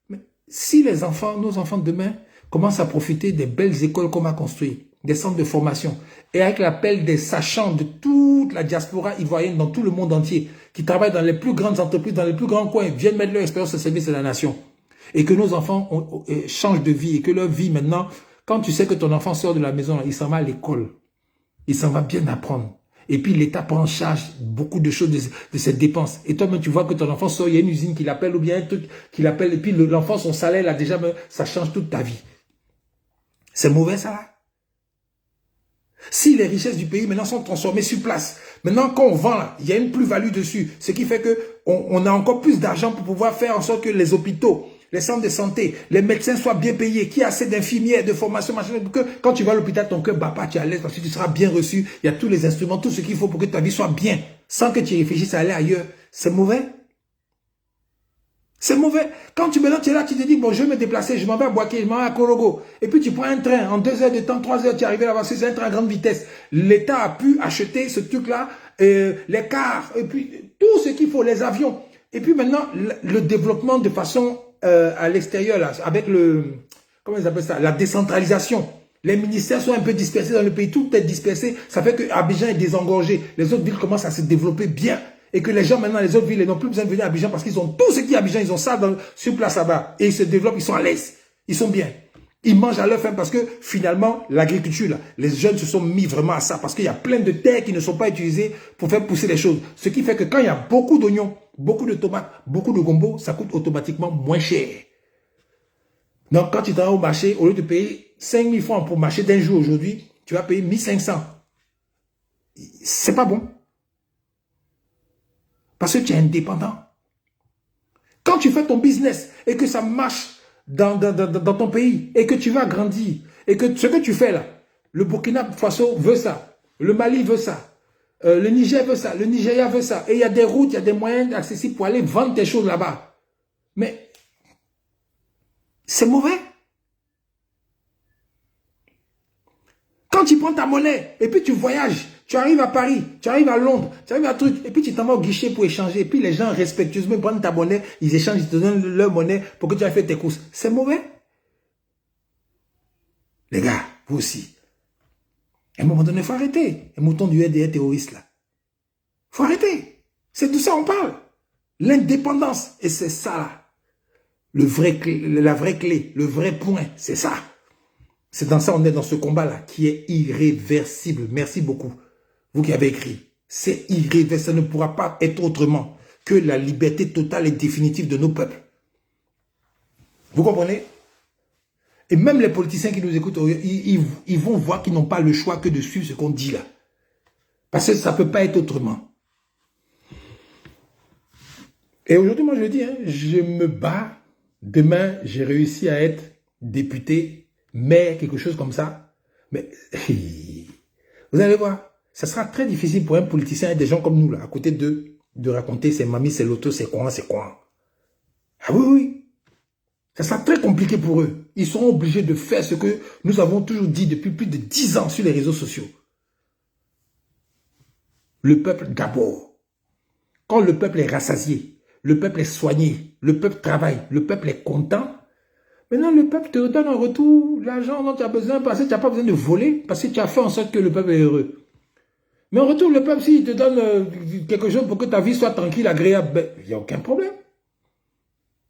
S1: Mais si les enfants, nos enfants de demain, commencent à profiter des belles écoles qu'on a construites, des centres de formation, et avec l'appel des sachants de toute la diaspora ivoirienne dans tout le monde entier, qui travaillent dans les plus grandes entreprises, dans les plus grands coins, viennent mettre leur expérience au service de la nation, et que nos enfants changent de vie, et que leur vie maintenant, quand tu sais que ton enfant sort de la maison, il s'en va à l'école. Il s'en va bien apprendre. Et puis l'État prend en charge beaucoup de choses de ses dépenses. Et toi-même, tu vois que ton enfant sort, il y a une usine qui l'appelle ou bien un truc qui l'appelle. Et puis l'enfant, son salaire, là, déjà, ça change toute ta vie. C'est mauvais, ça, là? Si les richesses du pays, maintenant, sont transformées sur place. Maintenant, quand on vend, là, il y a une plus-value dessus. Ce qui fait que on a encore plus d'argent pour pouvoir faire en sorte que les hôpitaux, les centres de santé, les médecins soient bien payés, qu'il y ait assez d'infirmières, de formation, machin, pour que quand tu vas à l'hôpital, ton cœur bat pas, tu es à l'aise parce que tu seras bien reçu. Il y a tous les instruments, tout ce qu'il faut pour que ta vie soit bien, sans que tu réfléchisses à aller ailleurs. C'est mauvais. C'est mauvais. Quand tu es là, tu te dis, bon, je vais me déplacer, je m'en vais à Boaké, je m'en vais à Korogo. Et puis tu prends un train, en 2 heures de temps, 3 heures, tu es arrivé là-bas, c'est un train à grande vitesse. L'État a pu acheter ce truc-là, les cars, et puis tout ce qu'il faut, les avions. Et puis maintenant, le développement de façon à l'extérieur, là, avec comment ils appellent ça, la décentralisation. Les ministères sont un peu dispersés dans le pays, tout est dispersé. Ça fait que Abidjan est désengorgé. Les autres villes commencent à se développer bien. Et que les gens, maintenant, les autres villes, ils n'ont plus besoin de venir à Abidjan parce qu'ils ont tout ce qui est à Abidjan, ils ont ça sur place là-bas. Et ils se développent, ils sont à l'aise. Ils sont bien. Ils mangent à leur faim parce que finalement, l'agriculture, là, les jeunes se sont mis vraiment à ça parce qu'il y a plein de terres qui ne sont pas utilisées pour faire pousser les choses. Ce qui fait que quand il y a beaucoup d'oignons, beaucoup de tomates, beaucoup de gombo, ça coûte automatiquement moins cher. Donc, quand tu vas au marché, au lieu de payer 5 000 francs pour marcher d'un jour aujourd'hui, tu vas payer 1 500. C'est pas bon. Parce que tu es indépendant. Quand tu fais ton business et que ça marche dans ton pays et que tu vas grandir et que ce que tu fais là, le Burkina Faso veut ça, le Mali veut ça, le Niger veut ça, le Nigeria veut ça, et il y a des routes, il y a des moyens accessibles pour aller vendre tes choses là-bas. Mais c'est mauvais. Quand tu prends ta monnaie, et puis tu voyages, tu arrives à Paris, tu arrives à Londres, tu arrives à truc, et puis tu t'en vas au guichet pour échanger, et puis les gens respectueusement prennent ta monnaie, ils échangent, ils te donnent leur monnaie pour que tu aies fait tes courses. C'est mauvais. Les gars, vous aussi. À un moment donné, il faut arrêter. Un mouton du RDR terroriste, là. Il faut arrêter. C'est de ça qu'on parle. L'indépendance. Et c'est ça, là. La vraie clé, le vrai point, c'est ça. C'est dans ça qu'on est dans ce combat-là, qui est irréversible. Merci beaucoup. Vous qui avez écrit. C'est irréversible. Ça ne pourra pas être autrement que la liberté totale et définitive de nos peuples. Vous comprenez? Et même les politiciens qui nous écoutent, ils vont voir qu'ils n'ont pas le choix que de suivre ce qu'on dit là. Parce que ça ne peut pas être autrement. Et aujourd'hui, moi je dis, hein, je me bats. Demain, j'ai réussi à être député, maire, quelque chose comme ça. Mais vous allez voir, ça sera très difficile pour un politicien et des gens comme nous là, à côté d'eux, de raconter c'est mamie, c'est l'auto, c'est quoi, c'est quoi. Ah oui, oui. Ça sera très compliqué pour eux. Ils seront obligés de faire ce que nous avons toujours dit depuis plus de 10 ans sur les réseaux sociaux. Le peuple d'abord. Quand le peuple est rassasié, le peuple est soigné, le peuple travaille, le peuple est content, maintenant le peuple te donne en retour l'argent dont tu as besoin parce que tu n'as pas besoin de voler, parce que tu as fait en sorte que le peuple est heureux. Mais en retour, le peuple, s'il te donne quelque chose pour que ta vie soit tranquille, agréable, ben, il n'y a aucun problème.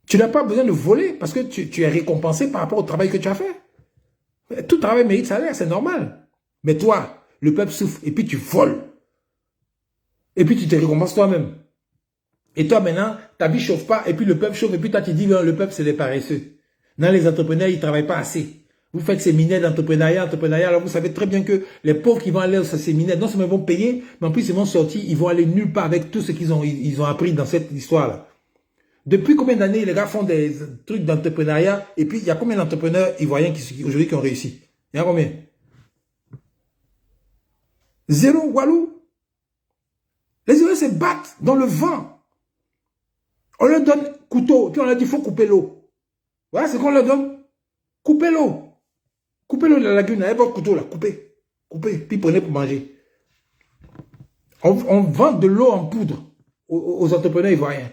S1: Tu n'as pas besoin de voler parce que tu es récompensé par rapport au travail que tu as fait. Tout travail mérite salaire, c'est normal. Mais toi, le peuple souffre et puis tu voles. Et puis tu te récompenses toi-même. Et toi maintenant, ta vie ne chauffe pas et puis le peuple chauffe et puis toi tu dis non, le peuple c'est des paresseux. Non, les entrepreneurs, ils ne travaillent pas assez. Vous faites séminaires d'entrepreneuriat, alors vous savez très bien que les pauvres qui vont aller au séminaire, non seulement ils vont payer, mais en plus ils vont sortir, ils vont aller nulle part avec tout ce qu'ils ont appris dans cette histoire-là. Depuis combien d'années les gars font des trucs d'entrepreneuriat et puis il y a combien d'entrepreneurs ivoiriens aujourd'hui qui ont réussi? Il y en a combien? Zéro, walou. Les Ivoiriens se battent dans le vent. On leur donne couteau, puis on leur dit il faut couper l'eau. Voilà ce qu'on leur donne. Coupez l'eau. Coupez l'eau de la lagune, avec votre couteau là, coupez. Coupez, puis prenez pour manger. On vend de l'eau en poudre aux entrepreneurs ivoiriens.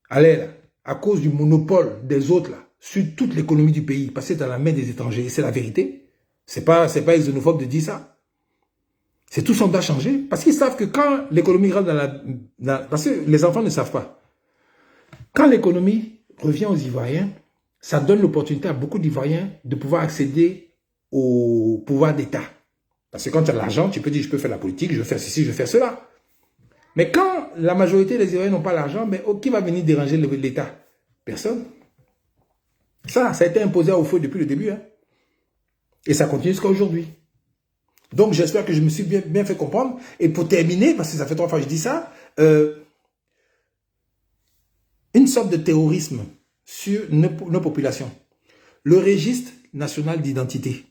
S1: Allez là, à cause du monopole des autres là, sur toute l'économie du pays, parce que c'est dans la main des étrangers. C'est la vérité. C'est pas xénophobe de dire ça. C'est tout ça doit changer. Parce qu'ils savent que quand l'économie rentre parce que les enfants ne savent pas. Quand l'économie revient aux Ivoiriens, ça donne l'opportunité à beaucoup d'Ivoiriens de pouvoir accéder au pouvoir d'État. Parce que quand tu as l'argent, tu peux dire je peux faire la politique, je veux faire ceci, je veux faire cela. Mais quand la majorité des Ivoiriens n'ont pas l'argent, mais qui va venir déranger l'État? Personne. Ça a été imposé au feu depuis le début. Hein. Et ça continue jusqu'à aujourd'hui. Donc j'espère que je me suis bien fait comprendre. Et pour terminer, parce que ça fait 3 fois que je dis ça, une sorte de terrorisme sur nos populations. Le registre national d'identité.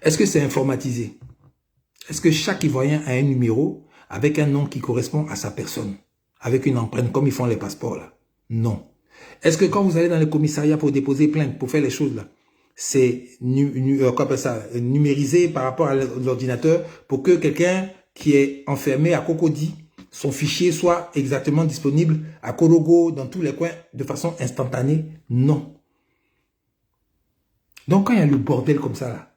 S1: Est-ce que c'est informatisé? Est-ce que chaque Ivoirien a un numéro avec un nom qui correspond à sa personne, avec une empreinte, comme ils font les passeports là? Non. Est-ce que quand vous allez dans le commissariat pour déposer plainte, pour faire les choses là, c'est numérisé par rapport à l'ordinateur pour que quelqu'un qui est enfermé à Cocody, son fichier soit exactement disponible à Korogo, dans tous les coins, de façon instantanée? Non. Donc quand il y a le bordel comme ça là,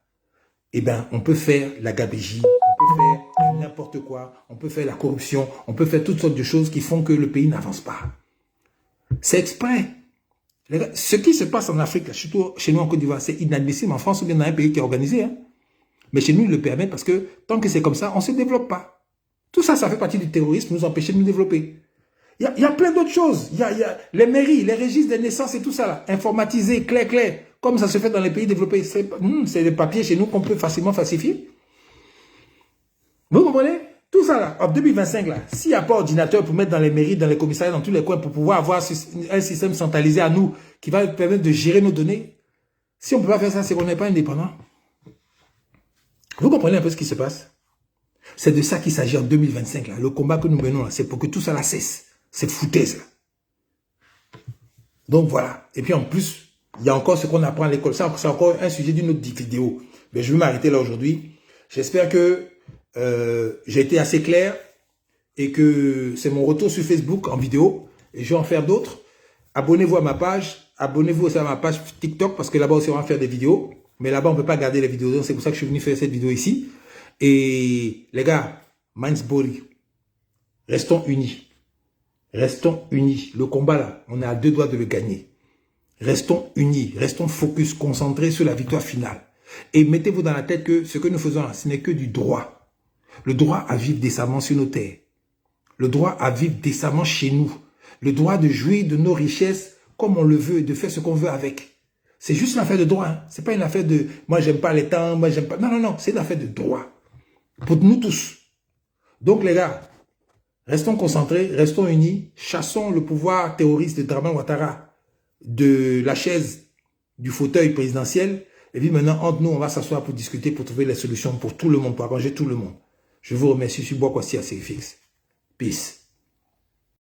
S1: eh ben, on peut faire la gabégie, on peut faire n'importe quoi, on peut faire la corruption, on peut faire toutes sortes de choses qui font que le pays n'avance pas. C'est exprès. Ce qui se passe en Afrique, surtout chez nous en Côte d'Ivoire, c'est inadmissible. En France, ou bien dans un pays qui est organisé. Hein. Mais chez nous, il le permet parce que tant que c'est comme ça, on ne se développe pas. Tout ça, ça fait partie du terrorisme, nous empêcher de nous développer. Il y a plein d'autres choses. Il y a les mairies, les registres des naissances et tout ça, là, informatisé, clair, comme ça se fait dans les pays développés. C'est des papiers chez nous qu'on peut facilement falsifier. Vous comprenez? Tout ça là, en 2025 là, s'il n'y a pas d'ordinateur pour mettre dans les mairies, dans les commissariats, dans tous les coins, pour pouvoir avoir un système centralisé à nous, qui va permettre de gérer nos données, si on ne peut pas faire ça, c'est qu'on n'est pas indépendant. Vous comprenez un peu ce qui se passe? C'est de ça qu'il s'agit en 2025 là. Le combat que nous menons là, c'est pour que tout ça là cesse. Cette foutaise là. Donc voilà. Et puis en plus, il y a encore ce qu'on apprend à l'école. Ça, c'est encore un sujet d'une autre vidéo. Mais je vais m'arrêter là aujourd'hui. J'espère que j'ai été assez clair et que c'est mon retour sur Facebook en vidéo. Et je vais en faire d'autres. Abonnez-vous à ma page. Abonnez-vous aussi à ma page TikTok parce que là-bas aussi on va faire des vidéos. Mais là-bas on ne peut pas garder les vidéos. Donc c'est pour ça que je suis venu faire cette vidéo ici. Et les gars, Minds Body, restons unis. Restons unis. Le combat là, on est à 2 doigts de le gagner. Restons unis, restons focus, concentrés sur la victoire finale. Et mettez-vous dans la tête que ce que nous faisons là, ce n'est que du droit. Le droit à vivre décemment sur nos terres. Le droit à vivre décemment chez nous. Le droit de jouir de nos richesses comme on le veut, de faire ce qu'on veut avec. C'est juste une affaire de droit. Hein. C'est pas une affaire de « moi j'aime pas les temps, moi j'aime pas... » Non, non, non, c'est une affaire de droit. Pour nous tous. Donc les gars, restons concentrés, restons unis, chassons le pouvoir terroriste de Dramane Ouattara de la chaise du fauteuil présidentiel. Et puis maintenant, entre nous, on va s'asseoir pour discuter, pour trouver les solutions pour tout le monde, pour arranger tout le monde. Je vous remercie, je suis Boakwasi à CFX. Peace.